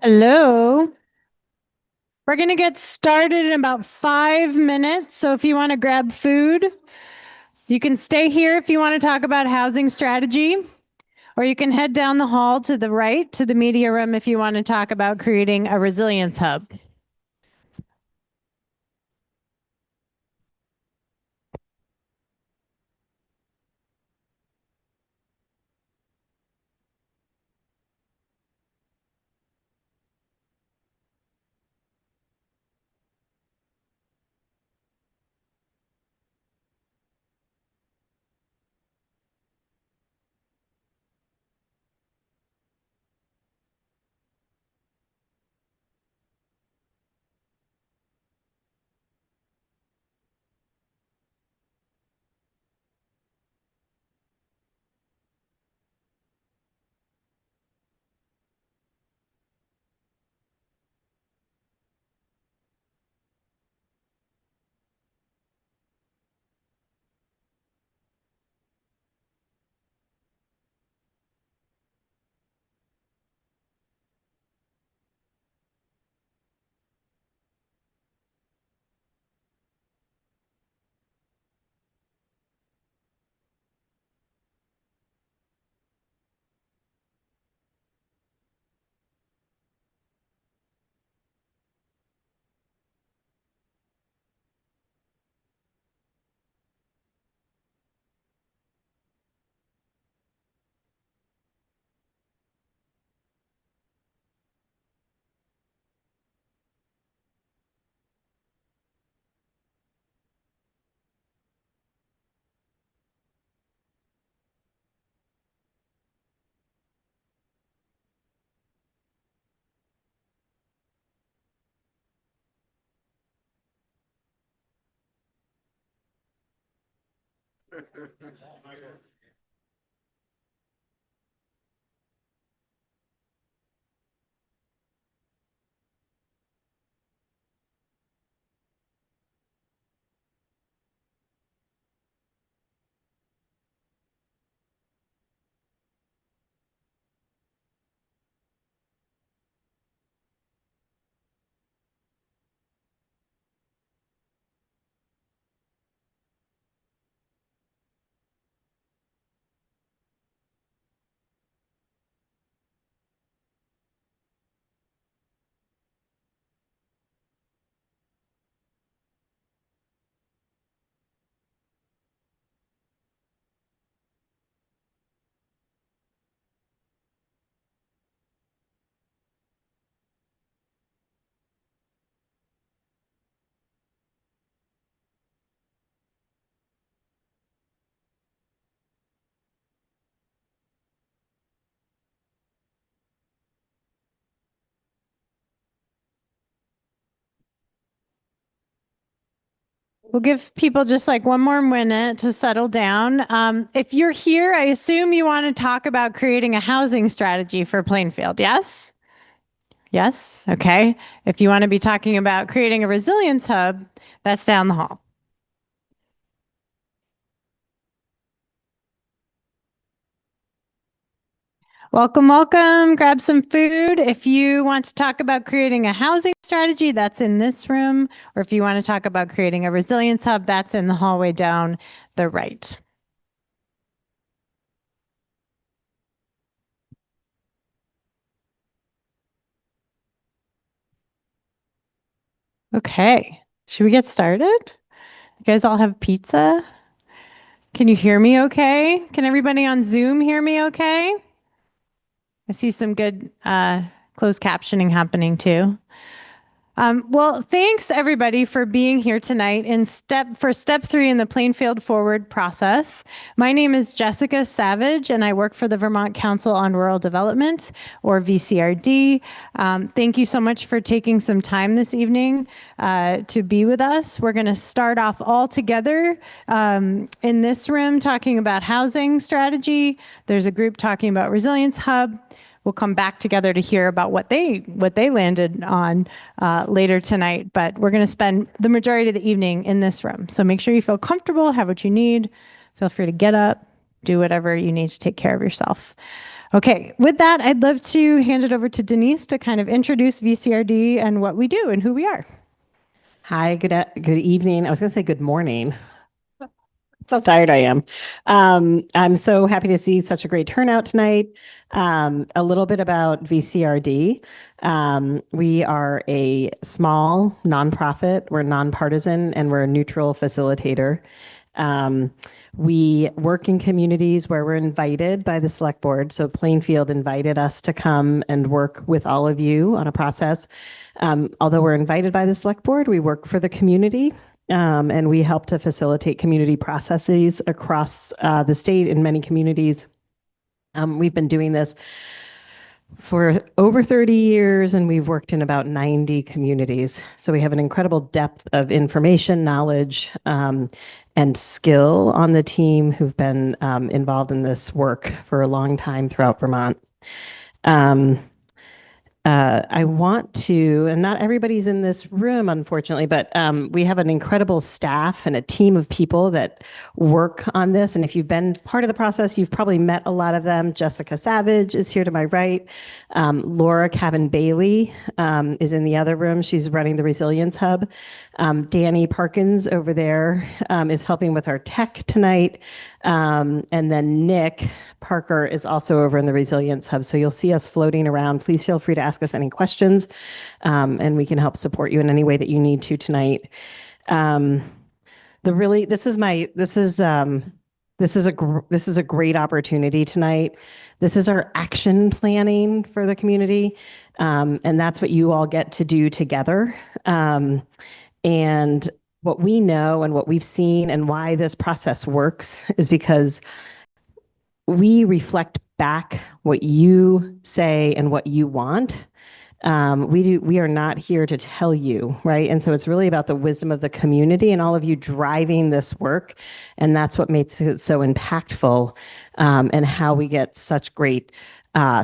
Hello. We're going to get started in about 5 minutes. So if you want to grab food, you can stay here if you want to talk about housing strategy, or you can head down the hall to the right to the media room if you want to talk about creating a resilience hub. We'll give people just like one more minute to settle down. If you're here, I assume you want to talk about creating a housing strategy for Plainfield. Yes? Yes? Okay. If you want to be talking about creating a resilience hub, that's down the hall. Welcome, welcome. Grab some food. If you want to talk about creating a housing strategy, that's in this room. Or if you want to talk about creating a resilience hub, that's in the hallway down the right. Okay. Should we get started? You guys all have pizza? Can you hear me okay? Can everybody on Zoom hear me okay? I see some good closed captioning happening too. Well, thanks everybody for being here tonight for step 3 in the Plainfield Forward process. My name is Jessica Savage, and I work for the Vermont Council on Rural Development, or VCRD. Thank you so much for taking some time this evening to be with us. We're going to start off all together in this room talking about housing strategy. There's a group talking about Resilience Hub. We'll come back together to hear about what they landed on later tonight. But we're going to spend the majority of the evening in this room. So make sure you feel comfortable, have what you need. Feel free to get up, do whatever you need to take care of yourself. Okay, with that, I'd love to hand it over to Denise to kind of introduce VCRD and what we do and who we are. Hi, good evening. I was going to say good morning. So tired I am. I'm so happy to see such a great turnout tonight. A little bit about VCRD. We are a small nonprofit. We're nonpartisan and we're a neutral facilitator. Um, we work in communities where we're invited by the select board. So Plainfield invited us to come and work with all of you on a process. Although we're invited by the select board, we work for the community. And we help to facilitate community processes across the state in many communities. We've been doing this for over 30 years, and we've worked in about 90 communities. So we have an incredible depth of information, knowledge, and skill on the team who've been involved in this work for a long time throughout Vermont. I want to, and not everybody's in this room, unfortunately, but we have an incredible staff and a team of people that work on this. And if you've been part of the process, you've probably met a lot of them. Jessica Savage is here to my right. Laura Cavan Bailey is in the other room. She's running the Resilience Hub. Danny Parkins over there is helping with our tech tonight. And then Nick Parker is also over in the Resilience Hub. So you'll see us floating around. Please feel free to ask us any questions, and we can help support you in any way that you need to tonight. This is a great opportunity tonight. This is our action planning for the community, and that's what you all get to do together. And what we know and what we've seen and why this process works is because we reflect back what you say and what you want. We are not here to tell you, right? And so it's really about the wisdom of the community and all of you driving this work. And that's what makes it so impactful, and how we get such great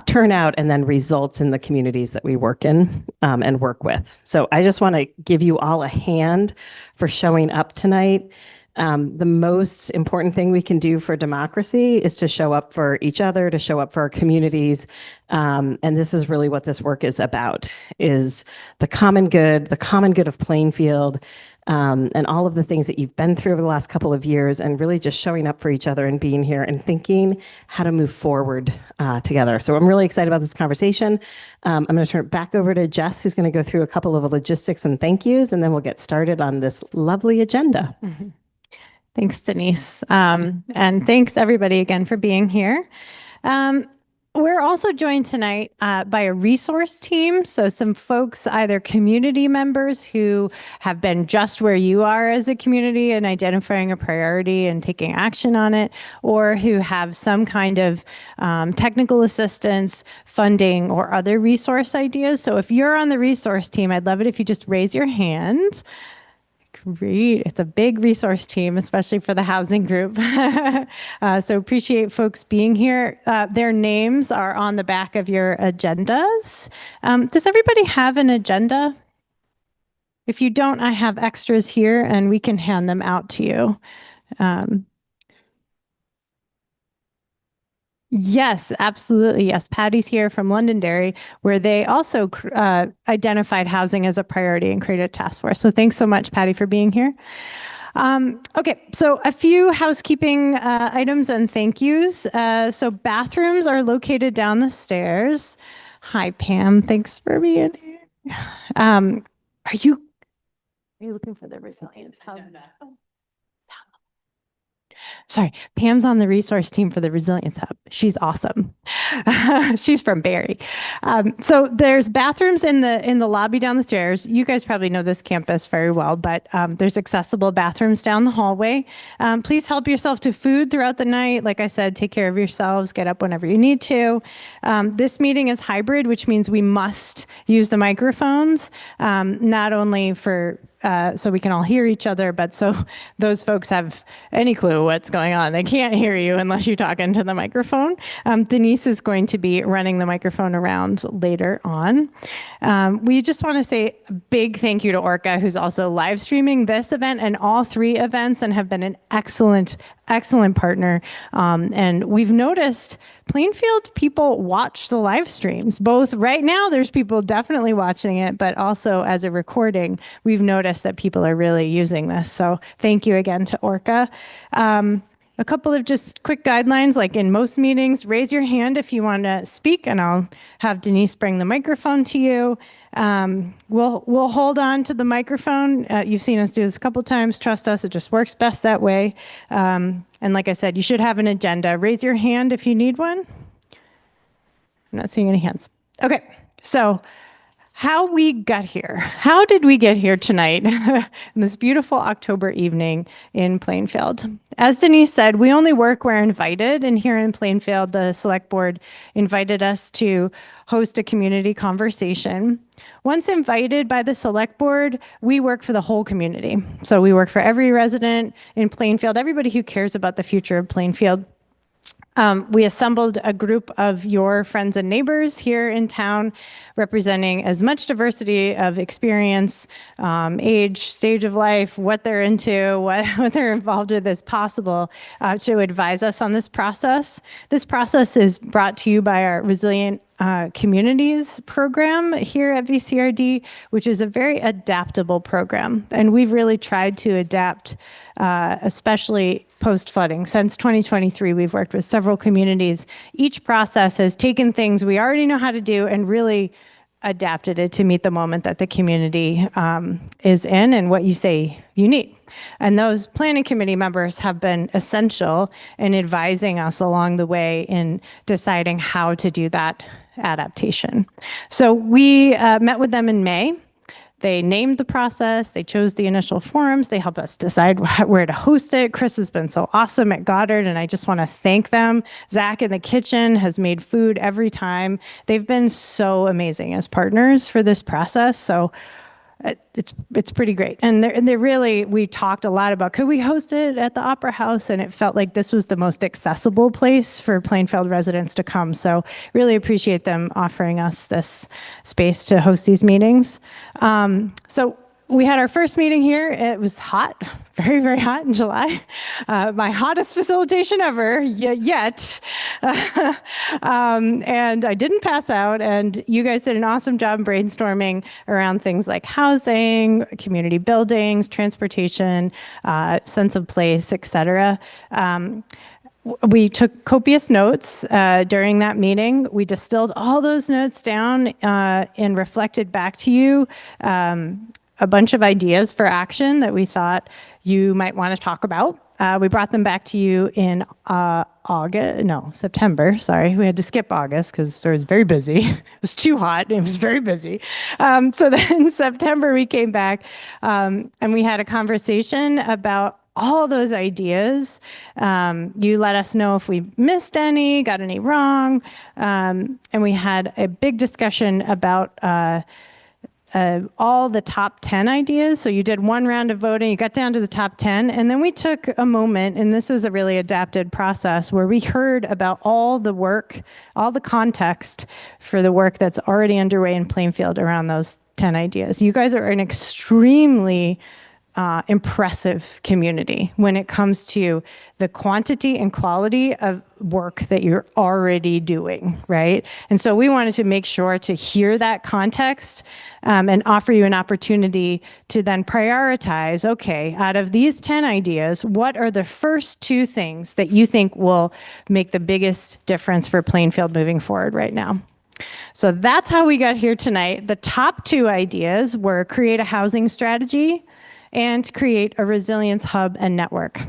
turnout and then results in the communities that we work in and work with. So I just want to give you all a hand for showing up tonight. The most important thing we can do for democracy is to show up for each other, to show up for our communities. And this is really what this work is about, is the common good of Plainfield, and all of the things that you've been through over the last couple of years, and really just showing up for each other and being here and thinking how to move forward together. So I'm really excited about this conversation. I'm going to turn it back over to Jess, who's going to go through a couple of logistics and thank yous, and then we'll get started on this lovely agenda. Mm-hmm. Thanks, Denise. And thanks everybody again for being here. We're also joined tonight by a resource team. So some folks, either community members who have been just where you are as a community and identifying a priority and taking action on it, or who have some kind of technical assistance, funding, or other resource ideas. So if you're on the resource team, I'd love it if you just raise your hand. Great. It's a big resource team, especially for the housing group. So appreciate folks being here. Their names are on the back of your agendas. Does everybody have an agenda? If you don't, I have extras here and we can hand them out to you. Yes, absolutely. Yes. Patty's here from Londonderry, where they also identified housing as a priority and created a task force. So thanks so much, Patty, for being here. Okay, so a few housekeeping items and thank yous. So bathrooms are located down the stairs. Hi, Pam. Thanks for being here. Are you looking for the resilience hub? Sorry, Pam's on the resource team for the Resilience Hub. She's awesome. She's from Barrie. So there's bathrooms in the lobby down the stairs. You guys probably know this campus very well, but there's accessible bathrooms down the hallway. Please help yourself to food throughout the night. Like I said, take care of yourselves. Get up whenever you need to. This meeting is hybrid, which means we must use the microphones, not only for so we can all hear each other, but so those folks have any clue what's going on. They can't hear you unless you talk into the microphone. Denise is going to be running the microphone around later on. We just want to say a big thank you to Orca, who's also live streaming this event and all three events and have been an excellent excellent partner. And we've noticed Plainfield people watch the live streams. Both right now, there's people definitely watching it, but also as a recording, we've noticed that people are really using this. So thank you again to Orca. A couple of just quick guidelines, like in most meetings, raise your hand if you want to speak, and I'll have Denise bring the microphone to you. We'll hold on to the microphone. You've seen us do this a couple times. Trust us, it just works best that way. And like I said, you should have an agenda. Raise your hand if you need one. I'm not seeing any hands. Okay, so how we got here. How did we get here tonight in this beautiful October evening in Plainfield? As Denise said, we only work where invited, and here in Plainfield, the select board invited us to host a community conversation. Once invited by the select board, we work for the whole community. So we work for every resident in Plainfield, everybody who cares about the future of Plainfield. We assembled a group of your friends and neighbors here in town, representing as much diversity of experience, age, stage of life, what they're into, what they're involved with as possible to advise us on this process. This process is brought to you by our Resilient Communities program here at VCRD, which is a very adaptable program. And we've really tried to adapt, especially post-flooding. Since 2023, we've worked with several communities. Each process has taken things we already know how to do and really adapted it to meet the moment that the community is in and what you say you need. And those planning committee members have been essential in advising us along the way in deciding how to do that adaptation. So we met with them in May. They named the process, they chose the initial forums, they helped us decide where to host it. Chris has been so awesome at Goddard, and I just want to thank them. Zach in the kitchen has made food every time. They've been so amazing as partners for this process. So it's pretty great. And they're really, we talked a lot about, could we host it at the Opera House? And it felt like this was the most accessible place for Plainfield residents to come. So really appreciate them offering us this space to host these meetings. So we had our first meeting here. It was hot, very, very hot in July. My hottest facilitation ever yet. And I didn't pass out. And you guys did an awesome job brainstorming around things like housing, community buildings, transportation, sense of place, et cetera. We took copious notes during that meeting. We distilled all those notes down and reflected back to you a bunch of ideas for action that we thought you might want to talk about. We brought them back to you in September. Sorry, we had to skip August because it was very busy. It was too hot. It was very busy. So then in September, we came back and we had a conversation about all those ideas. You let us know if we missed any, got any wrong. And we had a big discussion about all the top 10 ideas. So you did one round of voting, you got down to the top 10, and then we took a moment, and this is a really adapted process, where we heard about all the work, all the context for the work that's already underway in Plainfield around those 10 ideas. You guys are an extremely impressive community when it comes to the quantity and quality of work that you're already doing, right? And so we wanted to make sure to hear that context and offer you an opportunity to then prioritize, okay, out of these 10 ideas, what are the first two things that you think will make the biggest difference for Plainfield moving forward right now? So that's how we got here tonight. The top two ideas were create a housing strategy and create a resilience hub and network.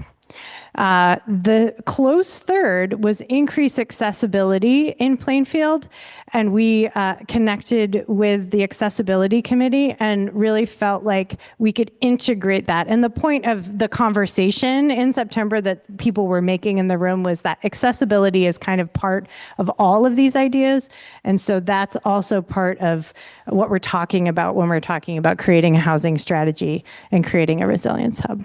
The close third was increase accessibility in Plainfield, and we connected with the accessibility committee and really felt like we could integrate that. And the point of the conversation in September that people were making in the room was that accessibility is kind of part of all of these ideas. And so that's also part of what we're talking about when we're talking about creating a housing strategy and creating a resilience hub.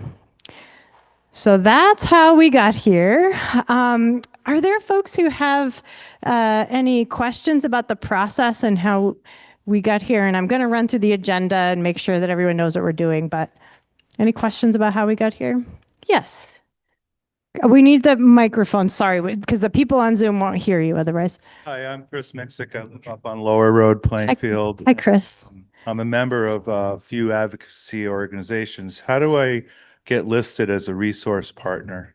So that's how we got here. Are there folks who have any questions about the process and how we got here? And I'm going to run through the agenda and make sure that everyone knows what we're doing, but any questions about how we got here? Yes. We need the microphone, sorry, because the people on Zoom won't hear you otherwise. Hi, I'm Chris Mixick. I live up on Lower Road, Hi, Plainfield. hi, Chris. I'm a member of a few advocacy organizations. How do I get listed as a resource partner?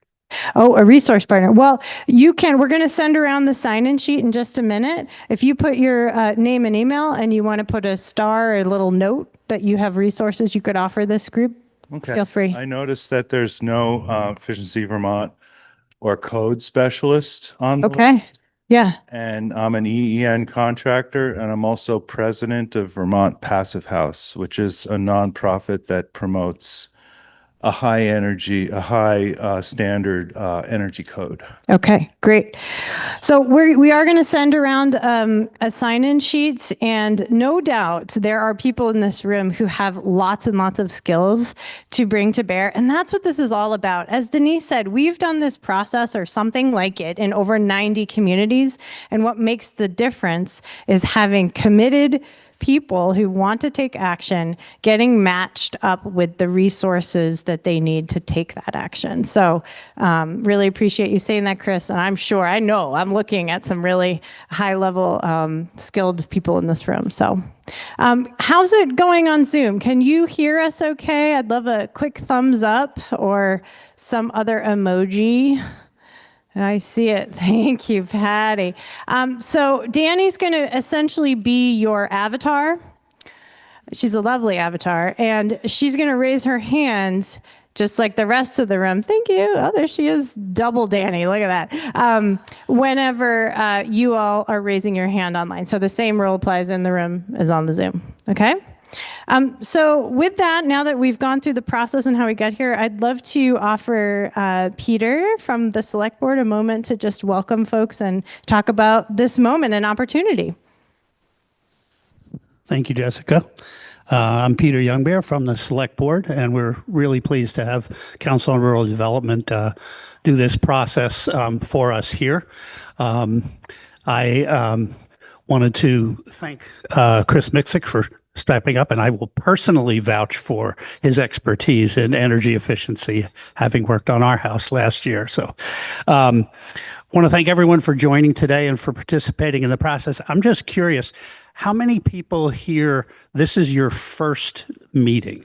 Oh, a resource partner. Well, you can, we're going to send around the sign-in sheet in just a minute. If you put your name and email and you want to put a star or a little note that you have resources you could offer this group, Okay. feel free. I noticed that there's no Efficiency Vermont or code specialist on the Okay. list. Yeah. And I'm an EEN contractor, and I'm also president of Vermont Passive House, which is a nonprofit that promotes a high standard energy code. Okay, great. So we are going to send around a sign-in sheet, and no doubt there are people in this room who have lots and lots of skills to bring to bear, and that's what this is all about. As Denise said, we've done this process or something like it in over 90 communities, and what makes the difference is having committed people who want to take action, getting matched up with the resources that they need to take that action. So really appreciate you saying that, Chris. And I know, I'm looking at some really high level skilled people in this room. So how's it going on Zoom? Can you hear us okay? I'd love a quick thumbs up or some other emoji. I see it. Thank you, Patty. So Danny's going to essentially be your avatar. She's a lovely avatar, and she's going to raise her hand just like the rest of the room. Thank you. Oh, there she is. Double Danny. Look at that. Whenever you all are raising your hand online. So the same rule applies in the room as on the Zoom. Okay? So with that, now that we've gone through the process and how we got here, I'd love to offer Peter from the Select Board a moment to just welcome folks and talk about this moment and opportunity. Thank you, Jessica. I'm Peter Youngbear from the Select Board, and we're really pleased to have Council on Rural Development do this process for us here. I wanted to thank Chris Mixick for stepping up, and I will personally vouch for his expertise in energy efficiency, having worked on our house last year. So want to thank everyone for joining today and for participating in the process. I'm just curious, how many people here, this is your first meeting?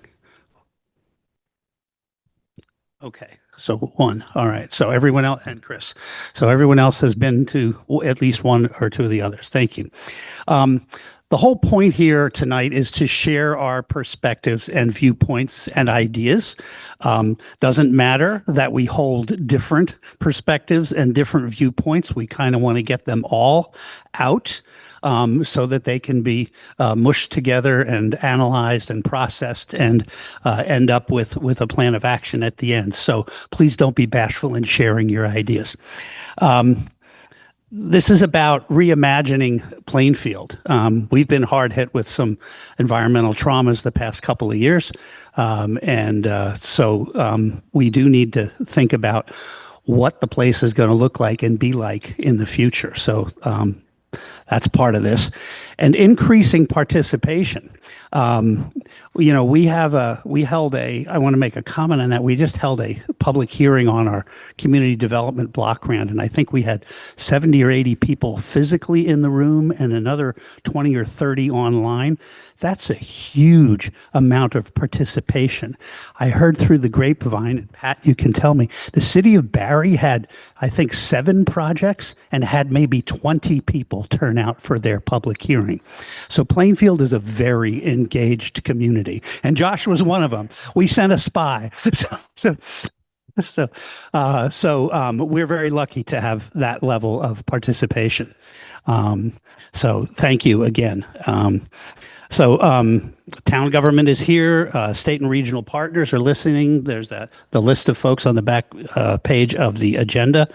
Okay, so one. All right. So everyone else, and Chris. So everyone else has been to at least one or two of the others. Thank you. The whole point here tonight is to share our perspectives and viewpoints and ideas. Doesn't matter that we hold different perspectives and different viewpoints. We kind of want to get them all out so that they can be mushed together and analyzed and processed and end up with a plan of action at the end. So please don't be bashful in sharing your ideas. This is about reimagining Plainfield. We've been hard hit with some environmental traumas the past couple of years. So we do need to think about what the place is going to look like and be like in the future. So that's part of this. And increasing participation. You know, we held I want to make a comment on that. We just held a public hearing on our community development block grant, and I think we had 70 or 80 people physically in the room and another 20 or 30 online. That's a huge amount of participation. I heard through the grapevine, and Pat, you can tell me, the city of Barrie had, I think, 7 projects and had maybe 20 people turn out for their public hearing. So Plainfield is a very engaged community, and Josh was one of them. We sent a spy. So we're very lucky to have that level of participation. So thank you again. Town government is here. State and regional partners are listening. There's the list of folks on the back page of the agenda.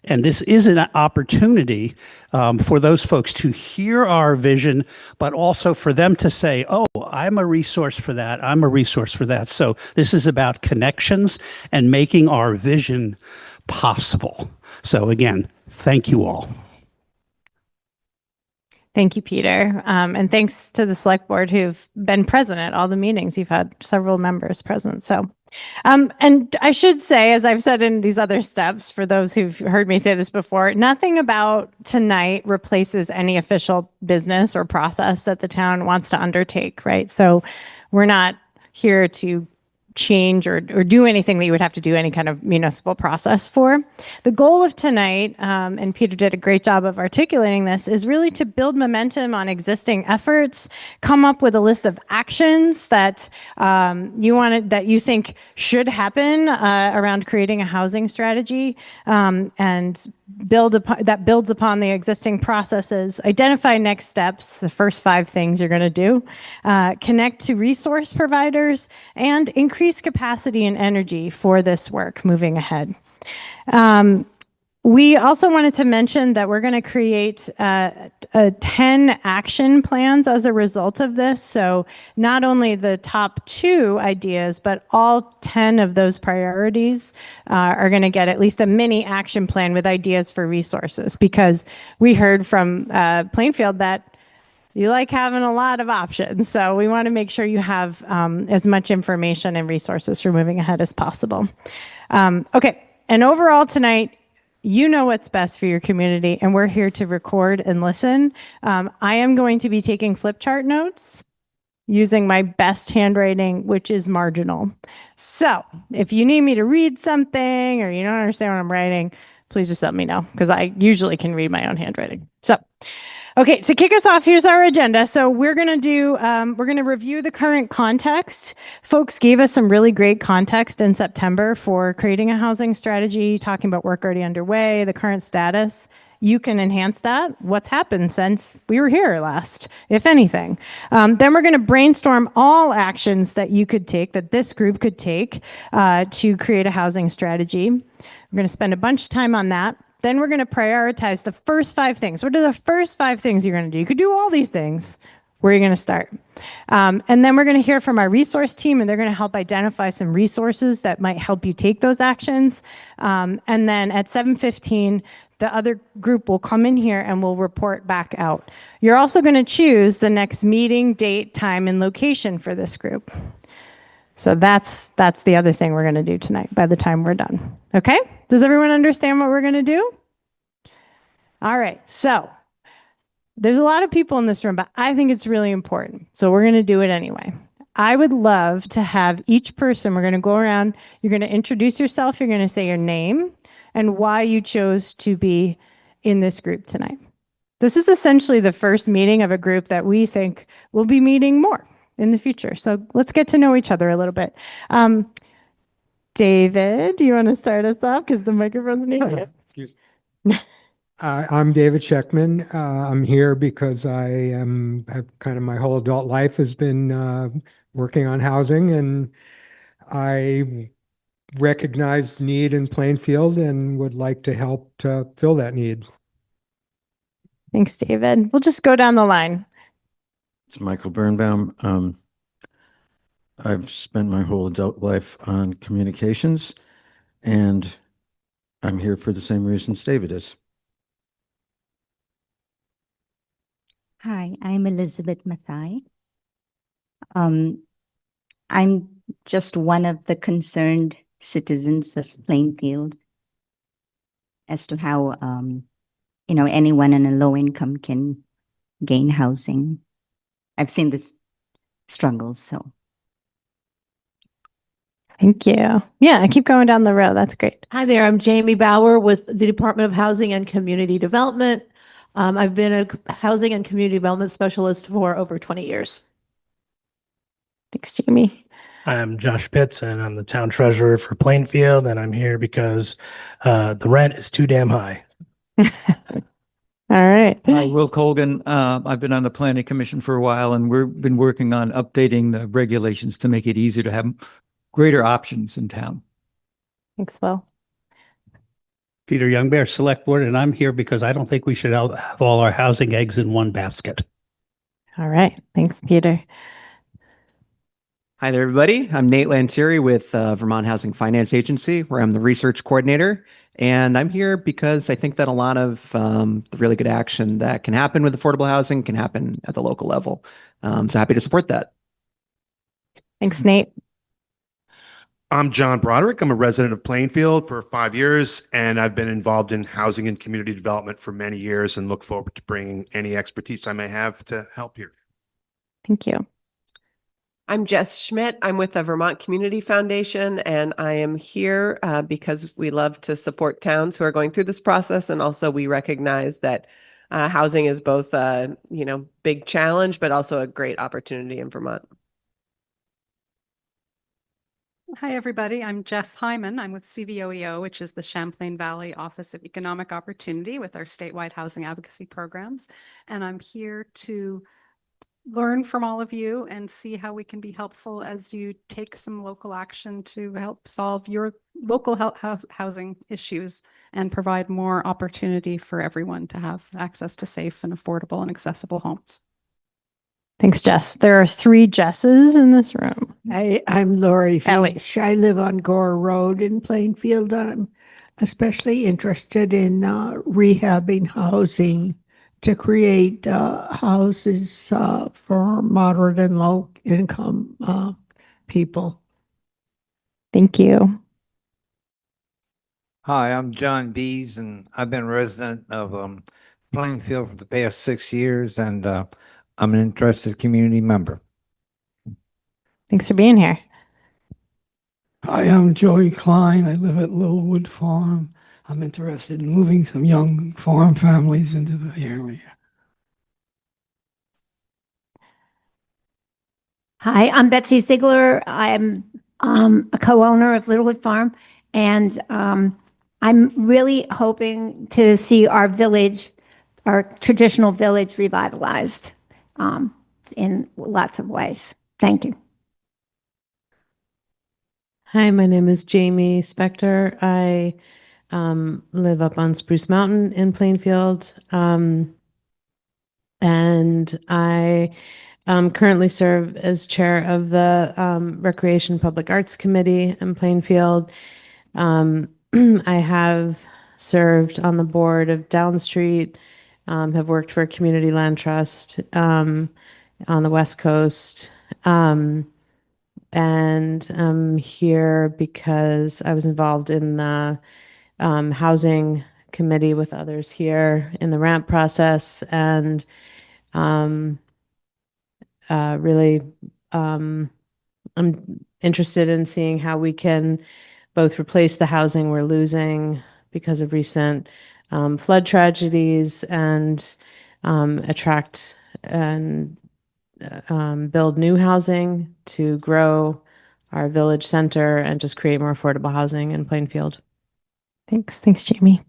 And this is an opportunity for those folks to hear our vision, but also for them to say, oh, I'm a resource for that. I'm a resource for that. So this is about connections and making our vision possible. So again, thank you all. Thank you, Peter. And thanks to the select board who've been present at all the meetings. You've had several members present. So, and I should say, as I've said in these other steps, for those who've heard me say this before, nothing about tonight replaces any official business or process that the town wants to undertake, right? So we're not here to change or do anything that you would have to do any kind of municipal process for. The goal of tonight, and Peter did a great job of articulating this, is really to build momentum on existing efforts, come up with a list of actions that that you think should happen around creating a housing strategy, and builds upon the existing processes. Identify next steps, the first 5 things you're going to do, connect to resource providers, and increase capacity and energy for this work moving ahead. We also wanted to mention that we're going to create 10 action plans as a result of this. So not only the top 2 ideas, but all 10 of those priorities are going to get at least a mini action plan with ideas for resources, because we heard from Plainfield that you like having a lot of options. So we want to make sure you have as much information and resources for moving ahead as possible. Okay, and overall tonight, you know what's best for your community, and we're here to record and listen. I am going to be taking flip chart notes using my best handwriting, which is marginal. So if you need me to read something or you don't understand what I'm writing, please just let me know, because I usually can read my own handwriting. So, okay, to kick us off, here's our agenda. So we're going to review the current context. Folks gave us some really great context in September for creating a housing strategy, talking about work already underway, the current status. You can enhance that. What's happened since we were here last, if anything. Then we're going to brainstorm all actions that you could take, that this group could take to create a housing strategy. We're going to spend a bunch of time on that. Then we're going to prioritize the first 5 things. What are the first 5 things you're going to do? You could do all these things. Where are you going to start? And then we're going to hear from our resource team, and they're going to help identify some resources that might help you take those actions. And then at 7:15, the other group will come in here and we'll report back out. You're also going to choose the next meeting, date, time, and location for this group. So that's the other thing we're going to do tonight by the time we're done. Okay? Does everyone understand what we're going to do? All right. So there's a lot of people in this room, but I think it's really important. So we're going to do it anyway. I would love to have each person, we're going to go around, you're going to introduce yourself, you're going to say your name and why you chose to be in this group tonight. This is essentially the first meeting of a group that we think will be meeting more in the future. So let's get to know each other a little bit. David, do you want to start us off? Because the microphone's near you. Excuse me. I'm David Scheckman. I'm here because have kind of my whole adult life has been working on housing, and I recognize the need in Plainfield and would like to help to fill that need. Thanks, David. We'll just go down the line. It's Michael Birnbaum. I've spent my whole adult life on communications, and I'm here for the same reasons David is. Hi, I'm Elizabeth Mathai. I'm just one of the concerned citizens of Plainfield as to how, anyone in a low income can gain housing. I've seen this struggles, so. Thank you. Yeah, keep going down the row. That's great. Hi there, I'm Jamie Bauer with the Department of Housing and Community Development. I've been a housing and community development specialist for over 20 years. Thanks, Jamie. I'm Josh Pitts, and I'm the town treasurer for Plainfield, and I'm here because the rent is too damn high. All right. Hi, Will Colgan. I've been on the Planning Commission for a while, and we've been working on updating the regulations to make it easier to have greater options in town. Thanks, Will. Peter Youngbear, Select Board, and I'm here because I don't think we should have all our housing eggs in one basket. All right. Thanks, Peter. Hi there, everybody. I'm Nate Lantieri with Vermont Housing Finance Agency, where I'm the research coordinator. And I'm here because I think that a lot of the really good action that can happen with affordable housing can happen at the local level. So happy to support that. Thanks, Nate. I'm John Broderick. I'm a resident of Plainfield for 5 years, and I've been involved in housing and community development for many years and look forward to bringing any expertise I may have to help here. Thank you. I'm Jess Schmidt. I'm with the Vermont Community Foundation, and I am here because we love to support towns who are going through this process. And also we recognize that housing is both a big challenge, but also a great opportunity in Vermont. Hi, everybody. I'm Jess Hyman. I'm with CVOEO, which is the Champlain Valley Office of Economic Opportunity with our statewide housing advocacy programs. And I'm here to learn from all of you and see how we can be helpful as you take some local action to help solve your local housing issues and provide more opportunity for everyone to have access to safe and affordable and accessible homes. Thanks, Jess. There are 3 Jesses in this room. I'm Lori At Finch. least. I live on Gore Road in Plainfield. I'm especially interested in rehabbing housing to create houses for moderate and low income people. Thank you. Hi, I'm John Dees, and I've been a resident of Plainfield for the past 6 years, and I'm an interested community member. Thanks for being here. Hi, I'm Joey Klein. I live at Littlewood Farm. I'm interested in moving some young farm families into the area. Hi, I'm Betsy Ziegler. I'm a co-owner of Littlewood Farm, and I'm really hoping to see our village, our traditional village revitalized in lots of ways. Thank you. Hi, my name is Jamie Spector. I live up on Spruce Mountain in Plainfield, and I currently serve as chair of the Recreation Public Arts Committee in Plainfield. I have served on the board of Down Street, have worked for Community Land Trust on the West Coast, and I'm here because I was involved in the housing committee with others here in the ramp process, and really I'm interested in seeing how we can both replace the housing we're losing because of recent flood tragedies and attract and build new housing to grow our village center and just create more affordable housing in Plainfield. Thanks, Jamie.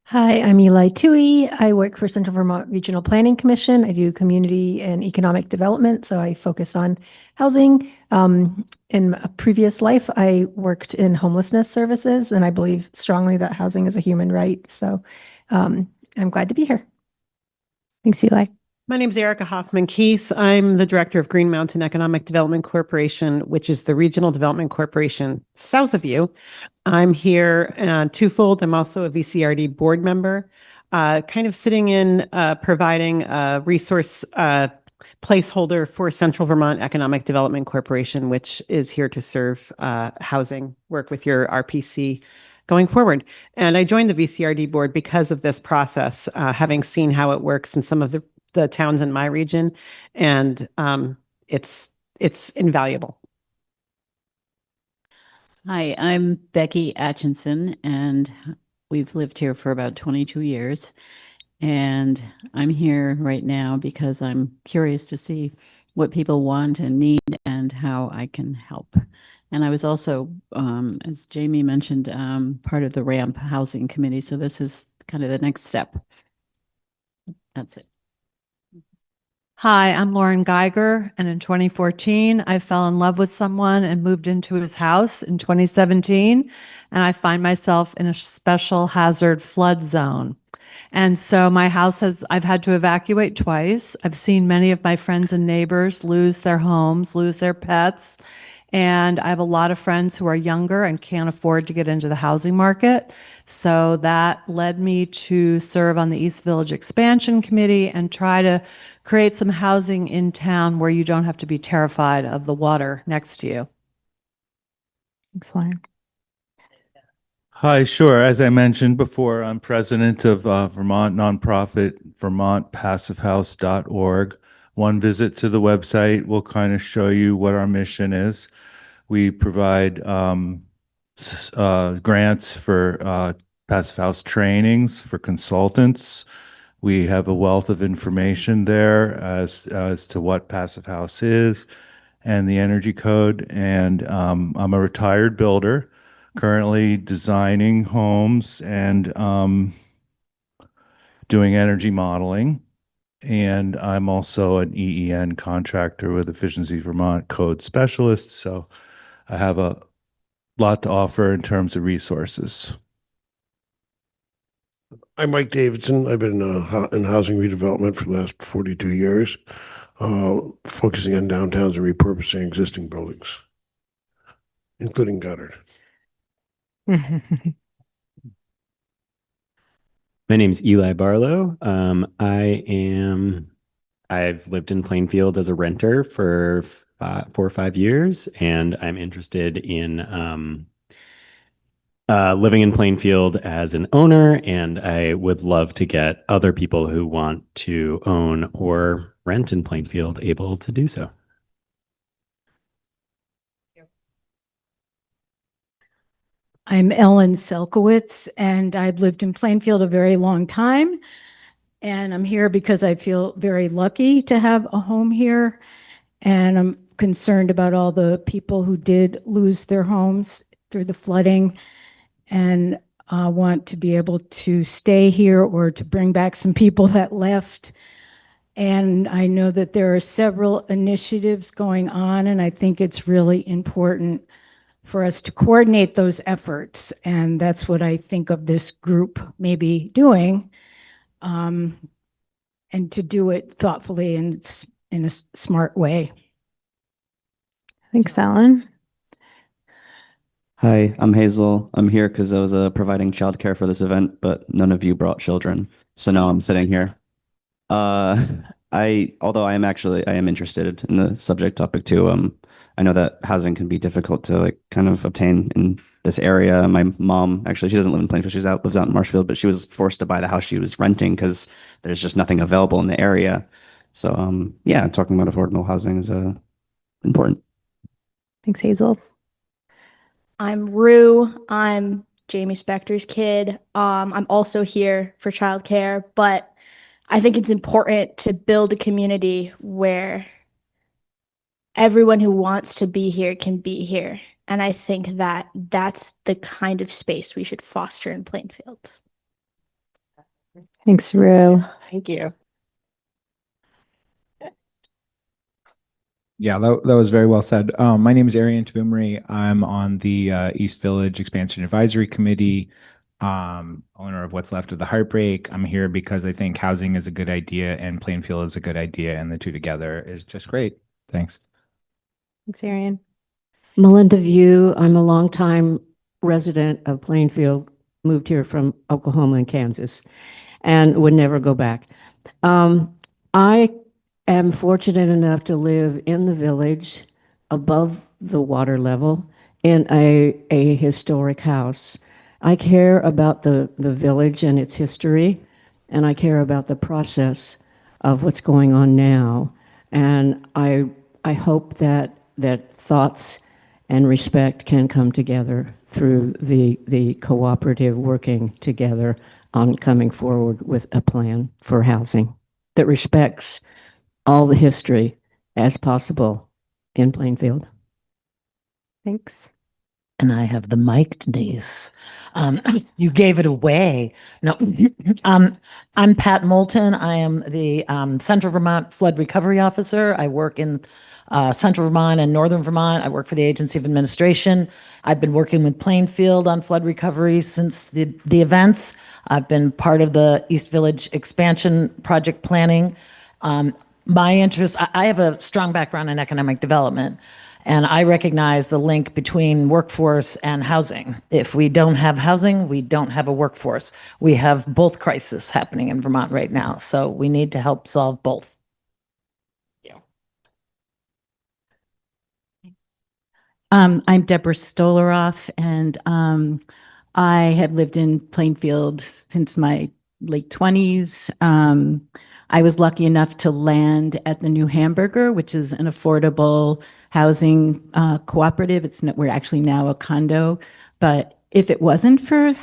Hi, I'm Eli Toohey. I work for Central Vermont Regional Planning Commission. I do community and economic development, so I focus on housing. In a previous life, I worked in homelessness services, and I believe strongly that housing is a human right. So I'm glad to be here. Thanks, Eli. My name is Erica Hoffman-Keese. I'm the director of Green Mountain Economic Development Corporation, which is the regional development corporation south of you. I'm here twofold. I'm also a VCRD board member, kind of sitting in providing a resource placeholder for Central Vermont Economic Development Corporation, which is here to serve housing, work with your RPC going forward. And I joined the VCRD board because of this process, having seen how it works in some of the towns in my region, and it's invaluable. Hi, I'm Becky Atchinson, and we've lived here for about 22 years. And I'm here right now because I'm curious to see what people want and need and how I can help. And I was also, as Jamie mentioned, part of the RAMP Housing Committee. So this is kind of the next step. That's it. Hi, I'm Lauren Geiger, and in 2014, I fell in love with someone and moved into his house in 2017, and I find myself in a special hazard flood zone. And so my house I've had to evacuate twice. I've seen many of my friends and neighbors lose their homes, lose their pets. And I have a lot of friends who are younger and can't afford to get into the housing market. So that led me to serve on the East Village Expansion Committee and try to create some housing in town where you don't have to be terrified of the water next to you. Thanks, Lauren. Hi, sure. As I mentioned before, I'm president of Vermont nonprofit vermontpassivehouse.org. One visit to the website will kind of show you what our mission is. We provide grants for passive house trainings for consultants. We have a wealth of information there as to what passive house is and the energy code. And I'm a retired builder, currently designing homes and doing energy modeling. And I'm also an EEN contractor with Efficiency Vermont Code Specialist. So I have a lot to offer in terms of resources. I'm Mike Davidson. I've been in housing redevelopment for the last 42 years, focusing on downtowns and repurposing existing buildings, including Goddard. My name's Eli Barlow. I've lived in Plainfield as a renter for 4 or 5 years, and I'm interested in living in Plainfield as an owner, and I would love to get other people who want to own or rent in Plainfield able to do so. I'm Ellen Selkowitz, and I've lived in Plainfield a very long time. And I'm here because I feel very lucky to have a home here. And I'm concerned about all the people who did lose their homes through the flooding and want to be able to stay here or to bring back some people that left. And I know that there are several initiatives going on, and I think it's really important for us to coordinate those efforts. And that's what I think of this group maybe doing, and to do it thoughtfully and in a smart way. Thanks, Ellen. Hi, I'm Hazel. I'm here because I was providing childcare for this event, but none of you brought children. So now I'm sitting here. Although I am interested in the subject topic too. I know that housing can be difficult to kind of obtain in this area. My mom, actually, she doesn't live in Plainfield. Lives out in Marshfield, but she was forced to buy the house she was renting because there's just nothing available in the area. So yeah, talking about affordable housing is important. Thanks, Hazel. I'm Rue. I'm Jamie Spector's kid. I'm also here for childcare, but I think it's important to build a community where everyone who wants to be here can be here. And I think that that's the kind of space we should foster in Plainfield. Thanks, Rue. Thank you. Yeah, that was very well said. My name is Arian Tabumri. I'm on the East Village Expansion Advisory Committee, owner of What's Left of the Heartbreak. I'm here because I think housing is a good idea and Plainfield is a good idea, and the two together is just great. Thanks. Thanks, Arian. Melinda View. I'm a longtime resident of Plainfield, moved here from Oklahoma and Kansas, and would never go back. I am fortunate enough to live in the village above the water level in a historic house. I care about the village and its history, and I care about the process of what's going on now. And I hope that thoughts and respect can come together through the cooperative working together on coming forward with a plan for housing that respects all the history as possible in Plainfield. Thanks. And I have the mic, Denise. You gave it away. No, I'm Pat Moulton. I am the Central Vermont Flood Recovery Officer. I work in Central Vermont and Northern Vermont. I work for the Agency of Administration. I've been working with Plainfield on flood recovery since the events. I've been part of the East Village expansion project planning. My interest, I have a strong background in economic development. And I recognize the link between workforce and housing. If we don't have housing, we don't have a workforce. We have both crises happening in Vermont right now. So we need to help solve both. I'm Deborah Stolaroff, and I have lived in Plainfield since my late 20s. I was lucky enough to land at the New Hamburger, which is an affordable housing cooperative. We're actually now a condo, but if it wasn't for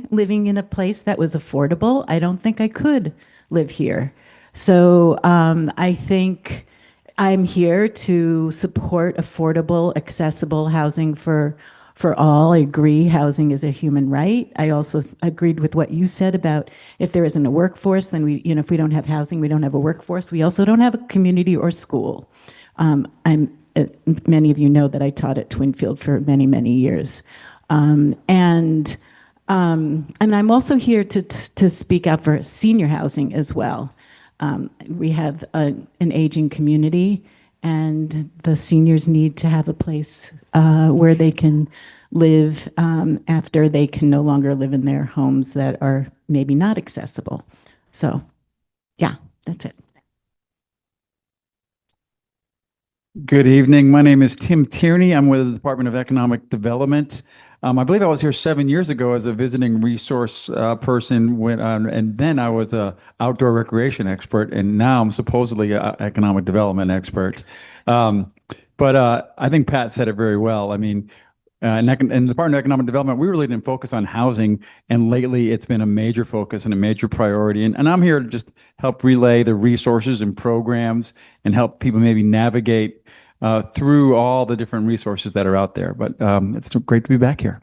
living in a place that was affordable, I don't think I could live here. So I think I'm here to support affordable, accessible housing for all. I agree housing is a human right. I also agreed with what you said about if there isn't a workforce, then if we don't have housing, we don't have a workforce. We also don't have a community or school. Many of you know that I taught at Twinfield for many, many years. And I'm also here to speak out for senior housing as well. We have an aging community, and the seniors need to have a place where they can live after they can no longer live in their homes that are maybe not accessible. So, yeah, that's it. Good evening. My name is Tim Tierney. I'm with the Department of Economic Development. I believe I was here 7 years ago as a visiting resource person, and then I was a outdoor recreation expert, and now I'm supposedly an economic development expert. But I think Pat said it very well. I mean, in the Department of Economic Development, we really didn't focus on housing, and lately it's been a major focus and a major priority. And I'm here to just help relay the resources and programs and help people maybe navigate through all the different resources that are out there. But it's great to be back here.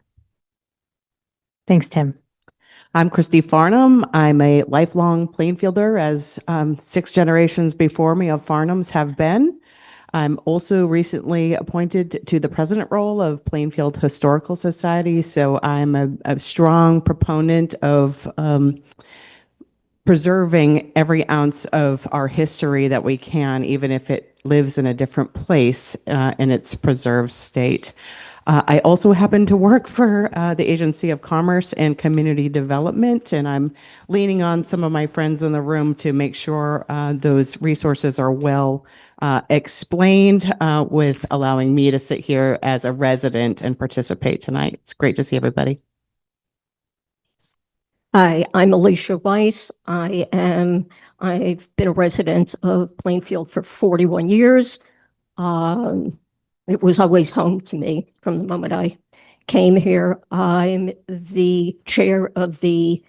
Thanks, Tim. I'm Christy Farnham. I'm a lifelong Plainfielder, as 6 generations before me of Farnhams have been. I'm also recently appointed to the president role of Plainfield Historical Society, so I'm a strong proponent of preserving every ounce of our history that we can, even if it lives in a different place in its preserved state. I also happen to work for the Agency of Commerce and Community Development, and I'm leaning on some of my friends in the room to make sure those resources are well explained with allowing me to sit here as a resident and participate tonight. It's great to see everybody. Hi, I'm Alicia Weiss. I've been a resident of Plainfield for 41 years. It was always home to me from the moment I came here. I'm the chair of the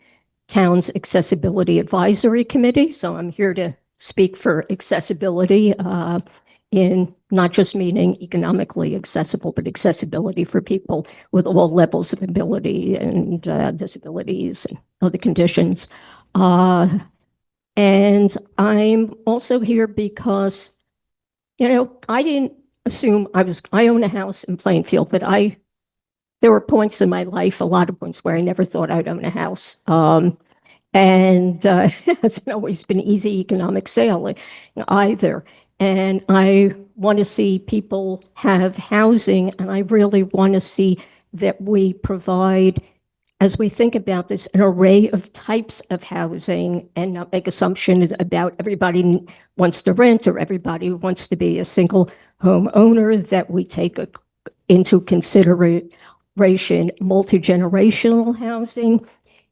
town's Accessibility Advisory Committee, so I'm here to speak for accessibility in not just meaning economically accessible, but accessibility for people with all levels of ability and disabilities and other conditions. And I'm also here because, I didn't assume I own a house in Plainfield, but there were points in my life, a lot of points where I never thought I'd own a house. And it hasn't always been easy economic sailing either. And I want to see people have housing, and I really want to see that we provide, as we think about this, an array of types of housing and not make assumptions about everybody wants to rent or everybody wants to be a single home owner, that we take into consideration multi-generational housing,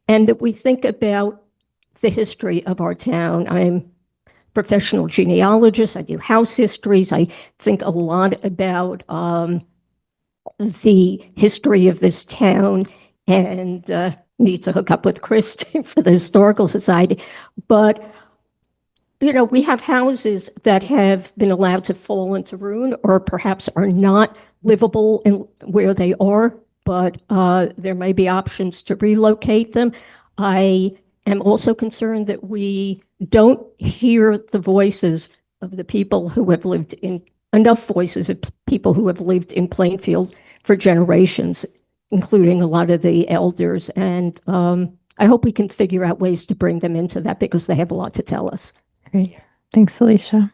and that we think about the history of our town. I'm professional genealogist. I do house histories. I think a lot about the history of this town, and need to hook up with Chris for the Historical Society. But, we have houses that have been allowed to fall into ruin or perhaps are not livable in where they are but there may be options to relocate them. I am also concerned that we don't hear the voices of the people who have lived in, enough voices of people who have lived in Plainfield for generations, including a lot of the elders. And I hope we can figure out ways to bring them into that because they have a lot to tell us. Great. Thanks, Alicia.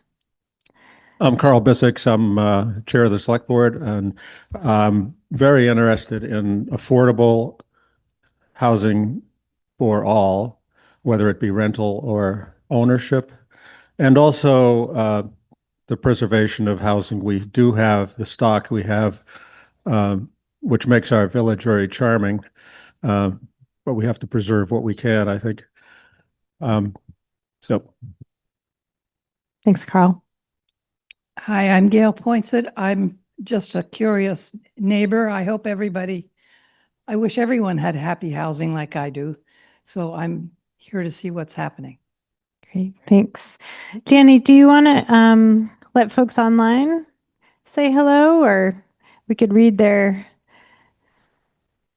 I'm Carl Bissix. I'm chair of the select board, and I'm very interested in affordable housing for all, whether it be rental or ownership, and also the preservation of housing. We do have the stock we have, which makes our village very charming, but we have to preserve what we can, I think. So. Thanks, Carl. Hi, I'm Gail Poinsett. I'm just a curious neighbor. I wish everyone had happy housing like I do. So I'm here to see what's happening. Great, thanks. Danny, do you want to let folks online say hello, or we could read their...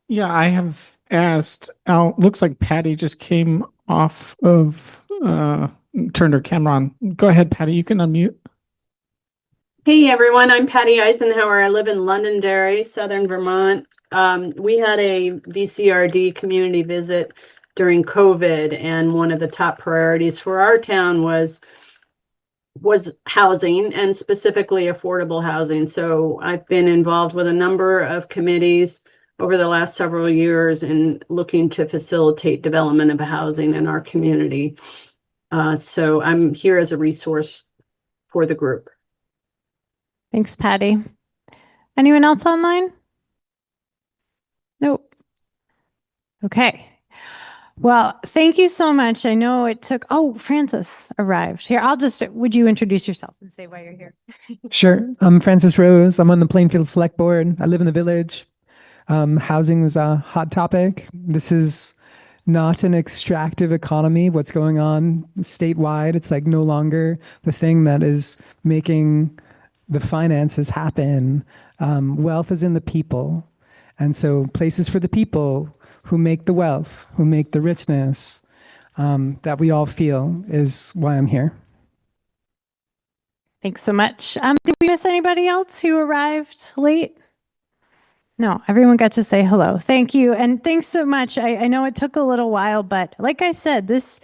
Yeah, I have asked. Looks like Patty just came off of, turned her camera on. Go ahead, Patty, you can unmute. Hey everyone, I'm Patty Eisenhower. I live in Londonderry, Southern Vermont. We had a VCRD community visit during COVID, and one of the top priorities for our town was housing, and specifically affordable housing. So I've been involved with a number of committees over the last several years in looking to facilitate development of housing in our community. So I'm here as a resource for the group. Thanks, Patty. Anyone else online? Nope. Okay. Well, thank you so much. I know it took, Francis arrived. Here, would you introduce yourself and say why you're here? Sure. I'm Francis Rose. I'm on the Plainfield Select Board. I live in the village. Housing is a hot topic. This is not an extractive economy. What's going on statewide, it's like no longer the thing that is making the finances happen. Wealth is in the people. And so places for the people who make the wealth, who make the richness, that we all feel is why I'm here. Thanks so much. Did we miss anybody else who arrived late? No, everyone got to say hello. Thank you. And thanks so much. I know it took a little while, but like I said, this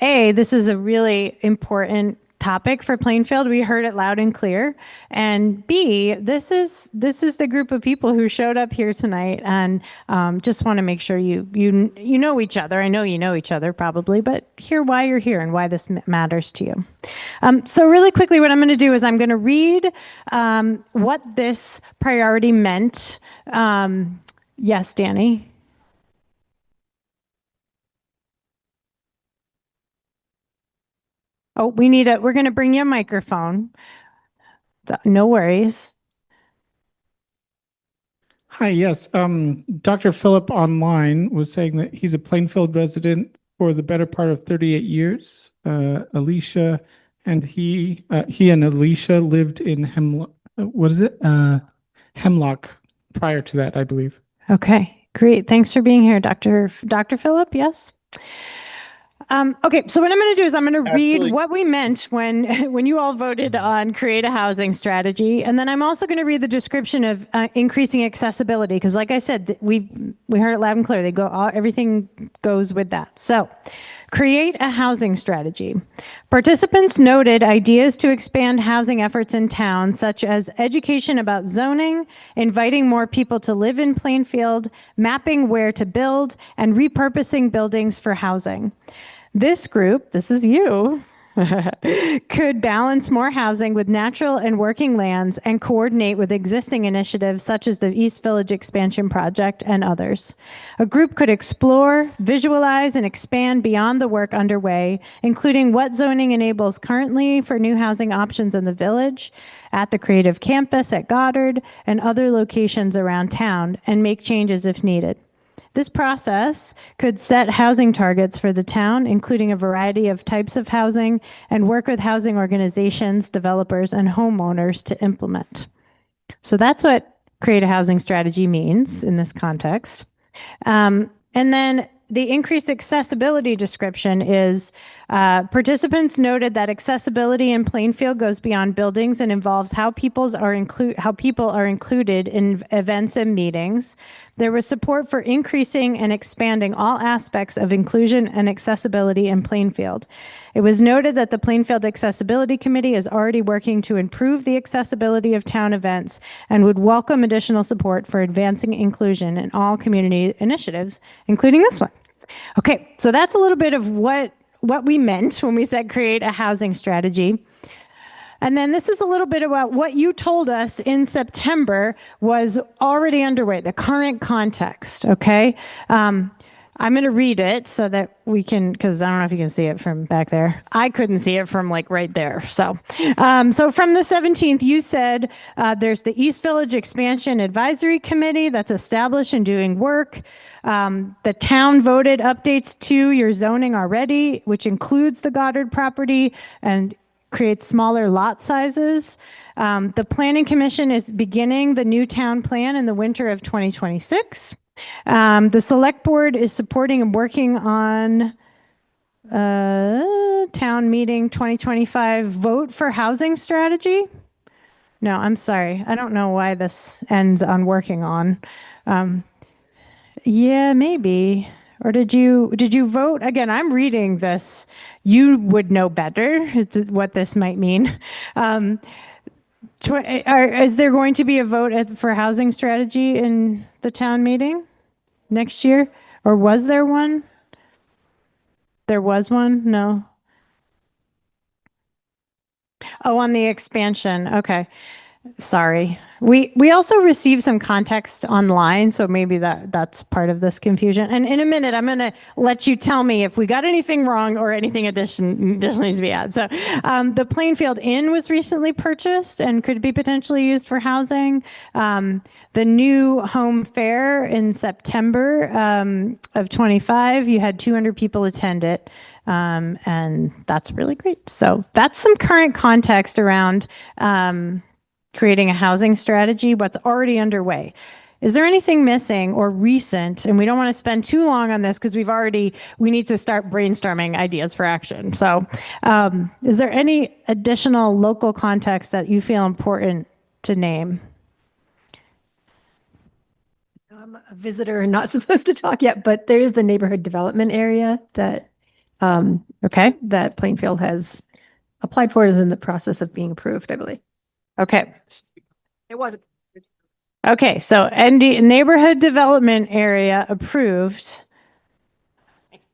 is a really important topic for Plainfield. We heard it loud and clear. And B, this is the group of people who showed up here tonight, and just want to make sure you know each other. I know you know each other probably, but hear why you're here and why this matters to you. So really quickly, what I'm going to do is I'm going to read what this priority meant. Yes, Danny. Oh, we're going to bring you a microphone. No worries. Hi, yes. Dr. Phillip online was saying that he's a Plainfield resident for the better part of 38 years. Alicia and he and Alicia lived in Hemlock prior to that, I believe. Okay, great. Thanks for being here, Dr. Phillip. Yes. Okay, so what I'm going to do is I'm going to read what we meant when you all voted on create a housing strategy, and then I'm also going to read the description of increasing accessibility, because like I said, we heard it loud and clear. Everything goes with that. So, create a housing strategy. Participants noted ideas to expand housing efforts in town, such as education about zoning, inviting more people to live in Plainfield, mapping where to build, and repurposing buildings for housing. This group, this is you, could balance more housing with natural and working lands and coordinate with existing initiatives such as the East Village Expansion Project and others. A group could explore, visualize, and expand beyond the work underway, including what zoning enables currently for new housing options in the village, at the Creative Campus at Goddard, and other locations around town, and make changes if needed. This process could set housing targets for the town, including a variety of types of housing, and work with housing organizations, developers, and homeowners to implement. So that's what create a housing strategy means in this context. And then the increased accessibility description is participants noted that accessibility in Plainfield goes beyond buildings and involves how people are included in events and meetings. There was support for increasing and expanding all aspects of inclusion and accessibility in Plainfield. It was noted that the Plainfield Accessibility Committee is already working to improve the accessibility of town events and would welcome additional support for advancing inclusion in all community initiatives, including this one. Okay, so that's a little bit of what we meant when we said create a housing strategy. And then this is a little bit about what you told us in September was already underway, the current context, okay? I'm going to read it so that we can, because I don't know if you can see it from back there. I couldn't see it from like right there. So from the 17th, you said there's the East Village Expansion Advisory Committee that's established and doing work. The town voted updates to your zoning already, which includes the Goddard property and creates smaller lot sizes. The Planning Commission is beginning the new town plan in the winter of 2026. The Select Board is supporting and working on town meeting 2025 vote for housing strategy. No, I'm sorry. I don't know why this ends on working on. Yeah, maybe. Or did you vote? Again, I'm reading this. You would know better what this might mean. Is there going to be a vote for housing strategy in the town meeting next year? Or was there one? There was one? No. Oh, on the expansion. Okay. Sorry. We also received some context online, so maybe that's part of this confusion. And in a minute, I'm going to let you tell me if we got anything wrong or anything additionally needs to be added. So the Plainfield Inn was recently purchased and could be potentially used for housing. The new home fair in September of 25, you had 200 people attend it. And that's really great. So that's some current context around creating a housing strategy, what's already underway. Is there anything missing or recent? And we don't want to spend too long on this because we need to start brainstorming ideas for action. So is there any additional local context that you feel important to name? I'm a visitor and not supposed to talk yet, but there's the neighborhood development area that that Plainfield has applied for, is in the process of being approved, I believe. Okay. It wasn't. Okay, so neighborhood development area approved.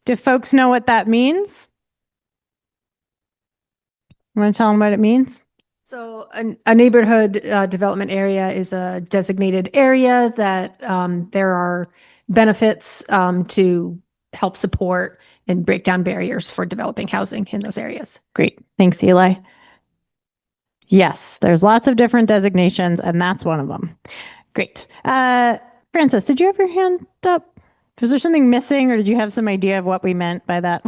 Do folks know what that means? You want to tell them what it means? So a neighborhood development area is a designated area that there are benefits to help support and break down barriers for developing housing in those areas. Great. Thanks, Eli. Yes, there's lots of different designations, and that's one of them. Great. Francis, did you have your hand up? Was there something missing, or did you have some idea of what we meant by that?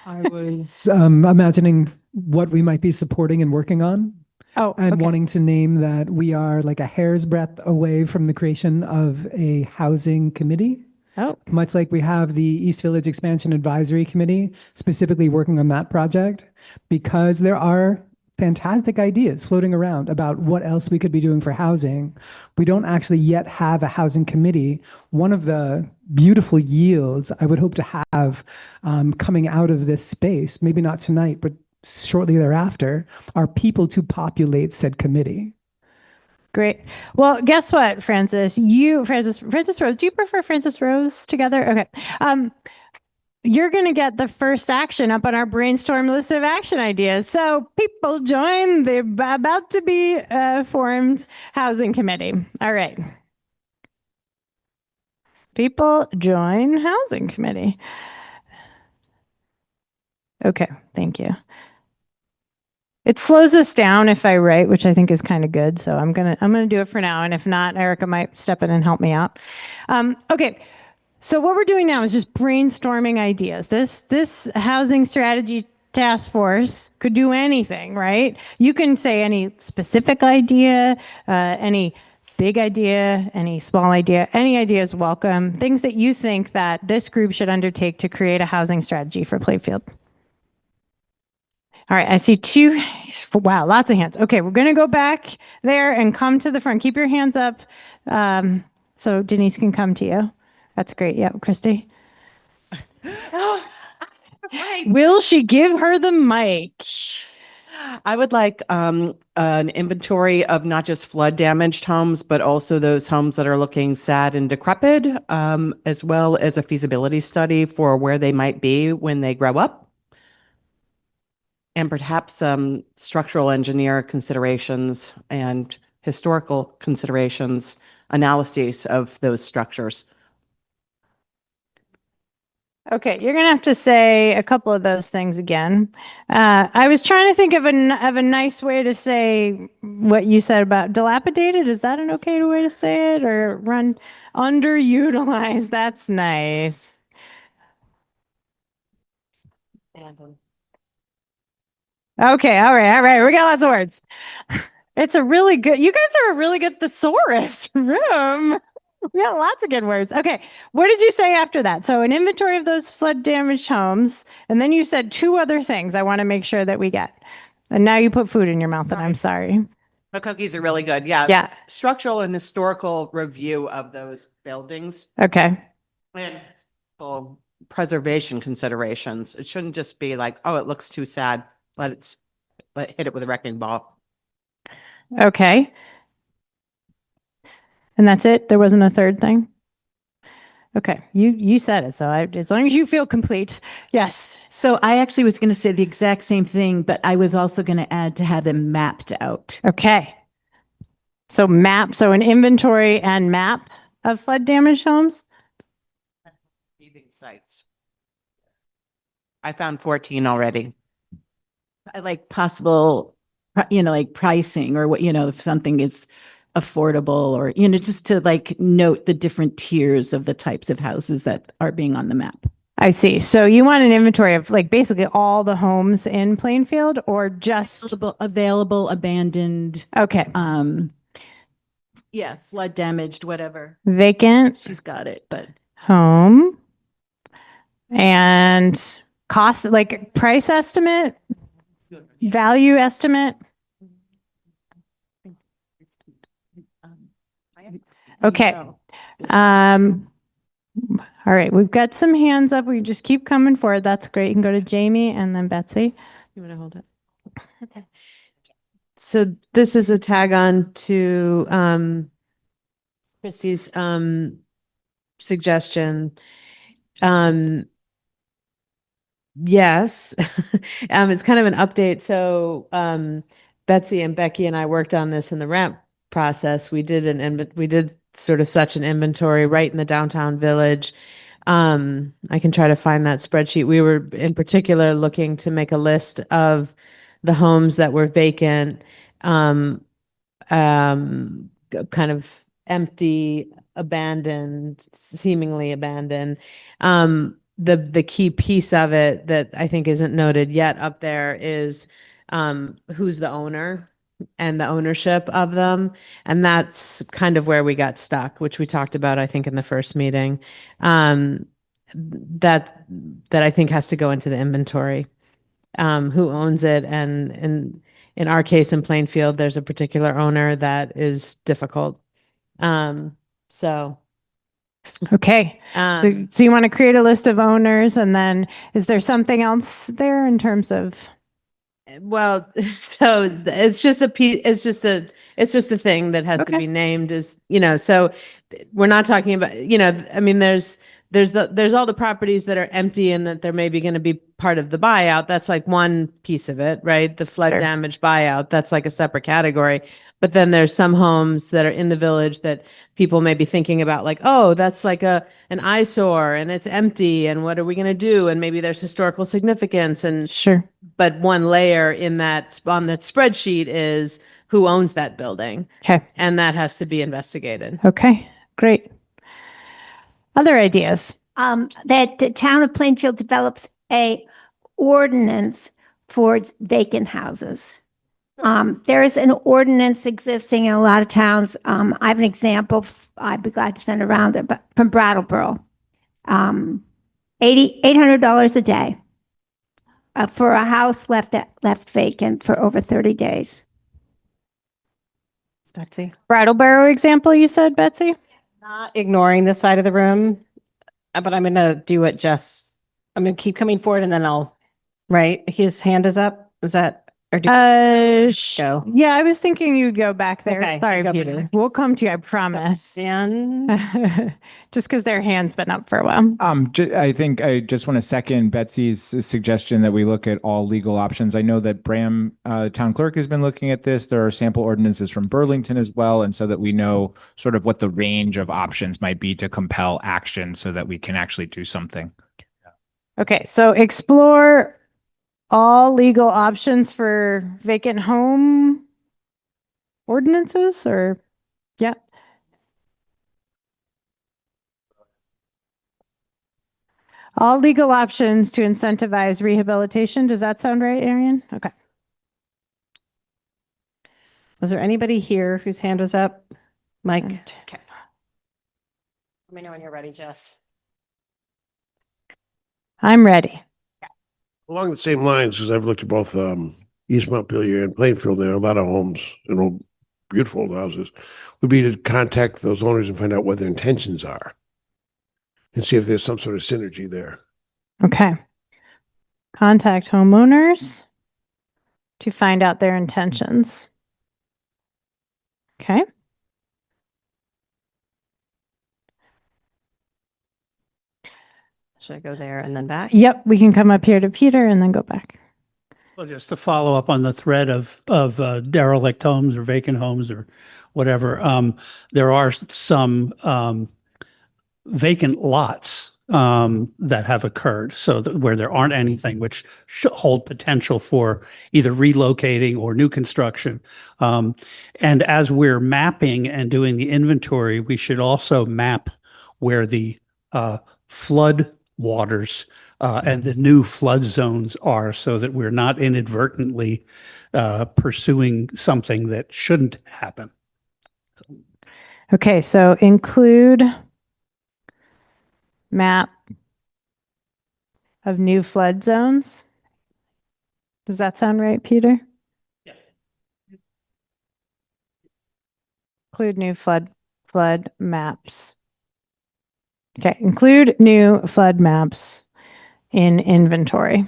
I was imagining what we might be supporting and working on. Oh, and wanting to name that we are like a hair's breadth away from the creation of a housing committee. Oh. Much like we have the East Village Expansion Advisory Committee specifically working on that project, because there are fantastic ideas floating around about what else we could be doing for housing. We don't actually yet have a housing committee. One of the beautiful yields I would hope to have coming out of this space, maybe not tonight, but shortly thereafter, are people to populate said committee. Great. Well, guess what, Francis? Francis Rose. Do you prefer Francis Rose together? Okay. You're going to get the first action up on our brainstorm list of action ideas. So people join the about to be formed housing committee. All right. People join housing committee. Okay. Thank you. It slows us down if I write, which I think is kind of good. So I'm gonna do it for now, and if not, Erica might step in and help me out. Okay. So what we're doing now is just brainstorming ideas. This housing strategy task force could do anything, right? You can say any specific idea, any big idea, any small idea, any idea is welcome. Things that you think that this group should undertake to create a housing strategy for Plainfield. All right, I see two. Wow, lots of hands. Okay, we're going to go back there and come to the front. Keep your hands up so Denise can come to you. That's great. Yeah, Christy. Will she give her the mic? I would like an inventory of not just flood damaged homes, but also those homes that are looking sad and decrepit, as well as a feasibility study for where they might be when they grow up. And perhaps some structural engineer considerations and historical considerations, analyses of those structures. Okay, you're going to have to say a couple of those things again. I was trying to think of a nice way to say what you said about dilapidated. Is that an okay way to say it? Or run underutilized? That's nice. Okay, all right. We got lots of words. It's a really good, you guys are a really good thesaurus room. We got lots of good words. Okay, what did you say after that? So an inventory of those flood damaged homes, and then you said two other things I want to make sure that we get. And now you put food in your mouth, and I'm sorry. The cookies are really good. Yeah. Yeah. Structural and historical review of those buildings. Okay. And preservation considerations. It shouldn't just be like, oh, it looks too sad. Let hit it with a wrecking ball. Okay. And that's it? There wasn't a third thing? Okay, you said it, so as long as you feel complete, yes. So I actually was going to say the exact same thing, but I was also going to add to have them mapped out. Okay. So an inventory and map of flood damaged homes? Sites. I found 14 already. I like possible, like pricing or what, if something is affordable or, just to like note the different tiers of the types of houses that are being on the map. I see. So you want an inventory of like basically all the homes in Plainfield or just available, abandoned. Okay. Yeah, flood damaged, whatever. Vacant. She's got it, but home and cost, like price estimate, value estimate. Okay. All right, we've got some hands up. We just keep coming forward. That's great. You can go to Jamie and then Betsy. You want to hold it? Okay. So this is a tag on to Christy's suggestion. Yes, it's kind of an update. So Betsy and Becky and I worked on this in the ramp process. We did sort of such an inventory right in the downtown village. I can try to find that spreadsheet. We were in particular looking to make a list of the homes that were vacant, kind of empty, abandoned, seemingly abandoned. The key piece of it that I think isn't noted yet up there is who's the owner and the ownership of them. And that's kind of where we got stuck, which we talked about, I think, in the first meeting. That I think has to go into the inventory. Who owns it? And in our case in Plainfield, there's a particular owner that is difficult. So okay. So you want to create a list of owners, and then is there something else there in terms of? Well, so it's just a piece. It's just a thing that has to be named as, so we're not talking about, I mean, there's all the properties that are empty and that they're maybe going to be part of the buyout. That's like one piece of it, right? The flood damage buyout, that's like a separate category. But then there's some homes that are in the village that people may be thinking about, like, oh, that's like an eyesore and it's empty and what are we going to do? And maybe there's historical significance and sure. But one layer on that spreadsheet is who owns that building. Okay. And that has to be investigated. Okay, great. Other ideas? That the town of Plainfield develops a ordinance for vacant houses. There is an ordinance existing in a lot of towns. I have an example. I'd be glad to send around it, but from Brattleboro, $800 a day for a house left vacant for over 30 days. Betsy. Brattleboro example, you said, Betsy? Not ignoring this side of the room, but I'm going to do it I'm going to keep coming forward and then right? His hand is up. Is that, or do go? Yeah, I was thinking you'd go back there. Okay, Sorry, you go Peter. back. We'll come to you, I promise. And just because their hand's been up for a while. I think I just want to second Betsy's suggestion that we look at all legal options. I know that Bram, town clerk, has been looking at this. There are sample ordinances from Burlington as well, and so that we know sort of what the range of options might be to compel action so that we can actually do something. Okay, so explore all legal options for vacant home ordinances, or yeah. All legal options to incentivize rehabilitation. Does that sound right, Arian? Okay. was there anybody here whose hand was up? Mike? Okay. Let me know when you're ready, Jess. I'm ready. Along the same lines, because I've looked at both East Montpelier and Plainfield, there are a lot of homes and old, beautiful old houses, would be to contact those owners and find out what their intentions are and see if there's some sort of synergy there. Okay. Contact homeowners to find out their intentions. Okay. Should I go there and then back? Yep, we can come up here to Peter and then go back. Well, just to follow up on the thread of derelict homes or vacant homes or whatever, there are some vacant lots that have occurred, so where there aren't anything, which should hold potential for either relocating or new construction. And as we're mapping and doing the inventory, we should also map where the flood waters and the new flood zones are, so that we're not inadvertently pursuing something that shouldn't happen. Okay, so include map of new flood zones. Does that sound right, Peter? Yeah. Include new flood maps. Okay, include new flood maps in inventory.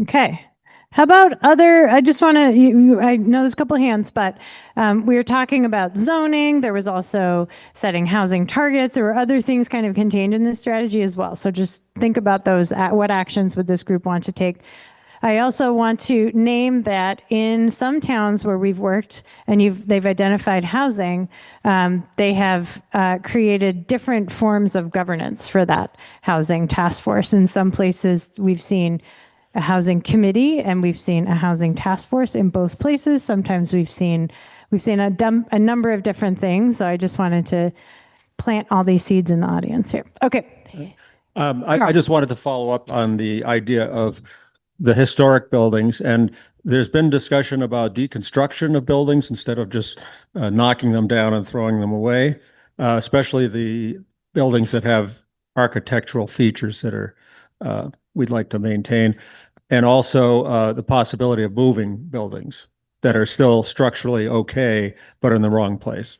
Okay. How about I just want to, I know there's a couple of hands, but we were talking about zoning. There was also setting housing targets. There were other things kind of contained in this strategy as well. So just think about those. What actions would this group want to take? I also want to name that in some towns where we've worked and they've identified housing, they have created different forms of governance for that housing task force. In some places, we've seen a housing committee and we've seen a housing task force in both places. Sometimes we've seen a number of different things. So I just wanted to plant all these seeds in the audience here. Okay. I just wanted to follow up on the idea of the historic buildings, and there's been discussion about deconstruction of buildings instead of just knocking them down and throwing them away, especially the buildings that have architectural features that are we'd like to maintain, and also the possibility of moving buildings that are still structurally okay but in the wrong place.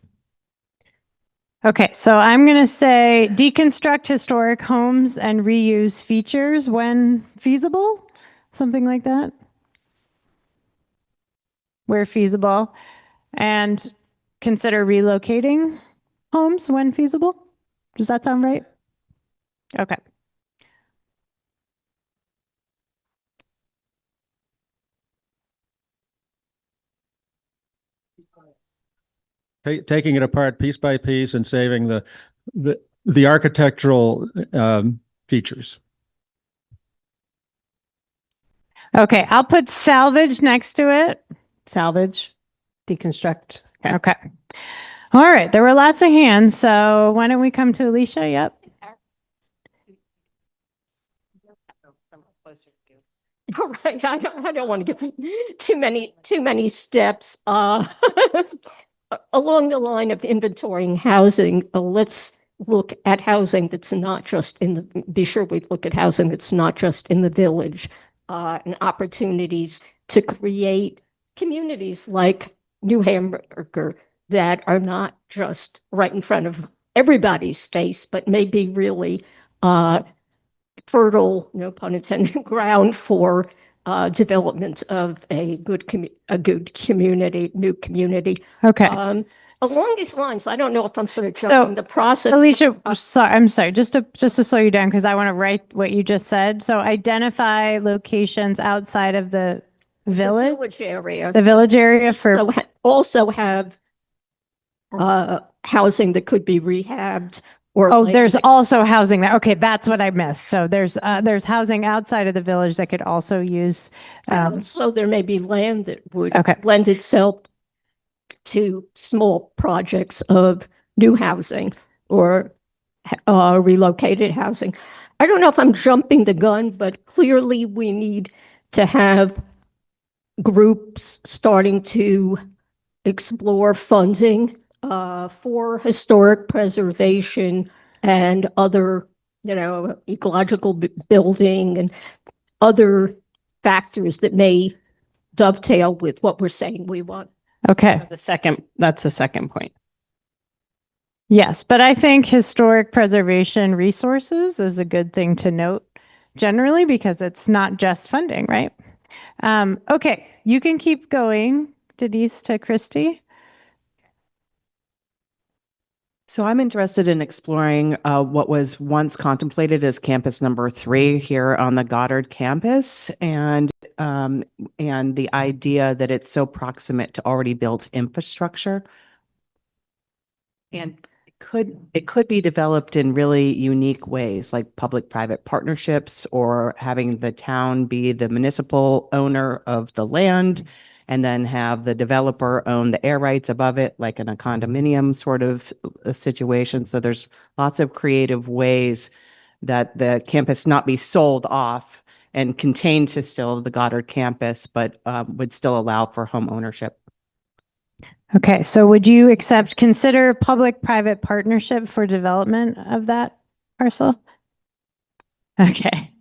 Okay, so I'm going to say deconstruct historic homes and reuse features when feasible. Something like that, where feasible, and consider relocating homes when feasible. Does that sound right? Okay. Taking it apart piece by piece and saving the architectural features. Okay, I'll put salvage next to it. Salvage, deconstruct. Okay. All right, there were lots of hands, so why don't we come to Alicia? Yep. All right, I don't want to give too many steps. Along the line of inventorying housing, let's look at housing that's not just in the, be sure we look at housing that's not just in the village, and opportunities to create communities like New Hamburger that are not just right in front of everybody's face, but maybe really fertile, no pun intended, ground for development of a good community, new community. Okay. Along these lines, I don't know if I'm sort of jumping the process. Alicia, sorry, I'm sorry, just to slow you down, because I want to write what you just said. So identify locations outside of the village area. The village area for also have housing that could be rehabbed. Or there's also housing there. Okay, that's what I missed. So there's housing outside of the village that could also use. So there may be land that would lend itself to small projects of new housing or relocated housing. I don't know if I'm jumping the gun, but clearly we need to have groups starting to explore funding for historic preservation and other, ecological building and other factors that may dovetail with what we're saying we want. Okay. That's the second point. Yes, but I think historic preservation resources is a good thing to note generally, because it's not just funding, right? Okay, you can keep going, Denise, to Christy. So I'm interested in exploring what was once contemplated as campus number 3 here on the Goddard campus, and the idea that it's so proximate to already built infrastructure. And it could be developed in really unique ways, like public-private partnerships, or having the town be the municipal owner of the land and then have the developer own the air rights above it, like in a condominium sort of a situation. So there's lots of creative ways that the campus not be sold off and contained to still the Goddard campus, but would still allow for home ownership. Okay, so would you consider public-private partnership for development of that parcel? Okay.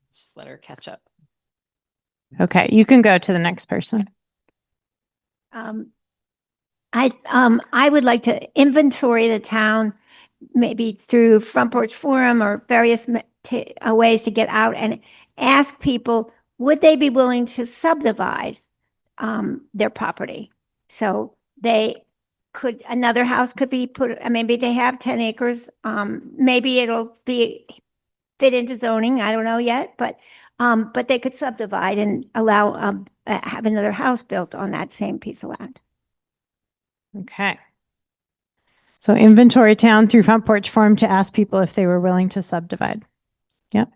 Just let her catch up. Okay, you can go to the next person. I would like to inventory the town, maybe through Front Porch Forum or various ways to get out and ask people, would they be willing to subdivide their property? So another house could be put, maybe they have 10 acres. Maybe it'll fit into zoning. I don't know yet, but they could subdivide and allow, have another house built on that same piece of land. Okay. So inventory town through Front Porch Forum to ask people if they were willing to subdivide. Yep.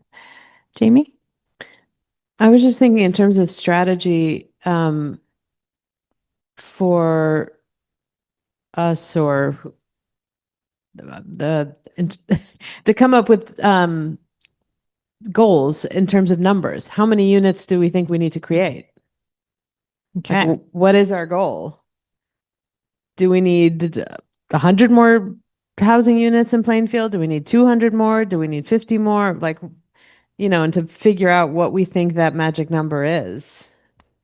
Jamie? I was just thinking in terms of strategy for us, or to come up with goals in terms of numbers. How many units do we think we need to create? Okay. Like, what is our goal? Do we need 100 more housing units in Plainfield? Do we need 200 more? Do we need 50 more? Like, and to figure out what we think that magic number is,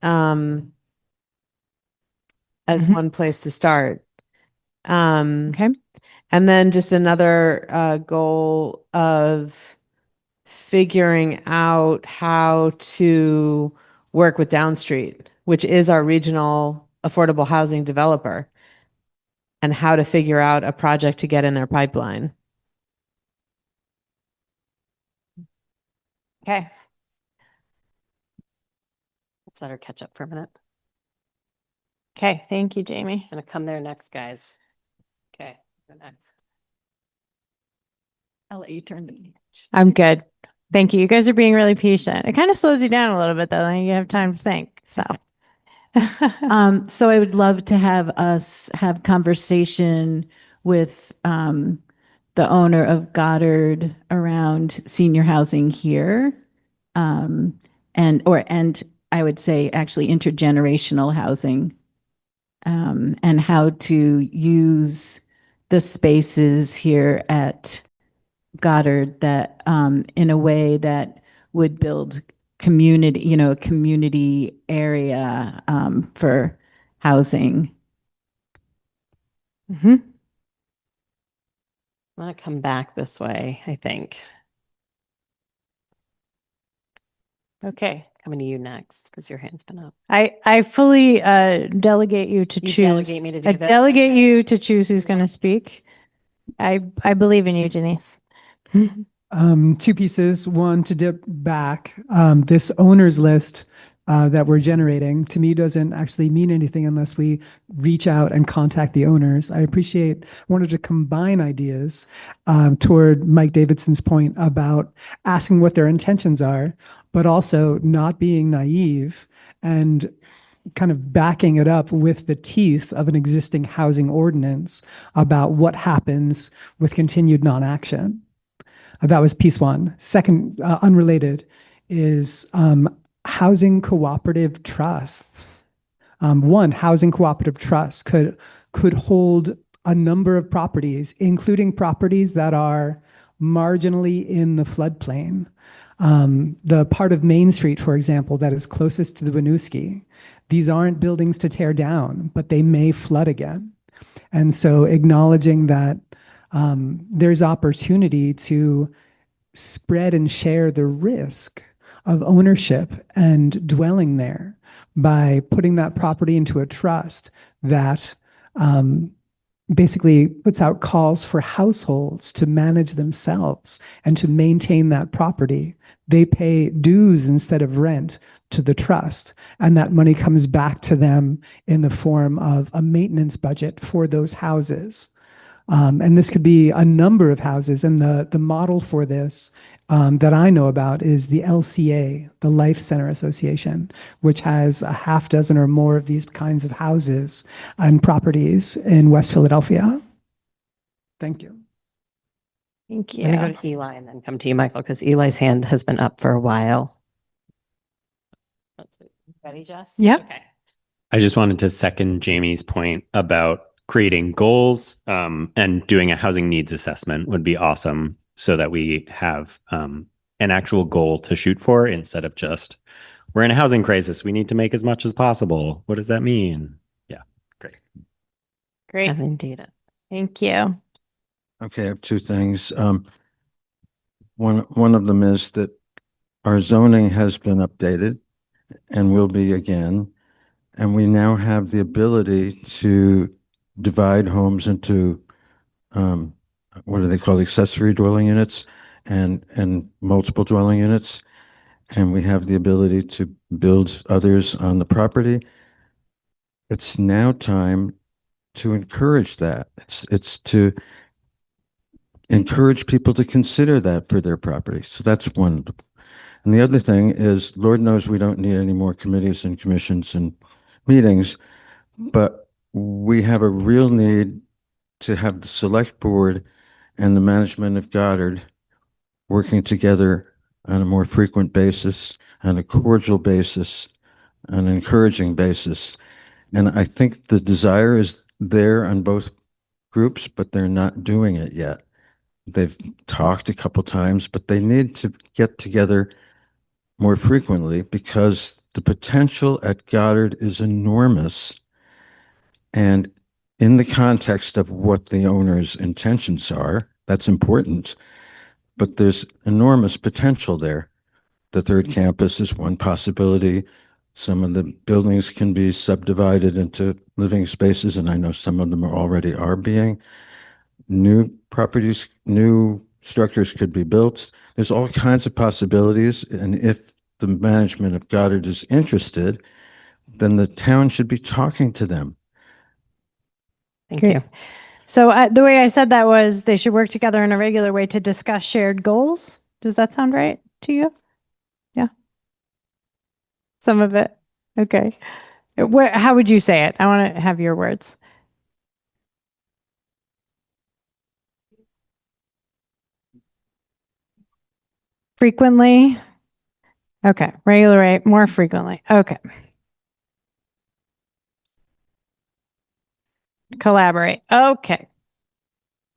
as one place to start. Okay. And then just another goal of figuring out how to work with Downstreet, which is our regional affordable housing developer, and how to figure out a project to get in their pipeline. Okay. Let's let her catch up for a minute. Okay. Thank you, Jamie. I'm gonna come there next, guys. Okay, go next. I'll let you turn the page. I'm good. Thank you. You guys are being really patient. It kind of slows you down a little bit, though. Then you have time to think. So. So I would love to have us have conversation with the owner of Goddard around senior housing here. and I would say actually intergenerational housing, and how to use the spaces here at Goddard that in a way that would build community, a community area for housing. I'm going to come back this way, I think. Okay. Coming to you next because your hand's been up. I fully delegate you to You choose. delegate me to do I this? delegate you to choose who's going to speak. I believe in you, Denise. Two pieces. One, to dip back, this owner's list that we're generating to me doesn't actually mean anything unless we reach out and contact the owners. I wanted to combine ideas toward Mike Davidson's point about asking what their intentions are, but also not being naive and kind of backing it up with the teeth of an existing housing ordinance about what happens with continued non-action. That was piece one. Second, unrelated, is housing cooperative trusts. One housing cooperative trust could hold a number of properties, including properties that are marginally in the floodplain. The part of Main Street, for example, that is closest to the Winooski, these aren't buildings to tear down, but they may flood again. And so acknowledging that there's opportunity to spread and share the risk of ownership and dwelling there by putting that property into a trust that basically puts out calls for households to manage themselves and to maintain that property. They pay dues instead of rent to the trust, and that money comes back to them in the form of a maintenance budget for those houses. And this could be a number of houses. And the model for this that I know about is the LCA, the Life Center Association, which has a half dozen or more of these kinds of houses and properties in West Philadelphia. Thank you. Thank you. I'm going to go to Eli and then come to you, Michael, because Eli's hand has been up for a while. Ready, Jess? Yep. Okay. I just wanted to second Jamie's point about creating goals, and doing a housing needs assessment would be awesome so that we have an actual goal to shoot for instead of just, we're in a housing crisis, we need to make as much as possible. What does that mean? Yeah, great. Great. Having data. Thank you. Okay, I have two things. One of them is that our zoning has been updated and will be again. And we now have the ability to divide homes into, what are they called, accessory dwelling units and multiple dwelling units. And we have the ability to build others on the property. It's now time to encourage that. It's to encourage people to consider that for their property. So that's one. And the other thing is, Lord knows we don't need any more committees and commissions and meetings, but we have a real need to have the select board and the management of Goddard working together on a more frequent basis, on a cordial basis, an encouraging basis. And I think the desire is there on both groups, but they're not doing it yet. They've talked a couple times, but they need to get together more frequently because the potential at Goddard is enormous. And in the context of what the owner's intentions are, that's important, but there's enormous potential there. The third campus is one possibility. Some of the buildings can be subdivided into living spaces, and I know some of them already are being. New properties, new structures could be built. There's all kinds of possibilities, and if the management of Goddard is interested, then the town should be talking to them. Thank Great. you. So the way I said that was they should work together in a regular way to discuss shared goals. Does that sound right to you? Yeah. Some of it. Okay. How would you say it? I want to have your words. Frequently Okay. Regular rate, more frequently. Okay. Collaborate. Okay.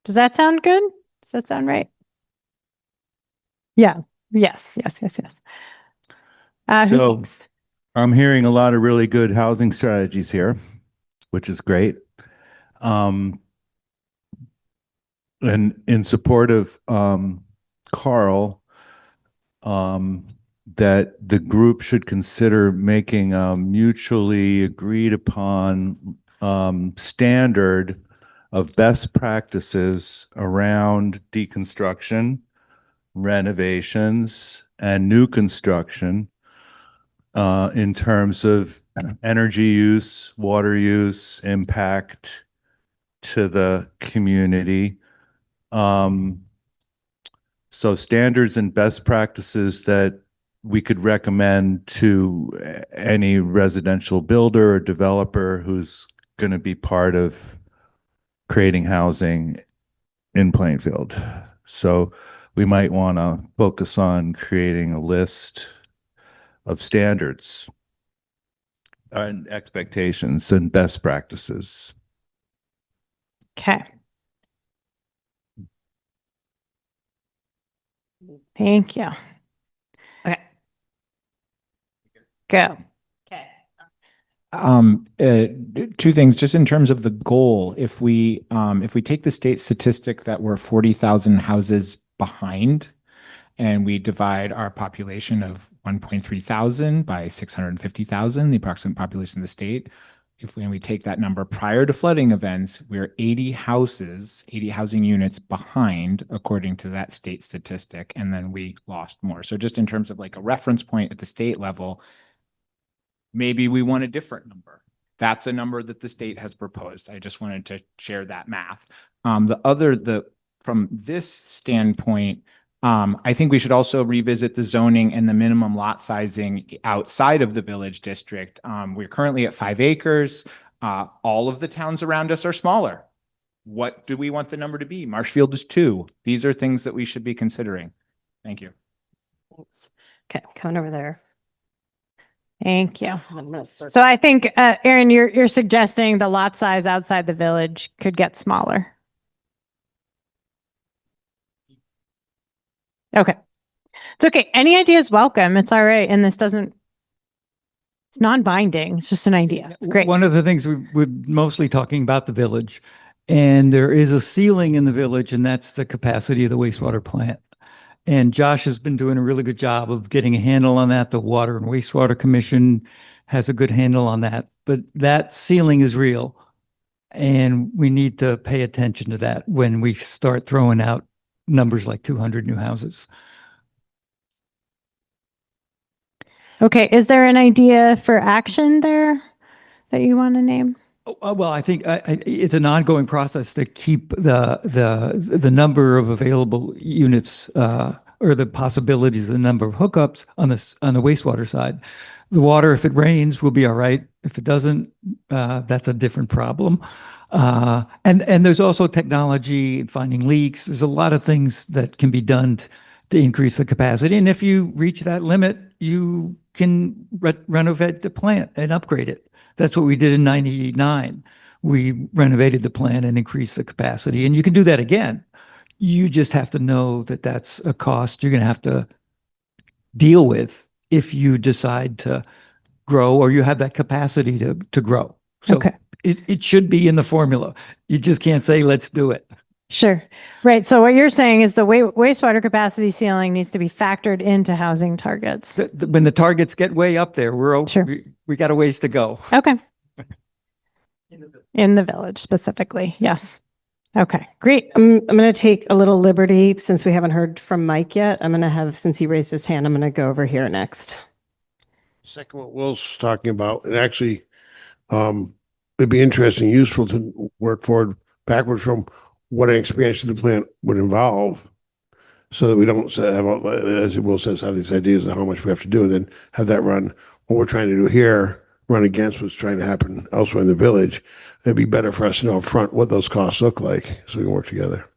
Does that sound good? Does that sound right? Yeah. Yes. Who's So next? I'm hearing a lot of really good housing strategies here, which is great. And in support of Carl, that the group should consider making a mutually agreed upon standard of best practices around deconstruction, renovations, and new construction in terms of energy use, water use, impact to the community. So standards and best practices that we could recommend to any residential builder or developer who's going to be part of creating housing in Plainfield. So we might want to focus on creating a list of standards and expectations and best practices. Okay. Thank you. Okay. Go. Two things, just in terms of the goal. If we take the state statistic that we're 40,000 houses behind, and we divide our population of 1.3 thousand by 650,000, the approximate population of the state, when we take that number prior to flooding events, we're 80 housing units behind, according to that state statistic, and then we lost more. So just in terms of like a reference point at the state level, maybe we want a different number. That's a number that the state has proposed. I just wanted to share that math. From this standpoint, I think we should also revisit the zoning and the minimum lot sizing outside of the village district. We're currently at 5 acres. All of the towns around us are smaller. What do we want the number to be? Marshfield is 2. These are things that we should be considering. Thank you. Thanks. Okay, coming over there. Thank you. So I think, Erin, you're suggesting the lot size outside the village could get smaller. Okay. It's okay. Any idea is welcome. It's all right. And it's non-binding. It's just an idea. It's great. One of the things we're mostly talking about the village, and there is a ceiling in the village, and that's the capacity of the wastewater plant. And Josh has been doing a really good job of getting a handle on that. The Water and Wastewater Commission has a good handle on that. But that ceiling is real. And we need to pay attention to that when we start throwing out numbers like 200 new houses. Okay. Is there an idea for action there that you want to name? Well, I think it's an ongoing process to keep the number of available units or the possibilities of the number of hookups on the wastewater side. The water, if it rains, will be all right. If it doesn't, that's a different problem. And there's also technology, finding leaks. There's a lot of things that can be done to increase the capacity. And if you reach that limit, you can renovate the plant and upgrade it. That's what we did in 99. We renovated the plant and increased the capacity. And you can do that again. You just have to know that that's a cost you're going to have to deal with if you decide to grow or you have that capacity to grow. So okay. It should be in the formula. You just can't say, let's do it. Sure. Right. So what you're saying is the wastewater capacity ceiling needs to be factored into housing targets. When the targets get way up there, we got a ways to go. Okay. In the village specifically. Yes. Okay, great. I'm going to take a little liberty since we haven't heard from Mike yet. I'm going to have, since he raised his hand, I'm going to go over here next. Second, what Will's talking about, and actually, it'd be interesting, useful to work forward backwards from what an expansion of the plant would involve, so that we don't have, as Will says, have these ideas of how much we have to do, and then have that run what we're trying to do here, run against what's trying to happen elsewhere in the village. It'd be better for us to know up front what those costs look like, so we can work together.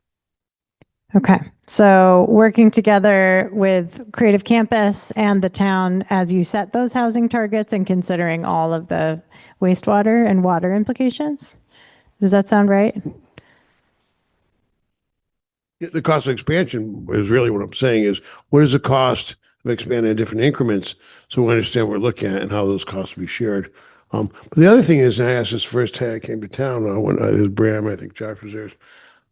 Okay, so working together with Creative Campus and the town as you set those housing targets and considering all of the wastewater and water implications? Does that sound right? The cost of expansion is really what I'm saying is, what is the cost of expanding in different increments? So we understand what we're looking at and how those costs will be shared. But the other thing is, and I asked this first day I came to town, when it was Bram, I think Josh was there, is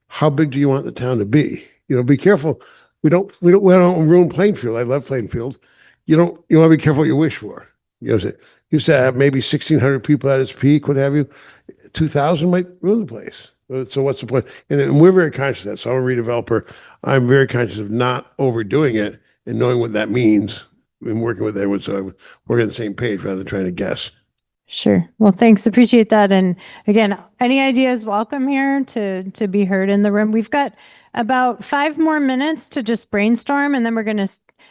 how big do you want the town to be? Be careful. We don't ruin Plainfield. I love Plainfield. You want to be careful what you wish for. Used to have maybe 1,600 people at its peak, what have you. 2,000 might ruin the place. So what's the point? And we're very conscious of that. So I'm a redeveloper. I'm very conscious of not overdoing it and knowing what that means and working with everyone. So we're on the same page rather than trying to guess. Sure. Well, thanks. Appreciate that. And again, any ideas welcome here to be heard in the room. We've got about 5 more minutes to just brainstorm, and then we're going to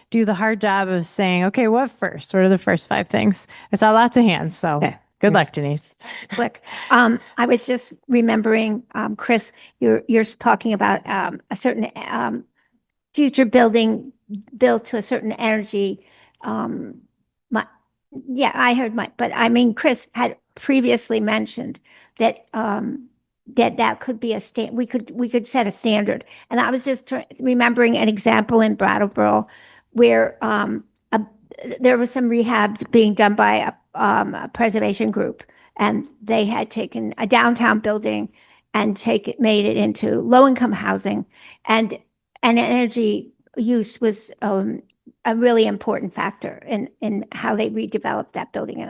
do the hard job of saying, okay, what first? What are the first 5 things? I saw lots of hands, so good luck, Denise. Quick. I was just remembering, Chris, you're talking about a certain future building built to a certain energy. Yeah, I heard but I mean, Chris had previously mentioned that that could be we could set a standard. And I was just remembering an example in Brattleboro where there was some rehab being done by a preservation group, and they had taken a downtown building and made it into low-income housing, and energy use was a really important factor in how they redeveloped that building. And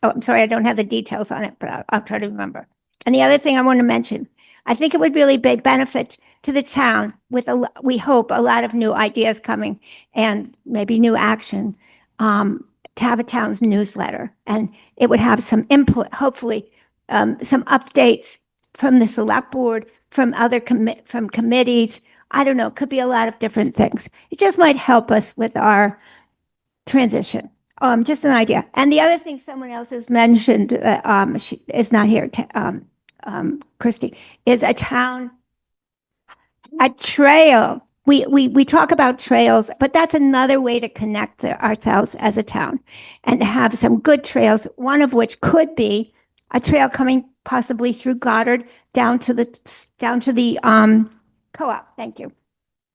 I'm sorry, I don't have the details on it, but I'll try to remember. And the other thing I want to mention, I think it would really be benefit to the town with we hope a lot of new ideas coming and maybe new action, to have a town's newsletter, and it would have some input, hopefully, some updates from the select board, from other from committees. I don't know, it could be a lot of different things. It just might help us with our transition. Just an idea. And the other thing someone else has mentioned, she is not here, Christy, is a trail. We talk about trails, but that's another way to connect ourselves as a town and to have some good trails, one of which could be a trail coming possibly through Goddard down to the co-op. Thank you.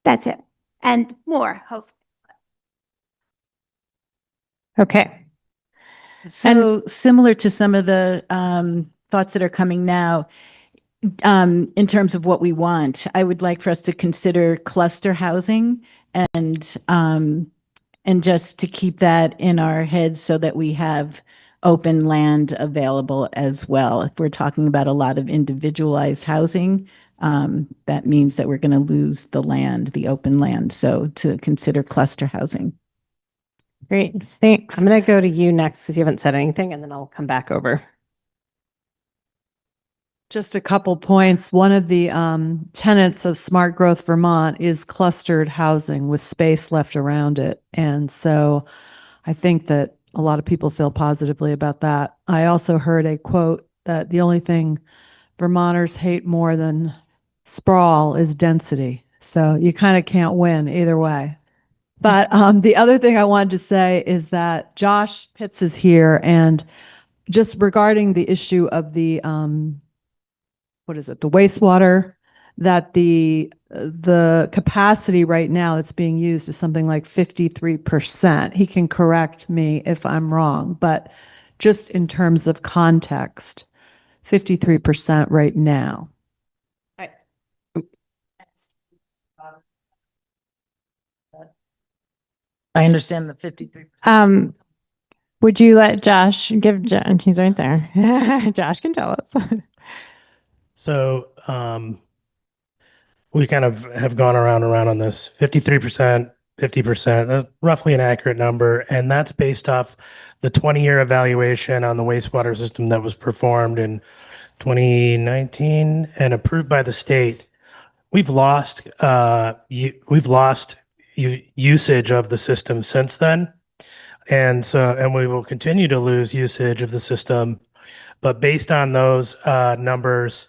That's it. And more, hopefully. Okay. So similar to some of the thoughts that are coming now, in terms of what we want, I would like for us to consider cluster housing and just to keep that in our heads so that we have open land available as well. If we're talking about a lot of individualized housing, that means that we're going to lose the land, the open land. So to consider cluster housing. Great, thanks. I'm going to go to you next because you haven't said anything, and then I'll come back over. Just a couple points. One of the tenets of Smart Growth Vermont is clustered housing with space left around it. And so I think that a lot of people feel positively about that. I also heard a quote that the only thing Vermonters hate more than sprawl is density. So you kind of can't win either way. But the other thing I wanted to say is that Josh Pitts is here, and just regarding the issue of the the wastewater, that the capacity right now that's being used is something like 53%. He can correct me if I'm wrong, but just in terms of context, 53% right now. I understand the 53%. Would you let Josh he's right there. Josh can tell us. So we kind of have gone around and around on this 53%, 50%, that's roughly an accurate number. And that's based off the 20-year evaluation on the wastewater system that was performed in 2019 and approved by the state. We've lost usage of the system since then. And we will continue to lose usage of the system. But based on those numbers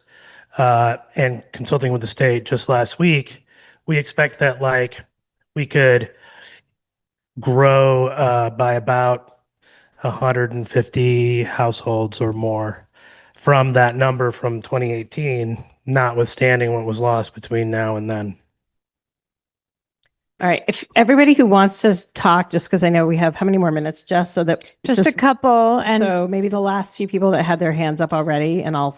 and consulting with the state just last week, we expect that like we could grow by about 150 households or more from that number from 2018, notwithstanding what was lost between now and then. All right. If everybody who wants to talk, just because I know we have how many more minutes, Jess, so that Just a couple, and so maybe the last few people that had their hands up already, and we'll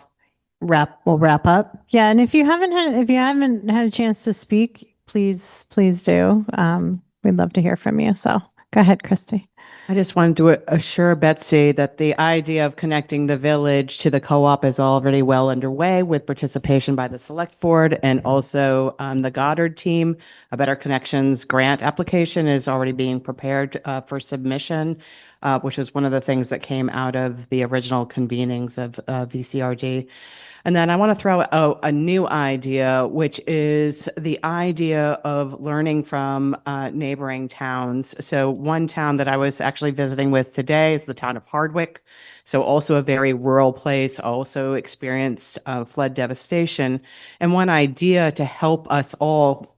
wrap up. yeah, and if you haven't had a chance to speak, please do. We'd love to hear from you. So go ahead, Christy. I just wanted to assure Betsy that the idea of connecting the village to the co-op is already well underway with participation by the select board and also the Goddard team. A Better Connections grant application is already being prepared for submission, which is one of the things that came out of the original convenings of VCRD. And then I want to throw out a new idea, which is the idea of learning from neighboring towns. So one town that I was actually visiting with today is the town of Hardwick. So also a very rural place, also experienced flood devastation. And one idea to help us all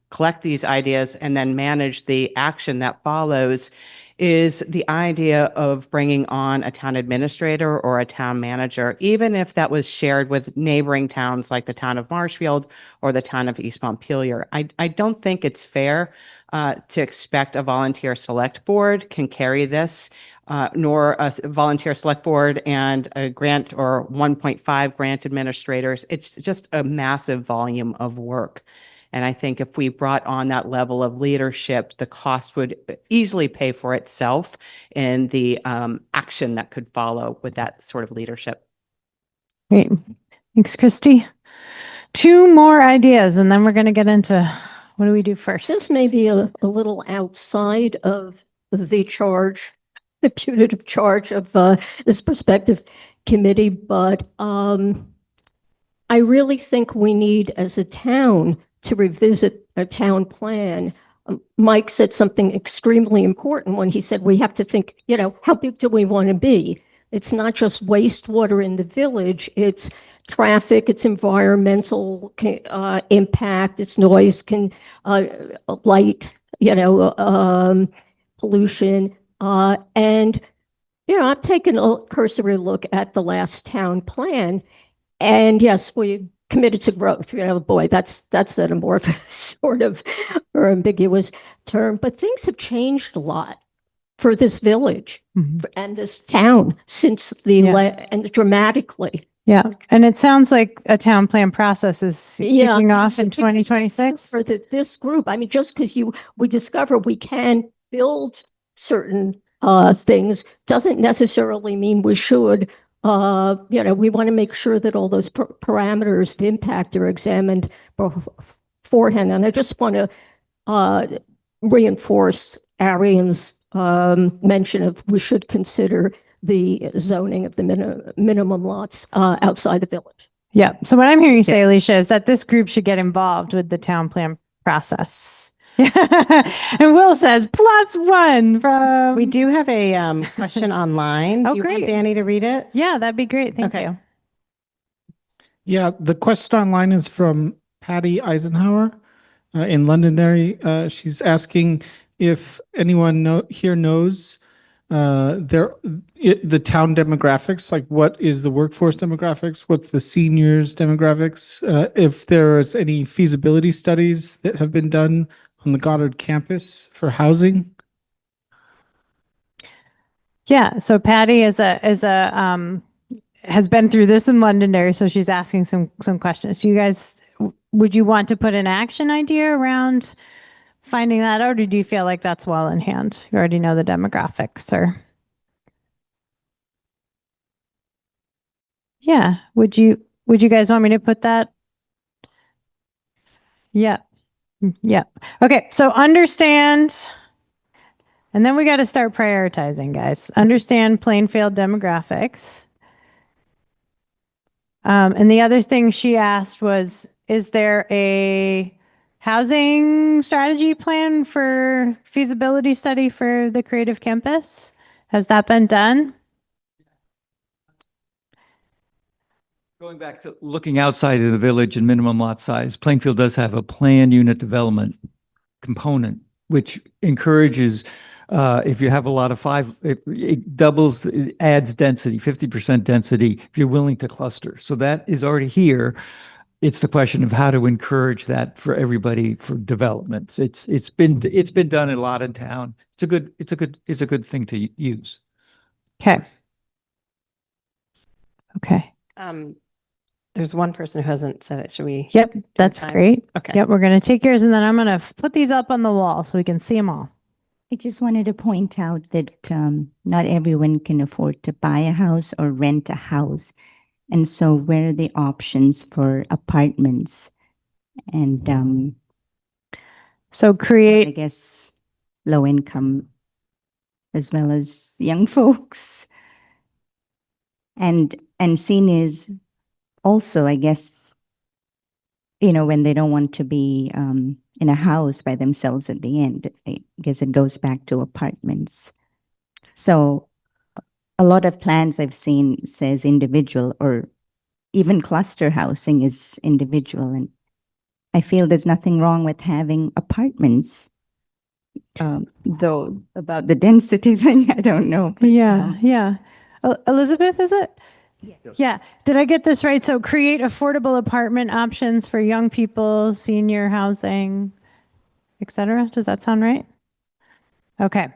collect these ideas and then manage the action that follows is the idea of bringing on a town administrator or a town manager, even if that was shared with neighboring towns like the town of Marshfield or the town of East Montpelier. I don't think it's fair to expect a volunteer select board can carry this, nor a volunteer select board and a grant or 1.5 grant administrators. It's just a massive volume of work. And I think if we brought on that level of leadership, the cost would easily pay for itself in the action that could follow with that sort of leadership. Great. Thanks, Christy. Two more ideas, and then we're going to get into what do we do first? This may be a little outside of the charge, the punitive charge of this prospective committee, but I really think we need, as a town, to revisit a town plan. Mike said something extremely important when he said we have to think, how big do we want to be? It's not just wastewater in the village, it's traffic, it's environmental impact, it's noise, light, pollution. And, I've taken a cursory look at the last town plan. And yes, we committed to growth. Boy, that's an amorphous sort of or ambiguous term, but things have changed a lot for this village and this town since and dramatically. Yeah, and it sounds like a town plan process is kicking off in 2026 for this group. I mean, just because we discover we can build certain things doesn't necessarily mean we should. We want to make sure that all those parameters of impact are examined beforehand. And I just want to reinforce Arian's mention of we should consider the zoning of the minimum lots outside the village. Yeah. So what I'm hearing you say, Alicia, is that this group should get involved with the town plan process. And Will says +1 from. We do have a question online. Oh, do you great. want Danny to read it? Yeah, that'd be great. Thank you. Yeah, the question online is from Patty Eisenhower in Londonderry. She's asking if anyone here knows the town demographics, like what is the workforce demographics, what's the seniors demographics, if there's any feasibility studies that have been done on the Goddard campus for housing. Yeah, so Patty has been through this in Londonderry, so she's asking some questions. You guys, would you want to put an action idea around finding that out, or do you feel like that's well in hand? You already know the demographics, or yeah, would you guys want me to put that? Yeah. Yeah. Okay, so understand, and then we got to start prioritizing, guys. Understand Plainfield demographics. And the other thing she asked was, is there a housing strategy plan for feasibility study for the creative campus? Has that been done? Going back to looking outside of the village and minimum lot size, Plainfield does have a planned unit development component, which encourages, if you have a lot of five, it doubles, it adds density, 50% density, if you're willing to cluster. So that is already here. It's the question of how to encourage that for everybody for developments. It's been done a lot in town. It's a good thing to use. Okay. Okay. There's one person who hasn't said it. Should we? Yep, that's time? great. Okay. Yep, we're going to take yours and then I'm going to put these up on the wall so we can see them all. I just wanted to point out that not everyone can afford to buy a house or rent a house. And so where are the options for apartments? And so create, I guess, low income as well as young folks. And seniors also, I guess, when they don't want to be in a house by themselves at the end, I guess it goes back to apartments. So a lot of plans I've seen says individual or even cluster housing is individual. And I feel there's nothing wrong with having apartments. Though about the density thing, I don't know. But, yeah. Elizabeth, is it? Yeah. Did I get this right? So create affordable apartment options for young people, senior housing, etc. Does that sound right? Okay.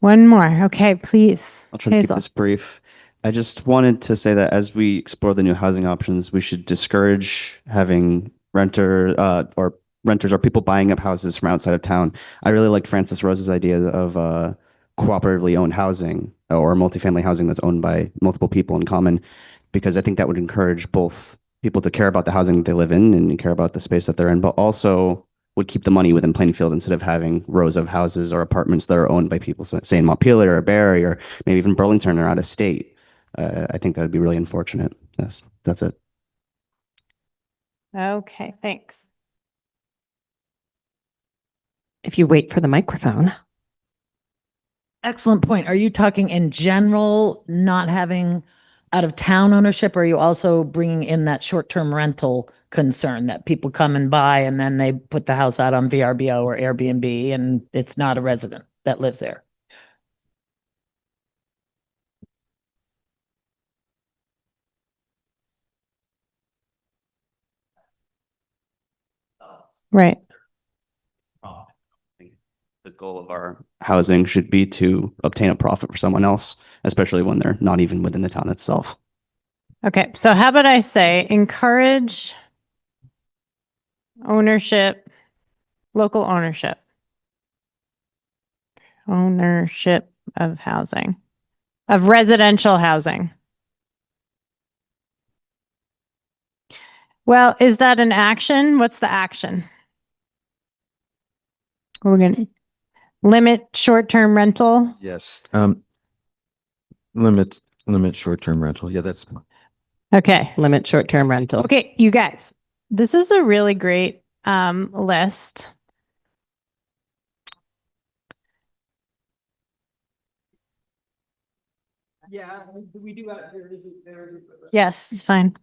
One more. Okay, please. I'll try to keep Hazel. this brief. I just wanted to say that as we explore the new housing options, we should discourage having renters or people buying up houses from outside of town. I really liked Francis Rose's idea of cooperatively owned housing or multifamily housing that's owned by multiple people in common, because I think that would encourage both people to care about the housing that they live in and care about the space that they're in, but also would keep the money within Plainfield instead of having rows of houses or apartments that are owned by people, say in Montpelier or Barrie or maybe even Burlington or out of state. I think that would be really unfortunate. Yes, that's it. Okay, thanks. If you wait for the microphone. Excellent point. Are you talking in general, not having out of town ownership? Or are you also bringing in that short-term rental concern that people come and buy and then they put the house out on VRBO or Airbnb and it's not a resident that lives there? Right. The goal of our housing should be to obtain a profit for someone else, especially when they're not even within the town itself. Okay, so how about I say encourage ownership, local ownership of housing, of residential housing. Well, is that an action? What's the action? We're going to limit short-term rental. Yes. Limit short-term rental. Yeah, that's Okay. Limit short-term rental. Okay, you guys, this is a really great list. Yeah, we do have. Yes, it's fine.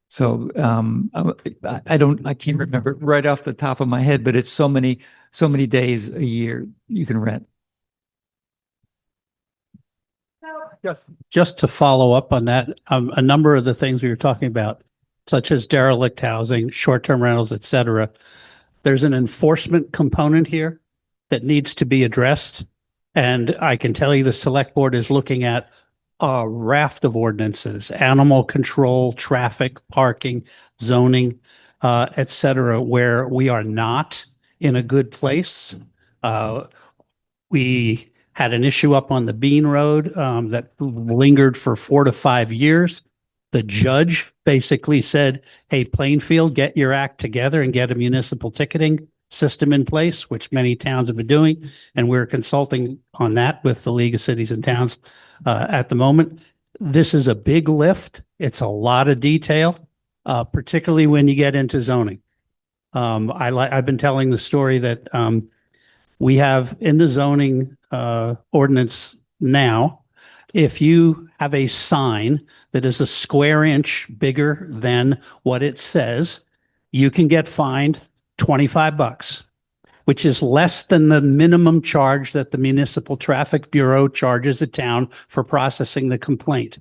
So I can't remember right off the top of my head, but it's so many days a year you can rent. Just to follow up on that, a number of the things we were talking about, such as derelict housing, short-term rentals, et cetera, there's an enforcement component here that needs to be addressed. And I can tell you the select board is looking at a raft of ordinances, animal control, traffic, parking, zoning, et cetera, where we are not in a good place. We had an issue up on the Bean Road that lingered for 4 to 5 years. The judge basically said, hey, Plainfield, get your act together and get a municipal ticketing system in place, which many towns have been doing. And we're consulting on that with the League of Cities and Towns at the moment. This is a big lift. It's a lot of detail, particularly when you get into zoning. I've been telling the story that we have in the zoning ordinance now if you have a sign that is a square inch bigger than what it says, you can get fined $25, which is less than the minimum charge that the Municipal Traffic Bureau charges a town for processing the complaint.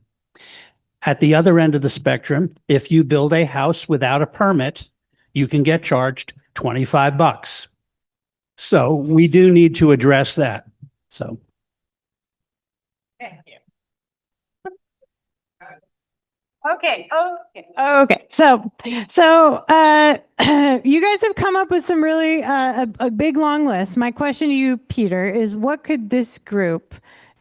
At the other end of the spectrum, if you build a house without a permit, you can get charged $25. So we do need to address that. So. Okay. Okay. So, you guys have come up with some really a big long list. My question to you, Peter, is what could this group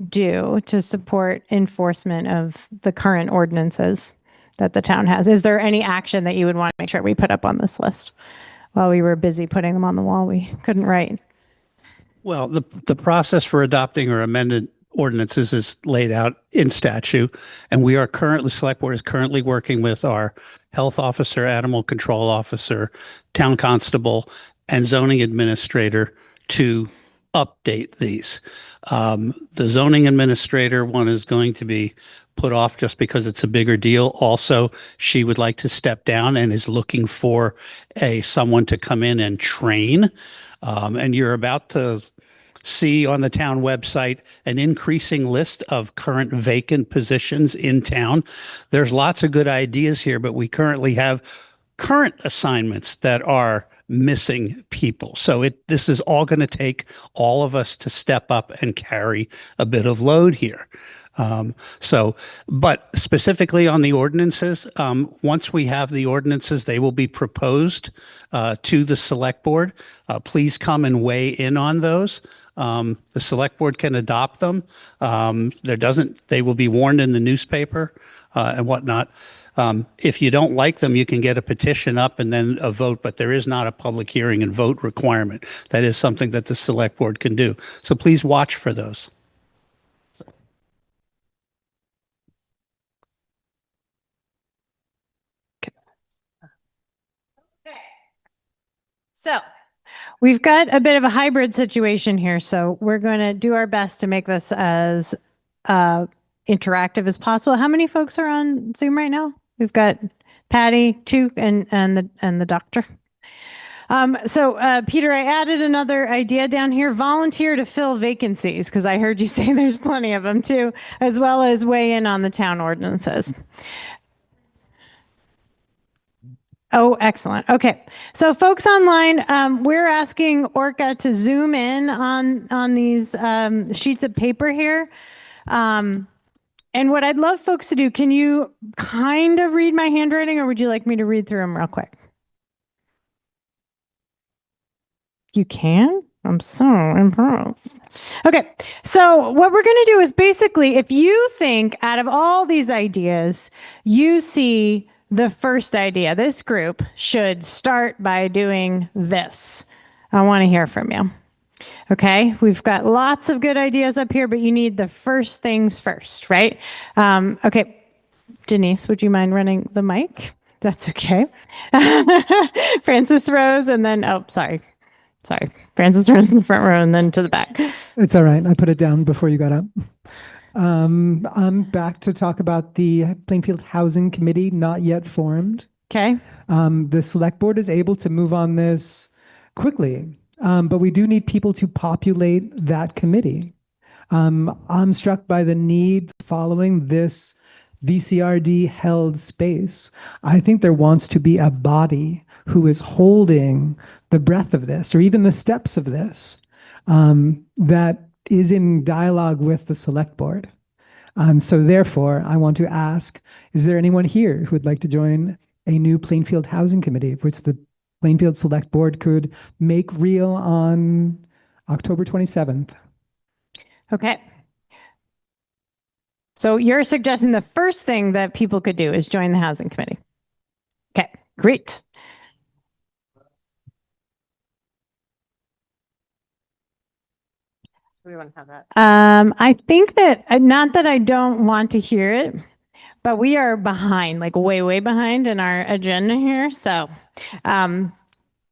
do to support enforcement of the current ordinances that the town has? Is there any action that you would want to make sure we put up on this list? While we were busy putting them on the wall, we couldn't write. Well, the process for adopting or amended ordinances is laid out in statute, and we are currently, Select Board is currently working with our health officer, animal control officer, town constable, and zoning administrator to update these. The zoning administrator one is going to be put off just because it's a bigger deal. Also, she would like to step down and is looking for someone to come in and train. And you're about to see on the town website an increasing list of current vacant positions in town. There's lots of good ideas here, but we currently have current assignments that are missing people. So this is all going to take all of us to step up and carry a bit of load here. But specifically on the ordinances, once we have the ordinances, they will be proposed to the Select Board. Please come and weigh in on those. The Select Board can adopt them. They will be warned in the newspaper and whatnot. If you don't like them, you can get a petition up and then a vote, but there is not a public hearing and vote requirement. That is something that the Select Board can do. So please watch for those. So we've got a bit of a hybrid situation here. So we're going to do our best to make this as interactive as possible. How many folks are on Zoom right now? We've got Patty, two, and the doctor. Peter, I added another idea down here. Volunteer to fill vacancies, because I heard you say there's plenty of them too, as well as weigh in on the town ordinances. Oh, excellent. Okay. So folks online, we're asking Orca to zoom in on these sheets of paper here. And what I'd love folks to do, can you kind of read my handwriting, or would you like me to read through them real quick? You can? I'm so impressed. Okay. So what we're going to do is basically, if you think out of all these ideas, you see the first idea, this group should start by doing this. I want to hear from you. Okay, we've got lots of good ideas up here, but you need the first things first, right? Okay, Denise, would you mind running the mic? That's okay. Francis Rose, and then, sorry. Francis Rose in the front row and then to the back. It's all right. I put it down before you got up. I'm back to talk about the Plainfield Housing Committee, not yet formed. Okay. The Select Board is able to move on this quickly, but we do need people to populate that committee. I'm struck by the need following this VCRD held space. I think there wants to be a body who is holding the breadth of this, or even the steps of this, that is in dialogue with the Select Board. So therefore, I want to ask, is there anyone here who would like to join a new Plainfield Housing Committee, which the Plainfield Select Board could make real on October 27th? Okay. So you're suggesting the first thing that people could do is join the Housing Committee. Okay, great. We want to have that. I think that, not that I don't want to hear it, but we are behind, like way behind in our agenda here. So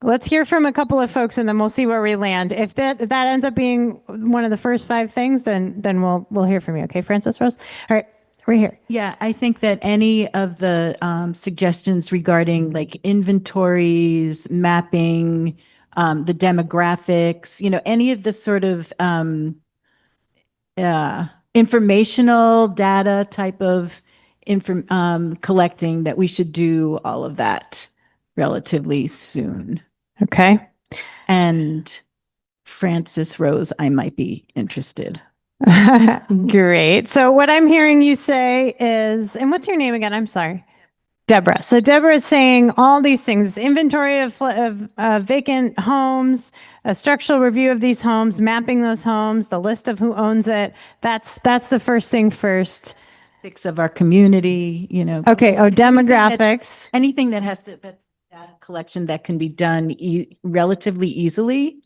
let's hear from a couple of folks and then we'll see where we land. If that ends up being one of the first 5 things, then we'll hear from you. Okay, Francis Rose? All right, right here. Yeah, I think that any of the suggestions regarding like inventories, mapping, the demographics, any of the sort of informational data type of collecting, that we should do all of that relatively soon. Okay. And Francis Rose, I might be interested. Great. So what I'm hearing you say is, and what's your name again? I'm sorry. Deborah. So Deborah is saying all these things: inventory of vacant homes, a structural review of these homes, mapping those homes, the list of who owns it. That's the first thing first. Demographics of our community, Okay. Oh, demographics. Anything that has to, that's data collection that can be done relatively easily.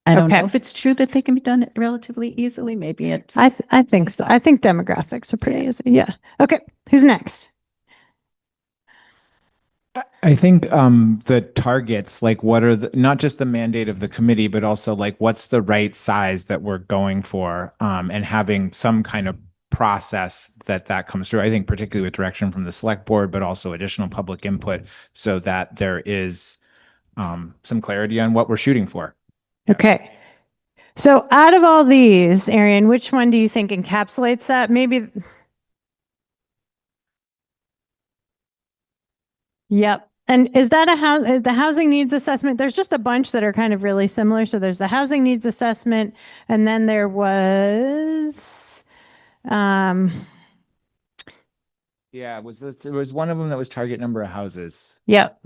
I don't know if it's true that they can be done relatively easily. Maybe it's. I think so. I think demographics are pretty easy. Yeah. Okay. Who's next? I think the targets, like what are not just the mandate of the committee, but also like what's the right size that we're going for, and having some kind of process that comes through. I think particularly with direction from the select board, but also additional public input so that there is some clarity on what we're shooting for. Okay. So out of all these, Arian, which one do you think encapsulates that? Maybe. Yep. And is that is the housing needs assessment? There's just a bunch that are kind of really similar. So there's the housing needs assessment, and then there was, Yeah, there was one of them that was target number of houses. Yep.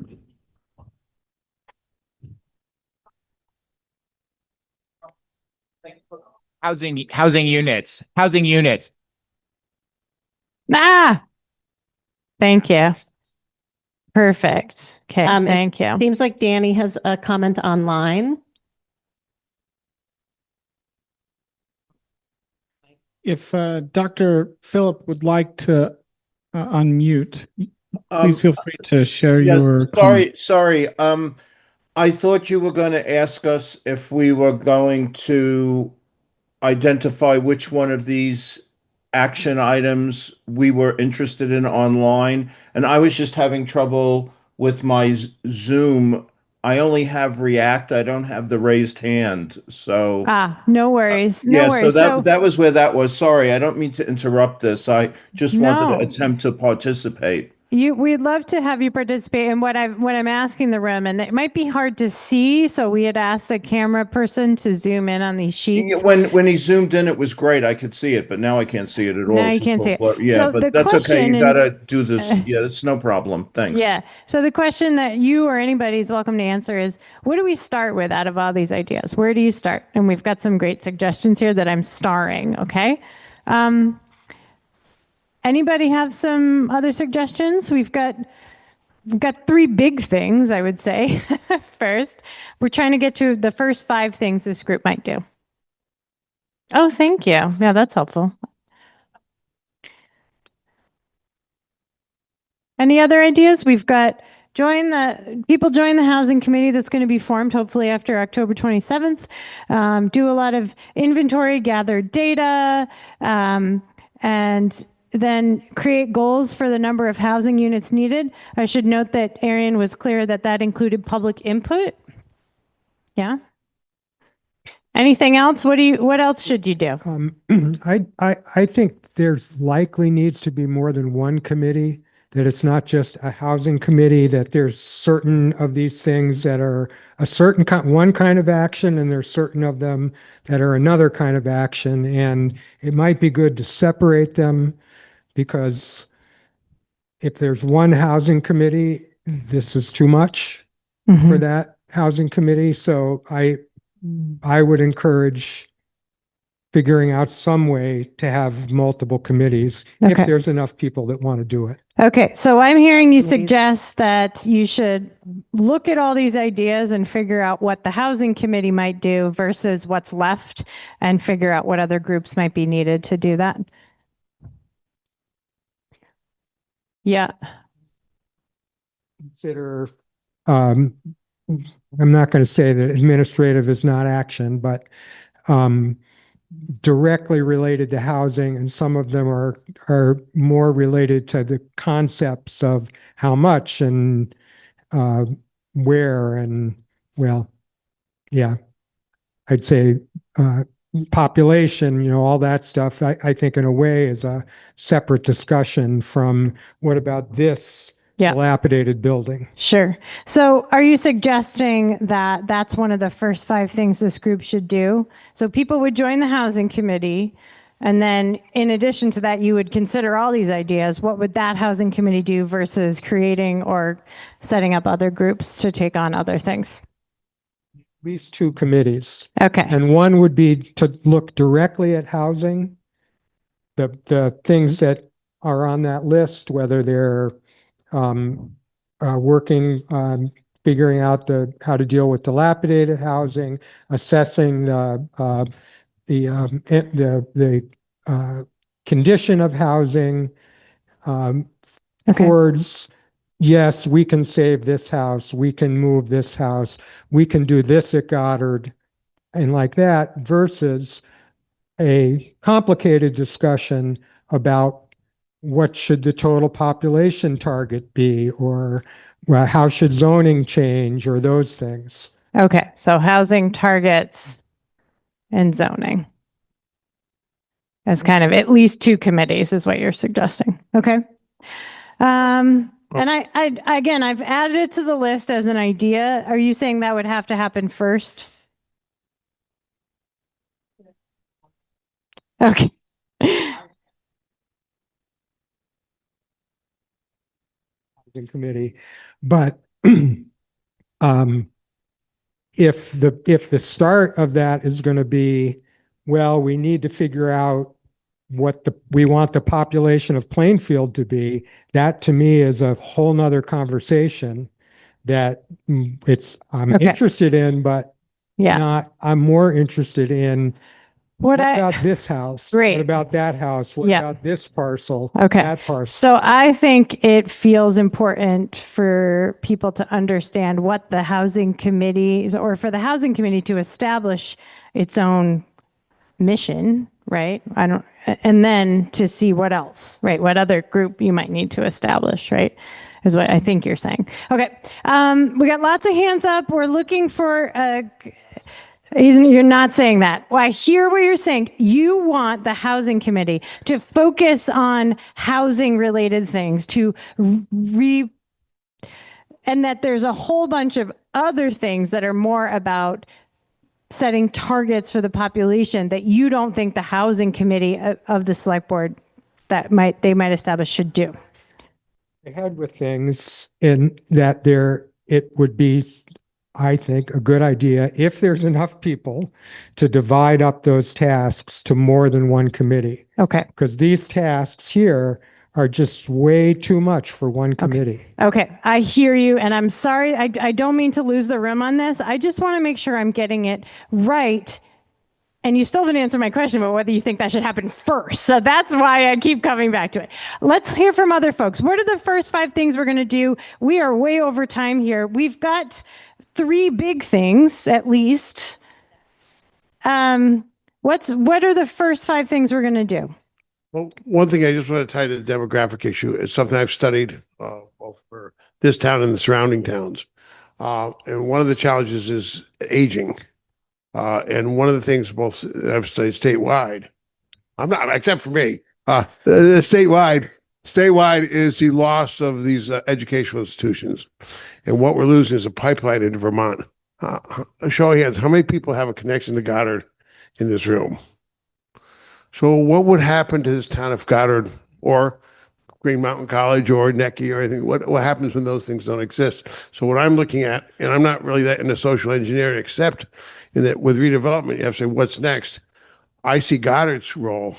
Housing units. Ah, thank you. Perfect. Okay, thank you. Seems like Danny has a comment online. If Dr. Phillip would like to unmute, please feel free to share your comment. Sorry. I thought you were going to ask us if we were going to identify which one of these action items we were interested in online, and I was just having trouble with my Zoom. I only have React. I don't have the raised hand. So no worries. yeah, so that was where that was. Sorry, I don't mean to interrupt this. I just wanted to attempt to participate. We'd love to have you participate in what I'm asking the room, and it might be hard to see, so we had asked the camera person to zoom in on these sheets. When he zoomed in, it was great. I could see it, but now I can't see it at all. Now you can't see it. Yeah, So but that's okay. You gotta do this. Yeah, it's no problem. Thanks. Yeah. So the question that you or anybody is welcome to answer is, what do we start with out of all these ideas? Where do you start? And we've got some great suggestions here that I'm starring. Okay. Anybody have some other suggestions? We've got 3 big things, I would say. First, we're trying to get to the first 5 things this group might do. Oh, thank you. Yeah, that's helpful. Any other ideas? We've got join the housing committee that's going to be formed hopefully after October 27th. Do a lot of inventory, gather data, and then create goals for the number of housing units needed. I should note that Arian was clear that included public input. Yeah. Anything else? What else should you do? I think there's likely needs to be more than one committee, that it's not just a housing committee, that there's certain of these things that are a certain one kind of action, and there's certain of them that are another kind of action. And it might be good to separate them, because if there's one housing committee, this is too much for that housing committee. So I would encourage figuring out some way to have multiple committees if there's enough people that want to do it. Okay, so I'm hearing you suggest that you should look at all these ideas and figure out what the housing committee might do versus what's left, and figure out what other groups might be needed to do that. Yeah. Consider I'm not going to say that administrative is not action, but directly related to housing, and some of them are more related to the concepts of how much and where and, well, yeah, I'd say population, all that stuff. I think in a way is a separate discussion from what about this dilapidated building. Sure. So are you suggesting that that's one of the first 5 things this group should do? So people would join the housing committee, and then in addition to that, you would consider all these ideas. What would that housing committee do versus creating or setting up other groups to take on other things? At least 2 committees. Okay. And one would be to look directly at housing, the things that are on that list, whether they're working on figuring out how to deal with dilapidated housing, assessing the condition of housing, towards, yes, we can save this house, we can move this house, we can do this at Goddard, and like that, versus a complicated discussion about what should the total population target be, or well, how should zoning change, or those things. Okay. So housing targets and zoning as kind of at least 2 committees is what you're suggesting. Okay. And again, I've added it to the list as an idea. Are you saying that would have to happen first? Okay. Committee, but if the start of that is going to be, well, we need to figure out what we want the population of Plainfield to be, that to me is a whole nother conversation that I'm interested in, but I'm more interested in what about this house? What about that house? What about this parcel? That parcel. So I think it feels important for people to understand what the housing committee is, or for the housing committee to establish its own mission, right? And then to see what else, right? What other group you might need to establish, right? Is what I think you're saying. Okay. We got lots of hands up. We're looking for you're not saying that. Well, I hear what you're saying. You want the housing committee to focus on housing related things, and that there's a whole bunch of other things that are more about setting targets for the population that you don't think the housing committee of the select board that they might establish should do. Ahead with things in that it would be, I think, a good idea if there's enough people to divide up those tasks to more than one committee. Okay. Because these tasks here are just way too much for one committee. Okay. I hear you. And I'm sorry. I don't mean to lose the room on this. I just want to make sure I'm getting it right. And you still didn't answer my question about whether you think that should happen first. So that's why I keep coming back to it. Let's hear from other folks. What are the first 5 things we're going to do? We are way over time here. We've got 3 big things at least. What are the first 5 things we're going to do? Well, one thing I just want to tie to the demographic issue. It's something I've studied both for this town and the surrounding towns. And one of the challenges is aging. And one of the things both I've studied statewide, I'm not, except for me, statewide is the loss of these educational institutions. And what we're losing is a pipeline into Vermont. Show of hands, how many people have a connection to Goddard in this room? So what would happen to this town if Goddard or Green Mountain College or Necky or anything, what happens when those things don't exist? So what I'm looking at, and I'm not really that into social engineering, except in that with redevelopment, you have to say, what's next? I see Goddard's role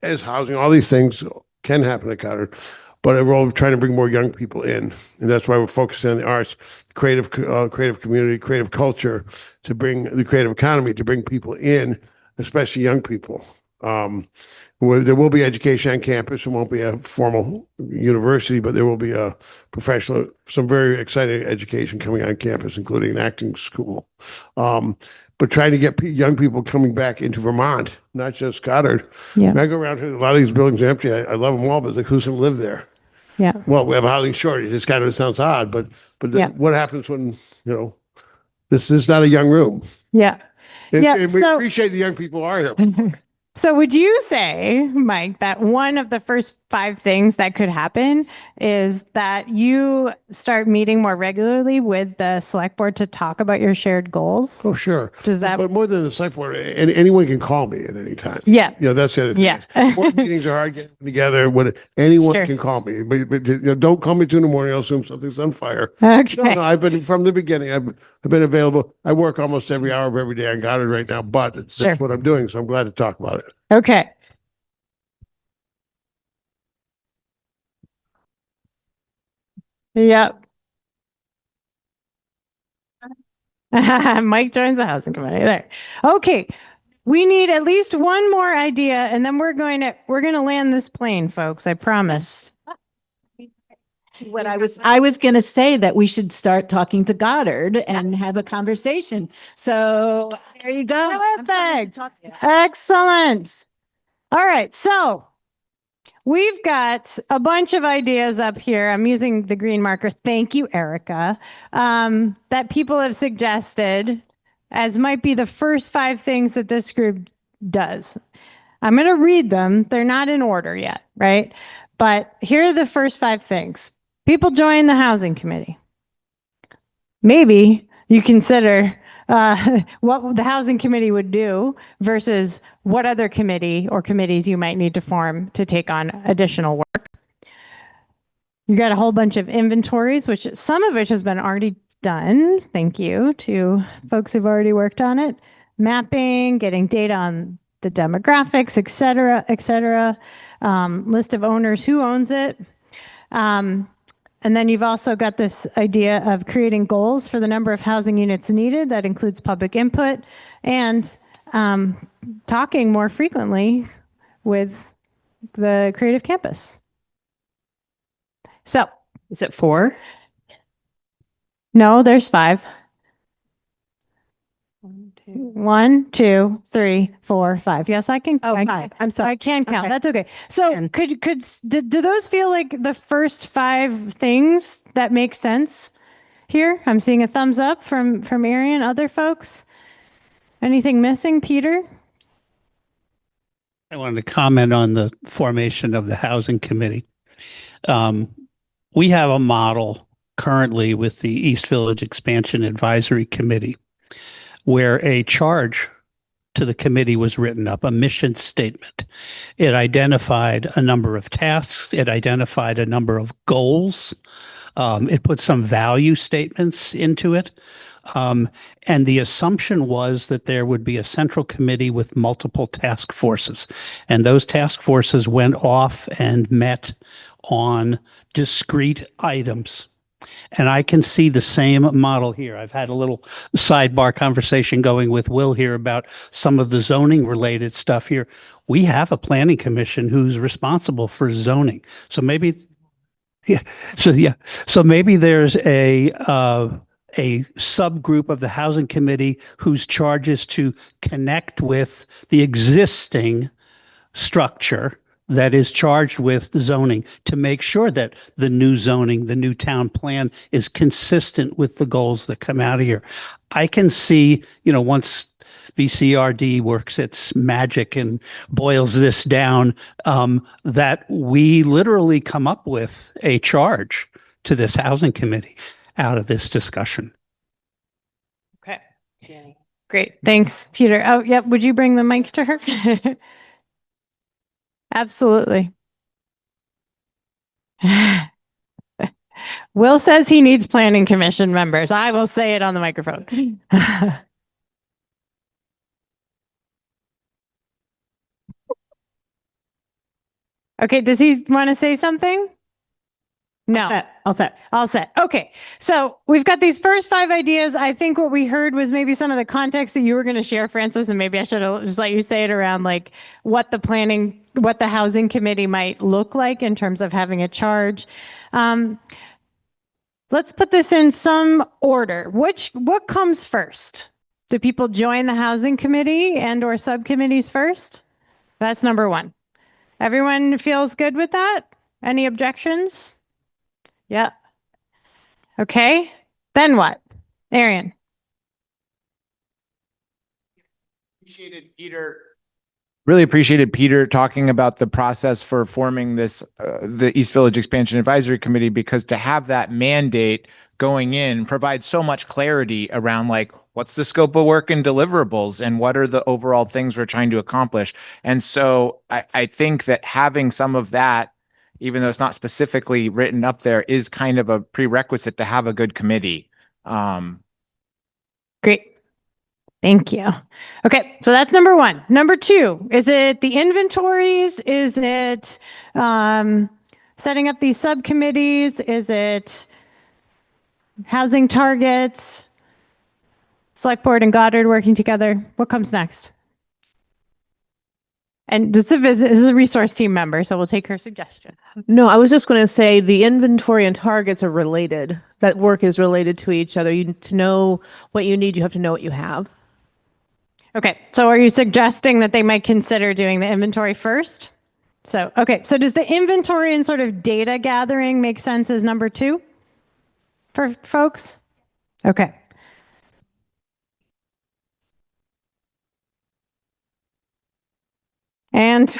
as housing. All these things can happen at Goddard, but a role of trying to bring more young people in. And that's why we're focusing on the arts, creative community, creative culture, to bring the creative economy, to bring people in, especially young people. Where there will be education on campus. It won't be a formal university, but there will be a professional, some very exciting education coming on campus, including an acting school. But trying to get young people coming back into Vermont, not just Goddard. Yeah. When I go around here, a lot of these buildings are empty. I love them all, but like, who's going to live there? Yeah. Well, we have a housing shortage. This kind of sounds odd, but Yeah. what happens when, this is not a young room? Yeah. And we appreciate the young people are here. So would you say, Mike, that one of the first 5 things that could happen is that you start meeting more regularly with the select board to talk about your shared goals? Oh, sure. Does that? But more than the select board, anyone can call me at any time. Yeah. That's the other thing. Yeah. Board meetings are hard getting together. Anyone Sure. can call me. But don't call me 2 in the morning. I'll assume something's on fire. Okay. No, I've been from the beginning. I've been available. I work almost every hour of every day on Goddard right now, but Sure. that's what I'm doing. So I'm glad to talk about it. Okay. Yep. Mike joins the housing committee there. Okay. We need at least one more idea and then we're going to land this plane, folks. I promise. What I was going to say that we should start talking to Goddard and have a conversation. So there you go. Perfect. Excellent. All right. So we've got a bunch of ideas up here. I'm using the green marker. Thank you, Erica. That people have suggested as might be the first 5 things that this group does. I'm going to read them. They're not in order yet, right? But here are the first 5 things. People join the housing committee. Maybe you consider what the housing committee would do versus what other committee or committees you might need to form to take on additional work. You got a whole bunch of inventories, which some of which has been already done. Thank you to folks who've already worked on it. Mapping, getting data on the demographics, et cetera, et cetera. List of owners, who owns it. And then you've also got this idea of creating goals for the number of housing units needed. That includes public input and talking more frequently with the creative campus. So Is it 4? no, there's 5. 1, 2, 3, 4, 5. Yes, I can. Oh, I, 5. I'm sorry. I can count. Okay. That's okay. So do those feel like the first 5 things that make sense here? I'm seeing a thumbs up from Arian. Other folks? Anything missing, Peter? I wanted to comment on the formation of the housing committee. We have a model currently with the East Village Expansion Advisory Committee where a charge to the committee was written up, a mission statement. It identified a number of tasks. It identified a number of goals. It put some value statements into it. And the assumption was that there would be a central committee with multiple task forces. And those task forces went off and met on discrete items. And I can see the same model here. I've had a little sidebar conversation going with Will here about some of the zoning related stuff here. We have a planning commission who's responsible for zoning. So maybe, So maybe there's a subgroup of the housing committee whose charge is to connect with the existing structure that is charged with zoning to make sure that the new zoning, the new town plan is consistent with the goals that come out of here. I can see, once VCRD works its magic and boils this down, that we literally come up with a charge to this housing committee out of this discussion. Okay. Great. Thanks, Peter. Oh, yep. Would you bring the mic to her? Absolutely. Will says he needs planning commission members. I will say it on the microphone. Okay, does he want to say something? No. All set. All set. Okay. So we've got these first 5 ideas. I think what we heard was maybe some of the context that you were going to share, Francis, and maybe I should have just let you say it around like what the housing committee might look like in terms of having a charge. Let's put this in some order. What comes first? Do people join the housing committee and or subcommittees first? That's number 1. Everyone feels good with that? Any objections? Yeah. Okay. Then what? Arian. Really appreciated Peter talking about the process for forming this, the East Village Expansion Advisory Committee, because to have that mandate going in provides so much clarity around like, what's the scope of work and deliverables and what are the overall things we're trying to accomplish. And so I think that having some of that, even though it's not specifically written up there, is kind of a prerequisite to have a good committee. Great. Thank you. Okay, so that's number 1. Number 2, is it the inventories? Is it setting up these subcommittees? Is it housing targets? Select Board and Goddard working together? What comes next? And this is a resource team member, so we'll take her suggestion. No, I was just going to say the inventory and targets are related. That work is related to each other. To know what you need, you have to know what you have. Okay, so are you suggesting that they might consider doing the inventory first? So does the inventory and sort of data gathering make sense as number 2 for folks? Okay. And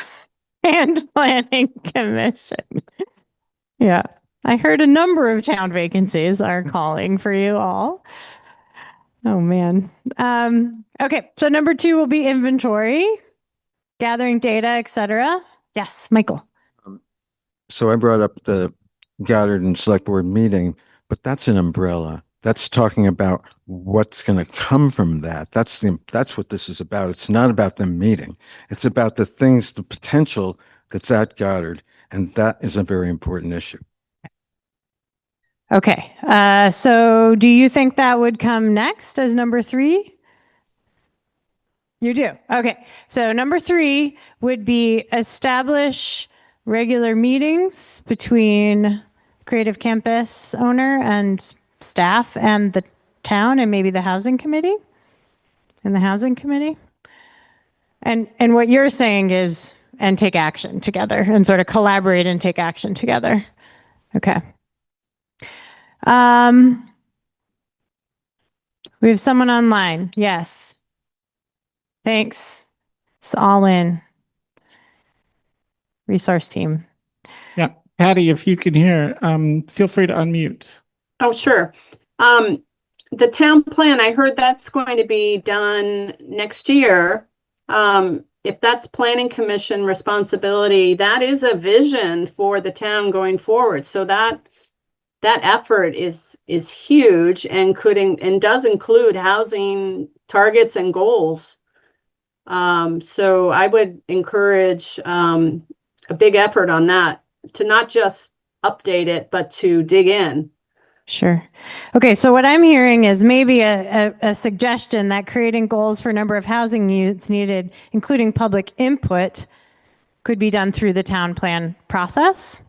planning commission. Yeah, I heard a number of town vacancies are calling for you all. Oh man. Okay, so number 2 will be inventory, gathering data, etc. Yes, Michael. So I brought up the Goddard and Select Board meeting, but that's an umbrella. That's talking about what's going to come from that. That's what this is about. It's not about them meeting. It's about the things, the potential that's at Goddard, and that is a very important issue. Okay, so do you think that would come next as number 3? You do. Okay, so number 3 would be establish regular meetings between Creative Campus owner and staff and the town and maybe the housing committee and the housing committee. And what you're saying is, and take action together and sort of collaborate and take action together. Okay. We have someone online. Yes. Thanks. It's all in. Resource team. Yeah, Patty, if you can hear, feel free to unmute. Oh, sure. The town plan, I heard that's going to be done next year. If that's planning commission responsibility, that is a vision for the town going forward. So that effort is huge and does include housing targets and goals. So I would encourage a big effort on that, to not just update it, but to dig in. Sure. Okay, so what I'm hearing is maybe a suggestion that creating goals for number of housing units needed, including public input, could be done through the town plan process.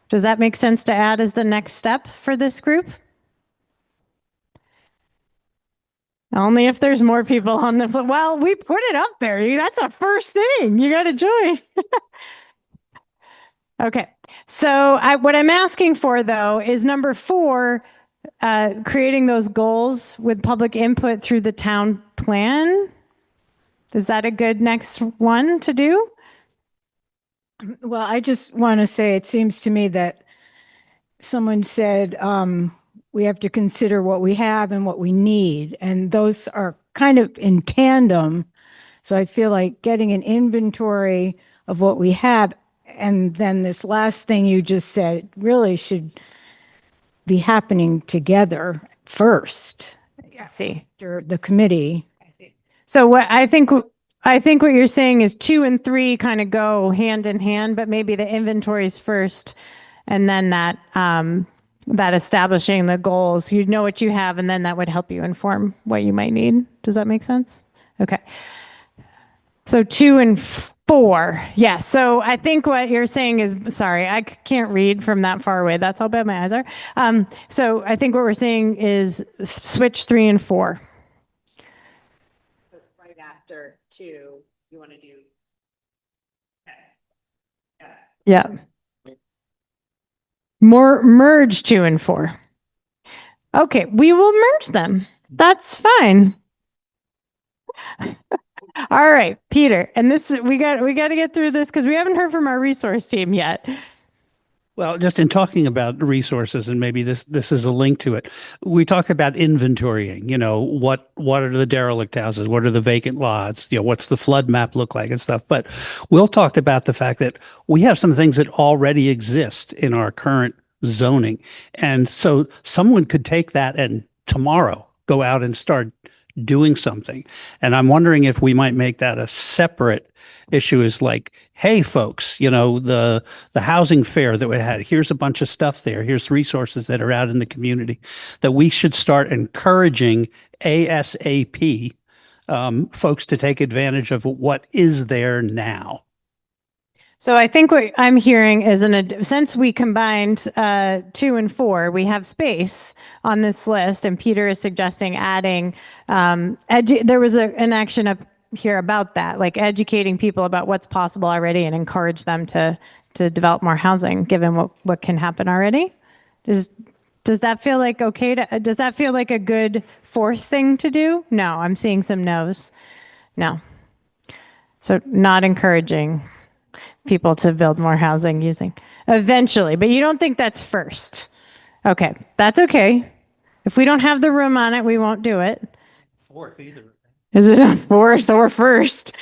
Does that make sense to add as the next step for this group? Only if there's more people on the, well, we put it up there. That's the first thing. You got to join. Okay. So what I'm asking for, though, is number 4, creating those goals with public input through the town plan. Is that a good next one to do? Well, I just want to say, it seems to me that someone said we have to consider what we have and what we need, and those are kind of in tandem. So I feel like getting an inventory of what we have, and then this last thing you just said really should be happening together first. See, after the committee. So what I think what you're saying is 2 and 3 kind of go hand in hand, but maybe the inventories first and then that establishing the goals, you know what you have, and then that would help you inform what you might need. Does that make sense? Okay. So 2 and 4. Yes. So I think what you're saying is, sorry, I can't read from that far away. That's how bad my eyes are. So I think what we're saying is switch 3 and 4. Right after 2, you want to do. Yeah. More merge 2 and 4. Okay, we will merge them. That's fine. All right, Peter, and this we got to get through this because we haven't heard from our resource team yet. Well, just in talking about resources, and maybe this is a link to it, we talked about inventorying. You know, what are the derelict houses? What are the vacant lots? You know, what's the flood map look like and stuff. But Will talked about the fact that we have some things that already exist in our current zoning, and so someone could take that and tomorrow go out and start doing something. And I'm wondering if we might make that a separate issue, is like, hey folks, you know, the housing fair that we had, here's a bunch of stuff there, here's resources that are out in the community, that we should start encouraging ASAP folks to take advantage of what is there now. So I think what I'm hearing is since we combined 2 and 4, we have space on this list, and Peter is suggesting adding, there was an action up here about that, like educating people about what's possible already and encourage them to develop more housing given what can happen already. Does that feel like okay does that feel like a good 4th thing to do? No, I'm seeing some no's. No. So not encouraging people to build more housing using eventually, but you don't think that's first. Okay, that's okay. If we don't have the room on it, we won't do it. 4th either. Is it on 4th or 1st?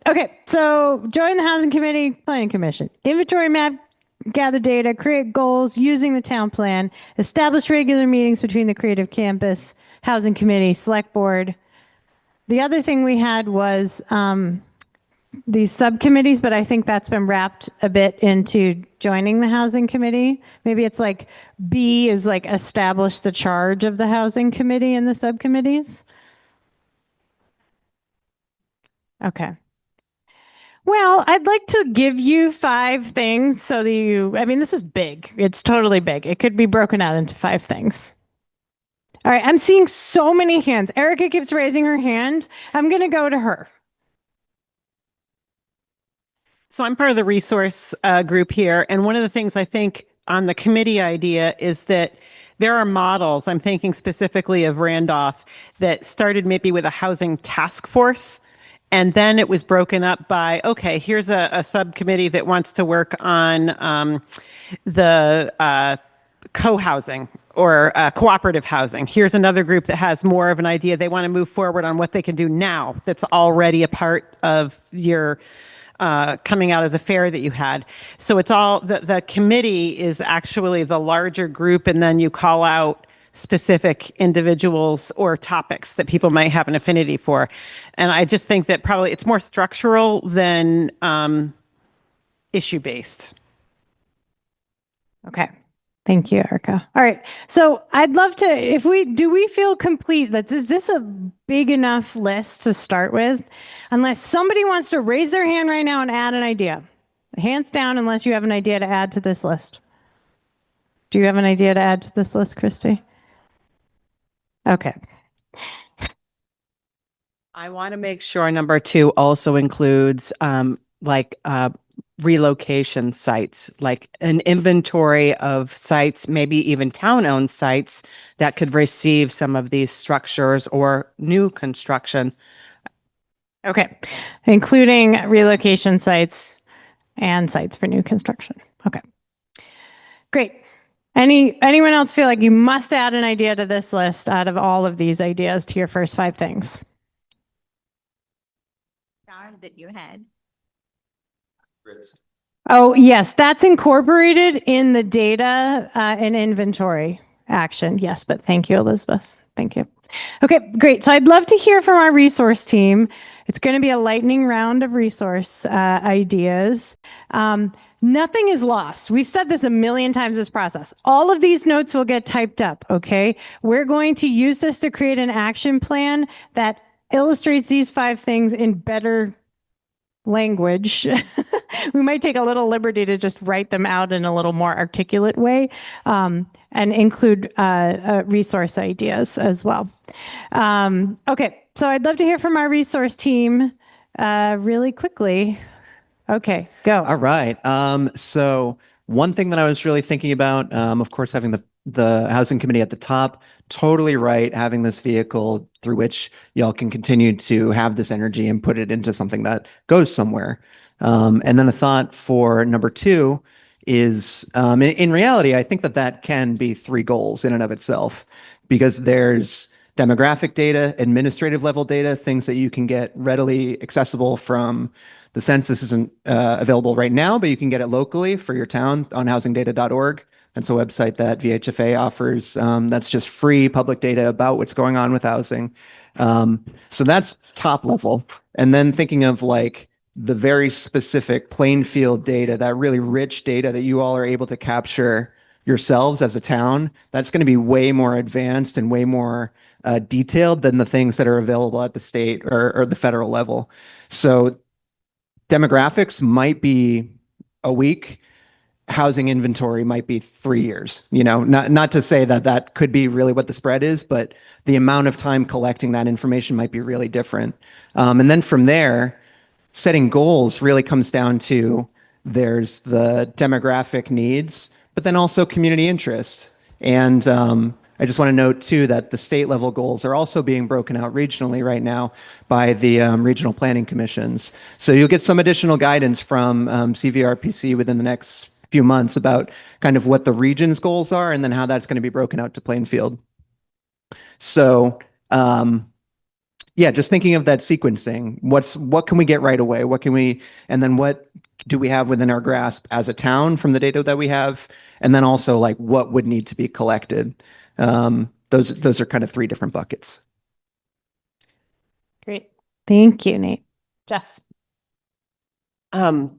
Okay, so join the Housing Committee, Planning Commission. Inventory map, gather data, create goals using the town plan, establish regular meetings between the Creative Campus, Housing Committee, Select Board. The other thing we had was these subcommittees, but I think that's been wrapped a bit into joining the Housing Committee. Maybe it's like B is like establish the charge of the Housing Committee and the subcommittees. Okay. Well, I'd like to give you 5 things so that I mean, this is big. It's totally big. It could be broken out into 5 things. All right, I'm seeing so many hands. Erica keeps raising her hand. I'm going to go to her. So I'm part of the resource group here. And one of the things I think on the committee idea is that there are models, I'm thinking specifically of Randolph, that started maybe with a housing task force. And then it was broken up by, okay, here's a subcommittee that wants to work on the co-housing or cooperative housing. Here's another group that has more of an idea. They want to move forward on what they can do now that's already a part of your coming out of the fair that you had. So it's all, the committee is actually the larger group, and then you call out specific individuals or topics that people might have an affinity for. And I just think that probably it's more structural than issue-based. Okay. Thank you, Erica. All right. So I'd love to, do we feel complete? Is this a big enough list to start with? Unless somebody wants to raise their hand right now and add an idea. Hands down unless you have an idea to add to this list. Do you have an idea to add to this list, Christy? Okay. I want to make sure number 2 also includes relocation sites, like an inventory of sites, maybe even town-owned sites that could receive some of these structures or new construction. Okay. Including relocation sites and sites for new construction. Okay. Great. Anyone else feel like you must add an idea to this list out of all of these ideas to your first 5 things? That you had. Oh, yes, that's incorporated in the data and inventory action. Yes, but thank you, Elizabeth. Thank you. Okay, great. So I'd love to hear from our resource team. It's going to be a lightning round of resource ideas. Nothing is lost. We've said this a million times, this process. All of these notes will get typed up, okay? We're going to use this to create an action plan that illustrates these 5 things in better language. We might take a little liberty to just write them out in a little more articulate way, and include resource ideas as well. Okay, so I'd love to hear from our resource team really quickly. Okay, go. All right. So one thing that I was really thinking about, of course, having the housing committee at the top, totally right, having this vehicle through which y'all can continue to have this energy and put it into something that goes somewhere. And then a thought for number 2 is, in reality, I think that can be 3 goals in and of itself, because there's demographic data, administrative level data, things that you can get readily accessible from the census isn't available right now, but you can get it locally for your town on housingdata.org. That's a website that VHFA offers. That's just free public data about what's going on with housing. So that's top level. And then thinking of like the very specific Plainfield data, that really rich data that you all are able to capture yourselves as a town, that's going to be way more advanced and way more detailed than the things that are available at the state or the federal level. So demographics might be a week, housing inventory might be 3 years. Not to say that could be really what the spread is, but the amount of time collecting that information might be really different. And then from there, setting goals really comes down to there's the demographic needs, but then also community interest. And I just want to note too that the state level goals are also being broken out regionally right now by the regional planning commissions. So you'll get some additional guidance from CVRPC within the next few months about kind of what the region's goals are and then how that's going to be broken out to Plainfield. So yeah, just thinking of that sequencing, what can we get right away? And then what do we have within our grasp as a town from the data that we have? And then also like what would need to be collected? Those are kind of 3 different buckets. Great. Thank you, Nate. Jess. I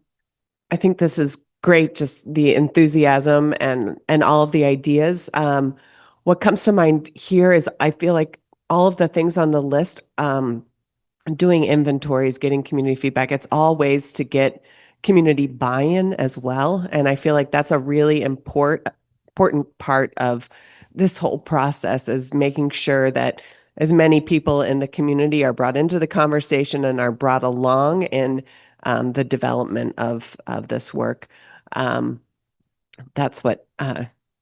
think this is great, just the enthusiasm and all of the ideas. What comes to mind here is I feel like all of the things on the list, doing inventories, getting community feedback, it's all ways to get community buy-in as well. And I feel like that's a really important part of this whole process, is making sure that as many people in the community are brought into the conversation and are brought along in the development of this work. That's what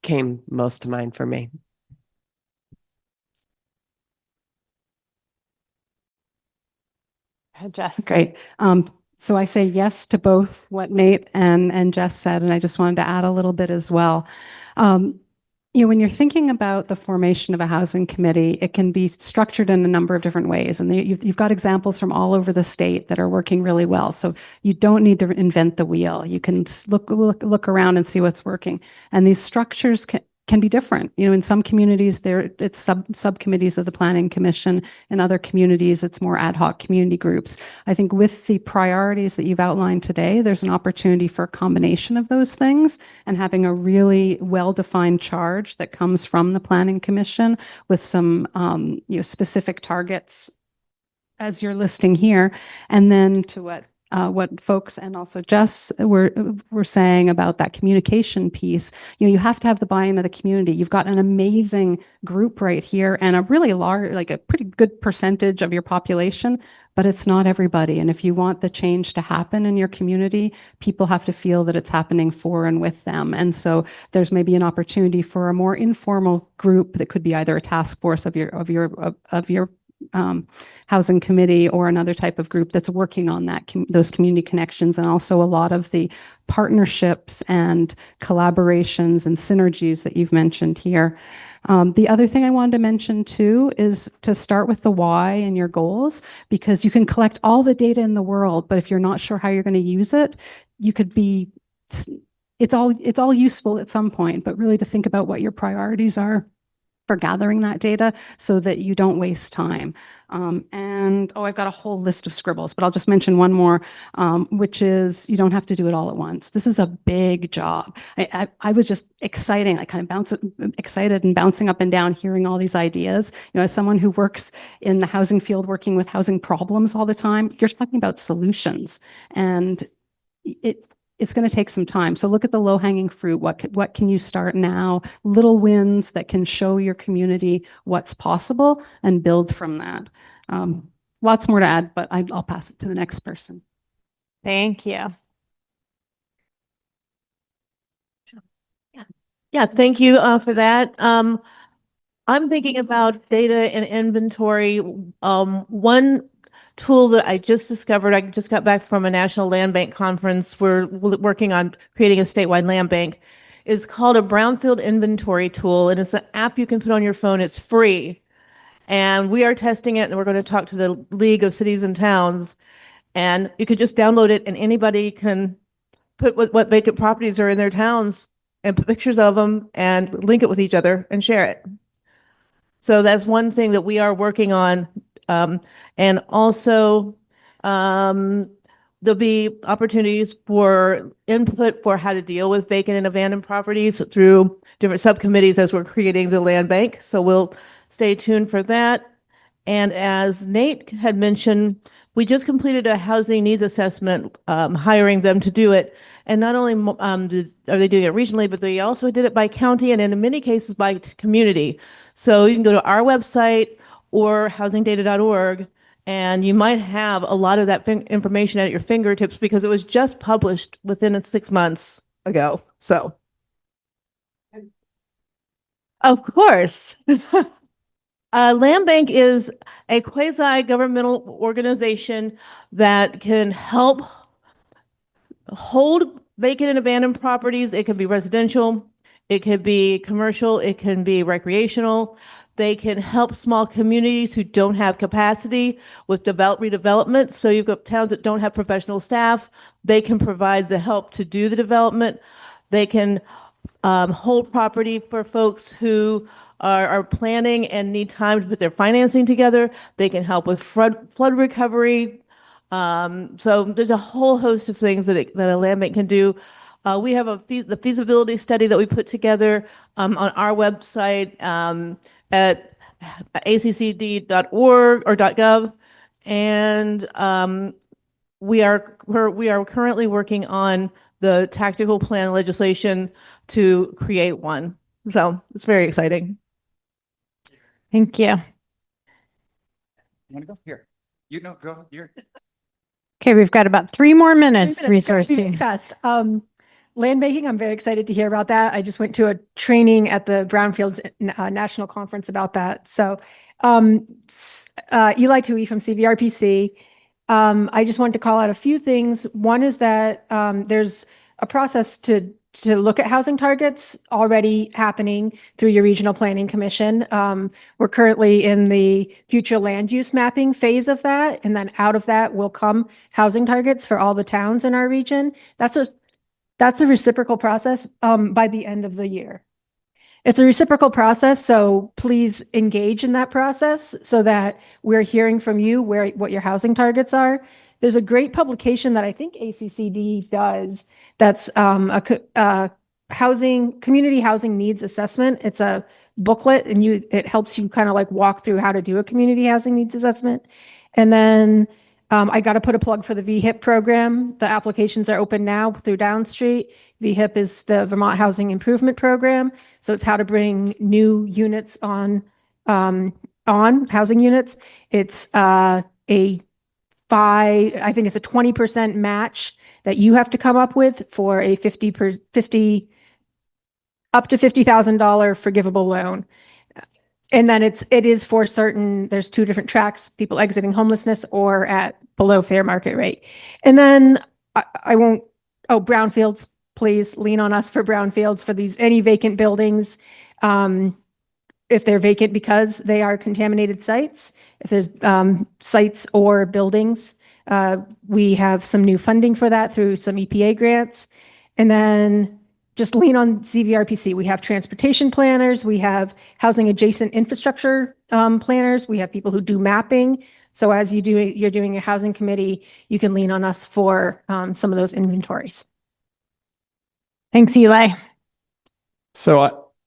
came most to mind for me. Jess. Great. So I say yes to both what Nate and Jess said, and I just wanted to add a little bit as well. When you're thinking about the formation of a housing committee, it can be structured in a number of different ways. And you've got examples from all over the state that are working really well. So you don't need to invent the wheel. You can look around and see what's working. And these structures can be different. In some communities, it's subcommittees of the Planning Commission. In other communities, it's more ad hoc community groups. I think with the priorities that you've outlined today, there's an opportunity for a combination of those things and having a really well-defined charge that comes from the Planning Commission with some specific targets as you're listing here. And then to what folks and also Jess were saying about that communication piece, you have to have the buy-in of the community. You've got an amazing group right here and a really large, like a pretty good percentage of your population, but it's not everybody. And if you want the change to happen in your community, people have to feel that it's happening for and with them. And so there's maybe an opportunity for a more informal group that could be either a task force of your housing committee or another type of group that's working on those community connections, and also a lot of the partnerships and collaborations and synergies that you've mentioned here. The other thing I wanted to mention too is to start with the why and your goals, because you can collect all the data in the world, but if you're not sure how you're going to use it, it's all useful at some point, but really to think about what your priorities are for gathering that data so that you don't waste time. I've got a whole list of scribbles, but I'll just mention one more, which is you don't have to do it all at once. This is a big job. I was just excited, like kind of excited and bouncing up and down, hearing all these ideas. You know, as someone who works in the housing field, working with housing problems all the time, you're talking about solutions, and it's going to take some time. So look at the low-hanging fruit. What can you start now? Little wins that can show your community what's possible and build from that. Lots more to add, but I'll pass it to the next person. Thank you. Yeah, thank you for that. I'm thinking about data and inventory. One tool that I just discovered, I just got back from a National Land Bank conference. We're working on creating a statewide land bank. Is called a brownfield inventory tool, and it's an app you can put on your phone. It's free. And we are testing it, and we're going to talk to the League of Cities and Towns. And you could just download it, and anybody can put what vacant properties are in their towns and put pictures of them and link it with each other and share it. So that's one thing that we are working on. And also, there'll be opportunities for input for how to deal with vacant and abandoned properties through different subcommittees as we're creating the land bank. So we'll stay tuned for that. And as Nate had mentioned, we just completed a housing needs assessment, hiring them to do it. And not only are they doing it regionally, but they also did it by county and in many cases by community. So you can go to our website or housingdata.org, and you might have a lot of that information at your fingertips because it was just published within 6 months ago. So, of course. Land Bank is a quasi-governmental organization that can help hold vacant and abandoned properties. It can be residential, it could be commercial, it can be recreational. They can help small communities who don't have capacity with redevelopment. So you've got towns that don't have professional staff. They can provide the help to do the development. They can hold property for folks who are planning and need time to put their financing together. They can help with flood recovery. So there's a whole host of things that a land bank can do. We have the feasibility study that we put together on our website at accd.org or .gov, and we are currently working on the tactical plan legislation to create one. So it's very exciting. Thank you. You want to go? Here. You know, go. You're. Okay, we've got about 3 more minutes, resource Very team. fast. Land banking, I'm very excited to hear about that. I just went to a training at the Brownfields National Conference about that. So Eli Tui from CVRPC. I just wanted to call out a few things. One is that there's a process to look at housing targets already happening through your regional planning commission. We're currently in the future land use mapping phase of that. And then out of that will come housing targets for all the towns in our region. That's a reciprocal process by the end of the year. It's a reciprocal process, so please engage in that process so that we're hearing from you what your housing targets are. There's a great publication that I think ACCD does that's a community housing needs assessment. It's a booklet, and it helps you kind of like walk through how to do a community housing needs assessment. And then I got to put a plug for the VHIP program. The applications are open now through Downstreet. VHIP is the Vermont Housing Improvement Program. So it's how to bring new units on housing units. It's I think it's a 20% match that you have to come up with for a up to $50,000 forgivable loan. And then it is for certain, there's 2 different tracks, people exiting homelessness or at below fair market rate. And then brownfields, please lean on us for brownfields for any vacant buildings. If they're vacant because they are contaminated sites, if there's sites or buildings, we have some new funding for that through some EPA grants. And then just lean on CVRPC. We have transportation planners, we have housing adjacent infrastructure planners, we have people who do mapping. So as you're doing your housing committee, you can lean on us for some of those inventories. Thanks, Eli. So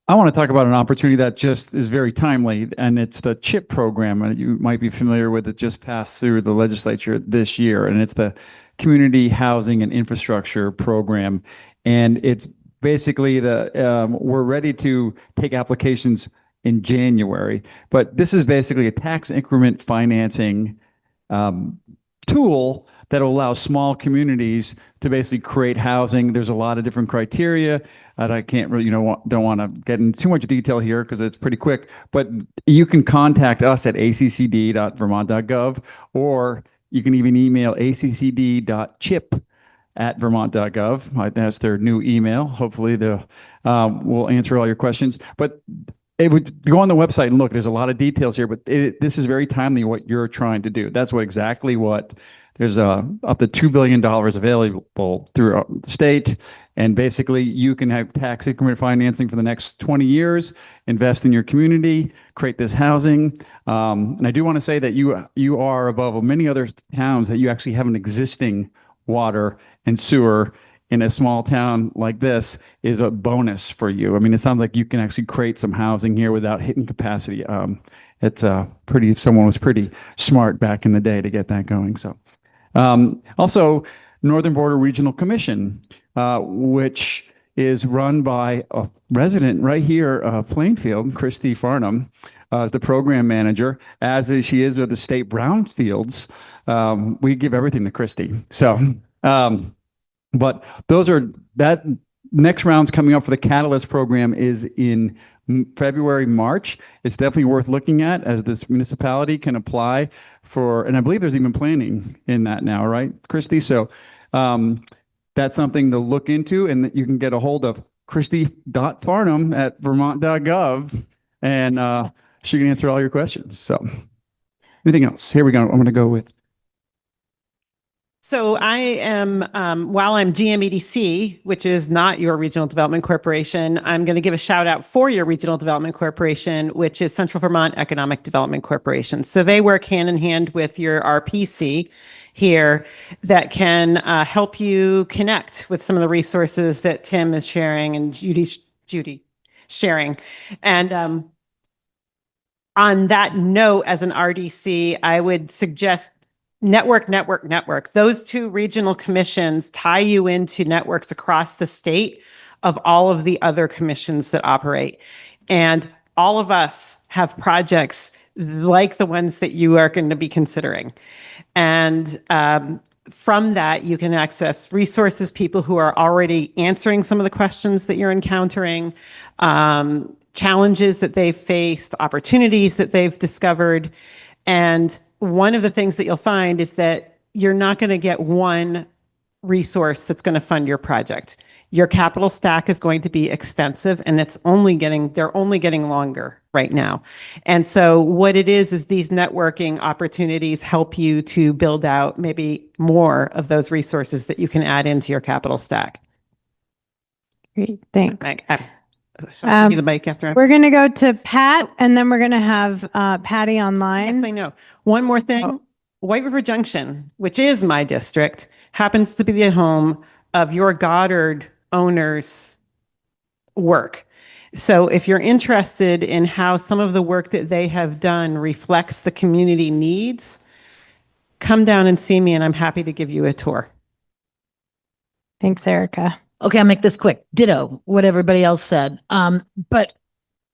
I want to talk about an opportunity that just is very timely, and it's the CHIP program. And you might be familiar with it, just passed through the legislature this year, and it's the Community Housing and Infrastructure Program. And it's basically we're ready to take applications in January, but this is basically a tax increment financing tool that will allow small communities to basically create housing. There's a lot of different criteria that I can't really, don't want to get into too much detail here because it's pretty quick, but you can contact us at accd.vermont.gov, or you can even email accd.chip@vermont.gov. That's their new email. Hopefully we'll answer all your questions. But it would go on the website and look. There's a lot of details here, but this is very timely what you're trying to do. That's exactly what. There's up to $2 billion available through the state. And basically, you can have tax increment financing for the next 20 years, invest in your community, create this housing. And I do want to say that you are above many other towns that you actually have an existing water and sewer in a small town like this is a bonus for you. I mean, it sounds like you can actually create some housing here without hitting capacity. Someone was pretty smart back in the day to get that going. So. Also, Northern Border Regional Commission, which is run by a resident right here, Plainfield, Christy Farnham, as the program manager, as she is with the state brownfields. We give everything to Christy. So, but that next round's coming up for the Catalyst program is in February, March. It's definitely worth looking at, as this municipality can apply for, and I believe there's even planning in that now, right, Christy? So that's something to look into, and you can get a hold of Christy.Farnham@vermont.gov, and she can answer all your questions. So anything else? Here we go. I'm going to go with. So I am, while I'm GMEDC, which is not your Regional Development Corporation, I'm going to give a shout out for your Regional Development Corporation, which is Central Vermont Economic Development Corporation. So they work hand in hand with your RPC here that can help you connect with some of the resources that Tim is sharing and Judy sharing. And on that note, as an RDC, I would suggest network. Those two regional commissions tie you into networks across the state of all of the other commissions that operate. And all of us have projects like the ones that you are going to be considering. And from that, you can access resources, people who are already answering some of the questions that you're encountering, challenges that they've faced, opportunities that they've discovered. And one of the things that you'll find is that you're not going to get one resource that's going to fund your project. Your capital stack is going to be extensive, and they're only getting longer right now. And so what it is these networking opportunities help you to build out maybe more of those resources that you can add into your capital stack. Great, thanks. I'll give you the mic after. We're going to go to Pat, and then we're going to have Patty online. Yes, I know. One more thing. White River Junction, which is my district, happens to be the home of your Goddard owners' work. So if you're interested in how some of the work that they have done reflects the community needs, come down and see me, and I'm happy to give you a tour. Thanks, Erica. Okay, I'll make this quick. Ditto what everybody else said. But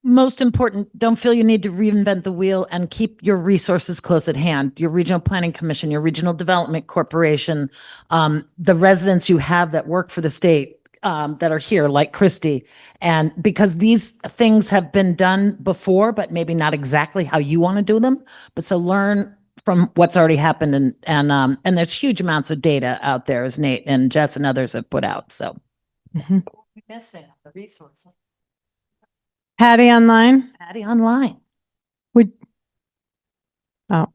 most important, don't feel you need to reinvent the wheel, and keep your resources close at hand. Your Regional Planning Commission, your Regional Development Corporation, the residents you have that work for the state that are here, like Christy. And because these things have been done before, but maybe not exactly how you want to do them. But so learn from what's already happened, and there's huge amounts of data out there, as Nate and Jess and others have put out. So. Mm-hmm. Missing the resources. Patty online. Oh.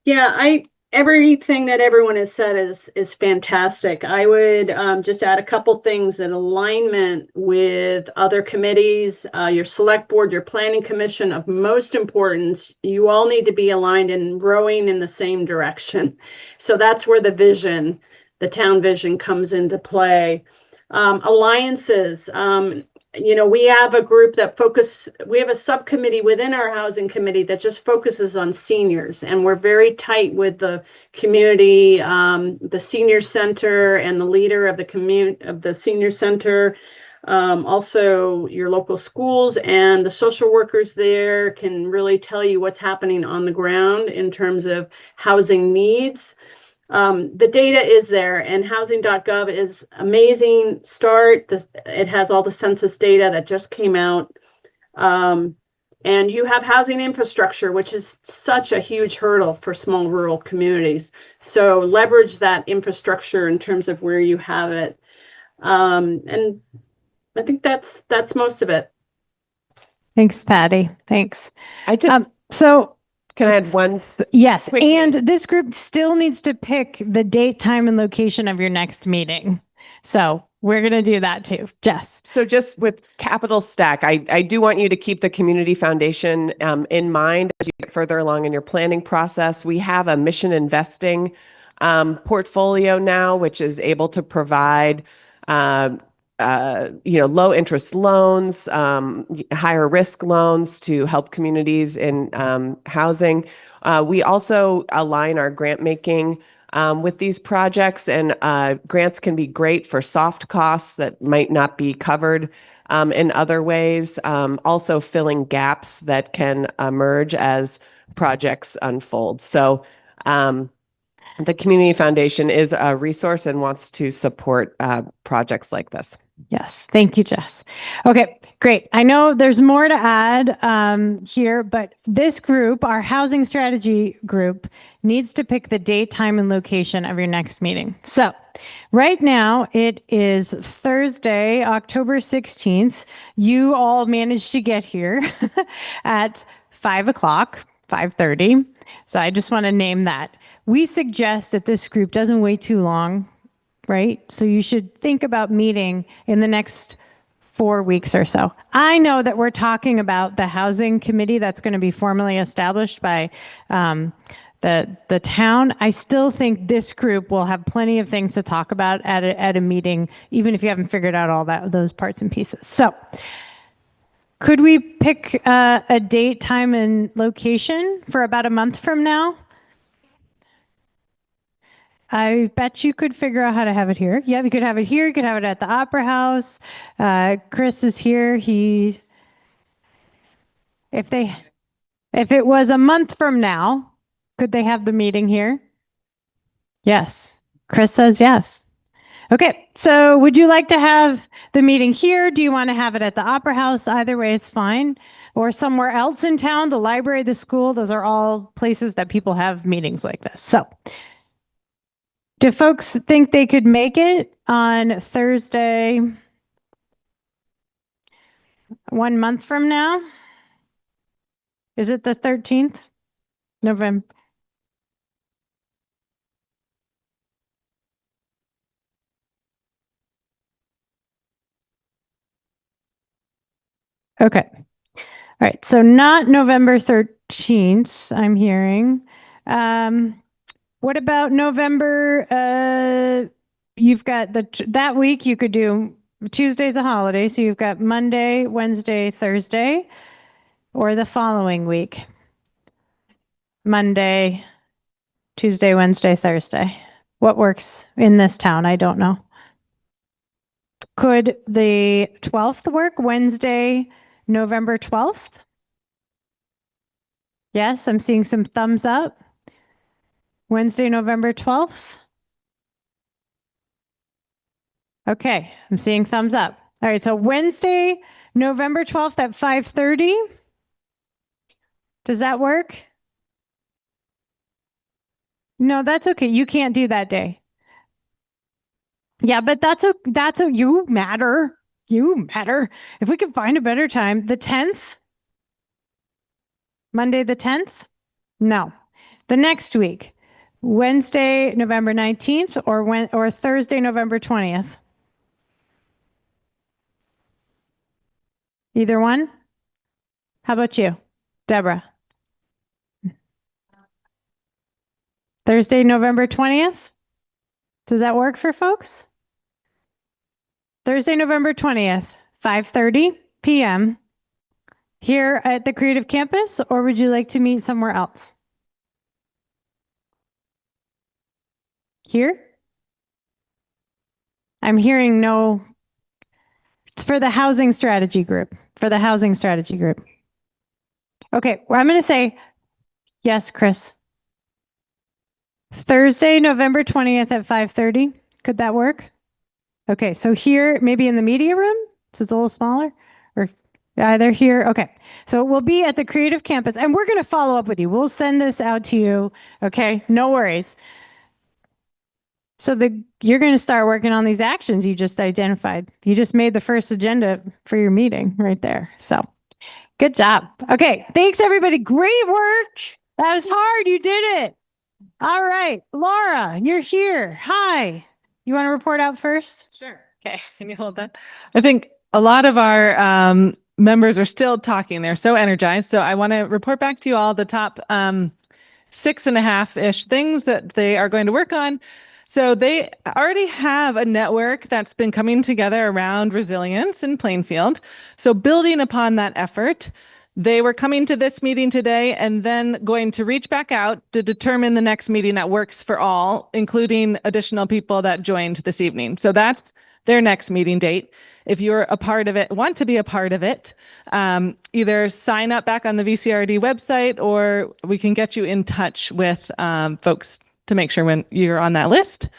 Yeah, everything that everyone has said is fantastic. I would just add a couple things in alignment with other committees, your select board, your planning commission. Of most importance, you all need to be aligned and rowing in the same direction. So that's where the town vision comes into play. Alliances. We have a group we have a subcommittee within our housing committee that just focuses on seniors, and we're very tight with the community, the senior center and the leader of the senior center. Also your local schools and the social workers there can really tell you what's happening on the ground in terms of housing needs. The data is there, and housing.gov is amazing start. It has all the census data that just came out. And you have housing infrastructure, which is such a huge hurdle for small rural communities. So leverage that infrastructure in terms of where you have it. And I think that's most of it. Thanks, Patty. Thanks. I just so can I add one? Yes, and this group still needs to pick the date, time, and location of your next meeting. So we're going to do that too. Jess. So just with capital stack, I do want you to keep the community foundation in mind as you get further along in your planning process. We have a mission investing portfolio now, which is able to provide low interest loans, higher risk loans to help communities in housing. We also align our grant making with these projects, and grants can be great for soft costs that might not be covered in other ways. Also filling gaps that can emerge as projects unfold. So the Community Foundation is a resource and wants to support projects like this. Yes. Thank you, Jess. Okay, great. I know there's more to add here, but this group, our housing strategy group, needs to pick the date, time, and location of your next meeting. So right now it is Thursday, October 16th. You all managed to get here at 5 o'clock, 5:30. So I just want to name that. We suggest that this group doesn't wait too long, right? So you should think about meeting in the next 4 weeks or so. I know that we're talking about the housing committee that's going to be formally established by the town. I still think this group will have plenty of things to talk about at a meeting, even if you haven't figured out all those parts and pieces. So could we pick a date, time, and location for about a month from now? I bet you could figure out how to have it here. Yeah, we could have it here. You could have it at the Opera House. Chris is here. If it was a month from now, could they have the meeting here? Yes. Chris says yes. Okay, so would you like to have the meeting here? Do you want to have it at the Opera House? Either way is fine. Or somewhere else in town, the library, the school, those are all places that people have meetings like this. So do folks think they could make it on Thursday, 1 month from now? Is it the 13th? November. Okay. All right. So not November 13th, I'm hearing. What about November? You've got that week you could do Tuesday's a holiday. So you've got Monday, Wednesday, Thursday, or the following week. Monday, Tuesday, Wednesday, Thursday. What works in this town? I don't know. Could the 12th work? Wednesday, November 12th? Yes, I'm seeing some thumbs up. Wednesday, November 12th? Okay, I'm seeing thumbs up. All right, so Wednesday, November 12th at 5:30. Does that work? No, that's okay. You can't do that day. Yeah, but that's you matter. You matter. If we can find a better time, the 10th? Monday the 10th? No. The next week, Wednesday, November 19th, or Thursday, November 20th? Either one? How about you, Deborah? Thursday, November 20th? Does that work for folks? Thursday, November 20th, 5:30 p.m. here at the Creative Campus, or would you like to meet somewhere else? Here? I'm hearing no. It's for the housing strategy group. For the housing strategy group. Okay, well, I'm going to say yes, Chris. Thursday, November 20th at 5:30. Could that work? Okay, so here, maybe in the media room, so it's a little smaller, or either here. Okay, so we'll be at the Creative Campus, and we're going to follow up with you. We'll send this out to you. Okay, no worries. So you're going to start working on these actions you just identified. You just made the first agenda for your meeting right there. So good job. Okay, thanks everybody. Great work. That was hard. You did it. All right, Laura, you're here. Hi. You want to report out first? Sure. Okay, can you hold that? I think a lot of our members are still talking. They're so energized. So I want to report back to you all the top 6.5-ish things that they are going to work on. So they already have a network that's been coming together around resilience in Plainfield. So building upon that effort, they were coming to this meeting today and then going to reach back out to determine the next meeting that works for all, including additional people that joined this evening. So that's their next meeting date. If you're a part of it, want to be a part of it, either sign up back on the VCRD website, or we can get you in touch with folks to make sure when you're on that list.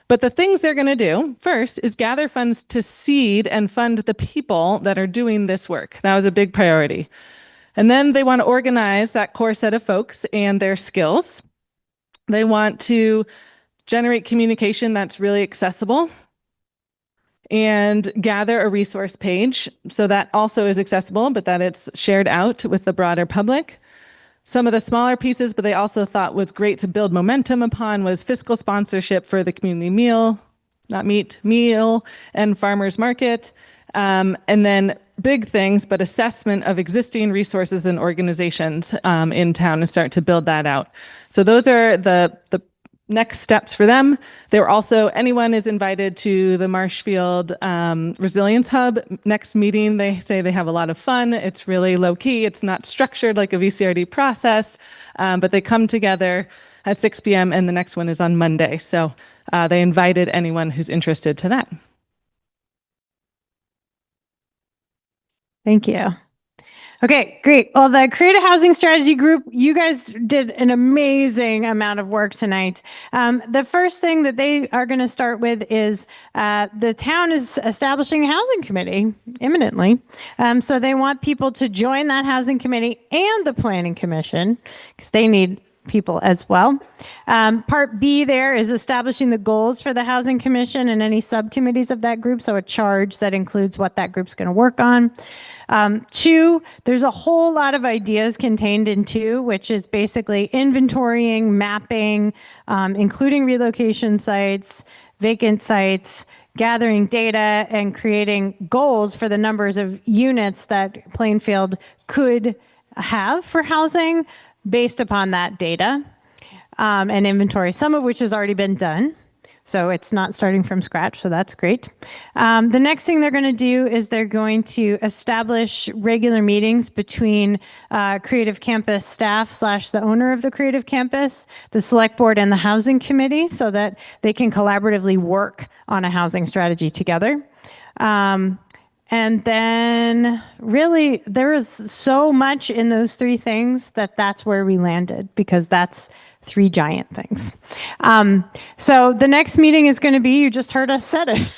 But the things they're going to do first is gather funds to seed and fund the people that are doing this work. That was a big priority. And then they want to organize that core set of folks and their skills. They want to generate communication that's really accessible and gather a resource page so that also is accessible, but that it's shared out with the broader public. Some of the smaller pieces, but they also thought was great to build momentum upon, was fiscal sponsorship for the community meal and farmers market. And then big things, but assessment of existing resources and organizations in town and start to build that out. So those are the next steps for them. They were also, anyone is invited to the Marshfield Resilience Hub next meeting. They say they have a lot of fun. It's really low key. It's not structured like a VCRD process, but they come together at 6 p.m. and the next one is on Monday. So they invited anyone who's interested to that. Thank you. Okay, great. Well, the Creative Housing Strategy Group, you guys did an amazing amount of work tonight. The first thing that they are going to start with is the town is establishing a housing committee imminently. So they want people to join that housing committee and the planning commission because they need people as well. Part B there is establishing the goals for the housing commission and any subcommittees of that group. So a charge that includes what that group's going to work on. 2, there's a whole lot of ideas contained in 2, which is basically inventorying, mapping, including relocation sites, vacant sites, gathering data, and creating goals for the numbers of units that Plainfield could have for housing based upon that data and inventory, some of which has already been done. So it's not starting from scratch, so that's great. The next thing they're going to do is they're going to establish regular meetings between Creative Campus staff / the owner of the Creative Campus, the select board, and the housing committee so that they can collaboratively work on a housing strategy together. And then really there is so much in those 3 things that's where we landed because that's 3 giant things. So the next meeting is going to be, you just heard us said it,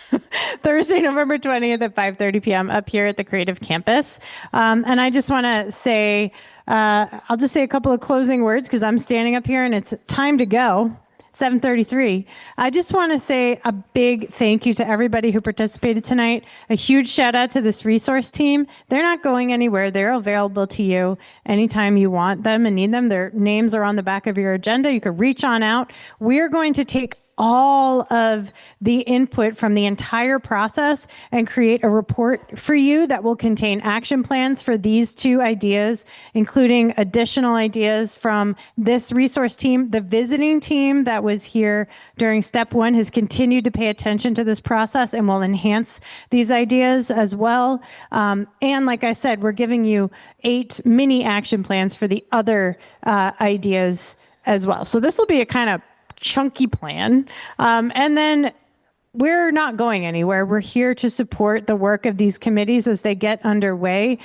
Thursday, November 20th at 5:30 p.m. up here at the Creative Campus. And I just want to say, I'll just say a couple of closing words because I'm standing up here and it's time to go. 7:33. I just want to say a big thank you to everybody who participated tonight. A huge shout out to this resource team. They're not going anywhere. They're available to you anytime you want them and need them. Their names are on the back of your agenda. You can reach on out. We're going to take all of the input from the entire process and create a report for you that will contain action plans for these two ideas, including additional ideas from this resource team. The visiting team that was here during step one has continued to pay attention to this process and will enhance these ideas as well. And like I said, we're giving you 8 mini action plans for the other ideas as well. So this will be a kind of chunky plan. And then we're not going anywhere. We're here to support the work of these committees as they get underway.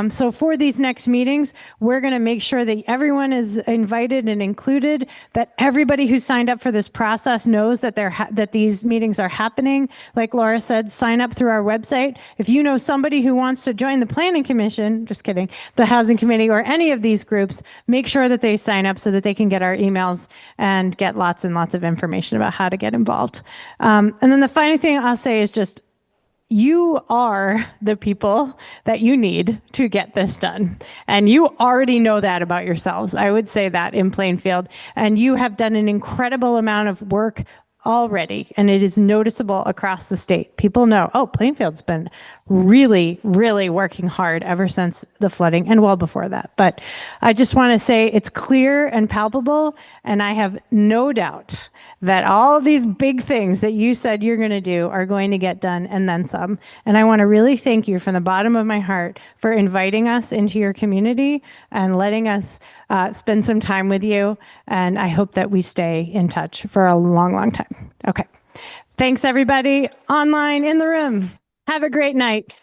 So for these next meetings, we're going to make sure that everyone is invited and included, that everybody who signed up for this process knows that that these meetings are happening. Like Laura said, sign up through our website. If you know somebody who wants to join the Planning Commission, just kidding, the Housing Committee or any of these groups, make sure that they sign up so that they can get our emails and get lots and lots of information about how to get involved. And then the final thing I'll say is just, you are the people that you need to get this done. And you already know that about yourselves. I would say that in Plainfield. And you have done an incredible amount of work already, and it is noticeable across the state. People know, oh, Plainfield's been really, really working hard ever since the flooding and well before that. But I just want to say it's clear and palpable, and I have no doubt that all of these big things that you said you're going to do are going to get done and then some. And I want to really thank you from the bottom of my heart for inviting us into your community and letting us spend some time with you. And I hope that we stay in touch for a long, long time. Okay. Thanks, everybody online in the room. Have a great night.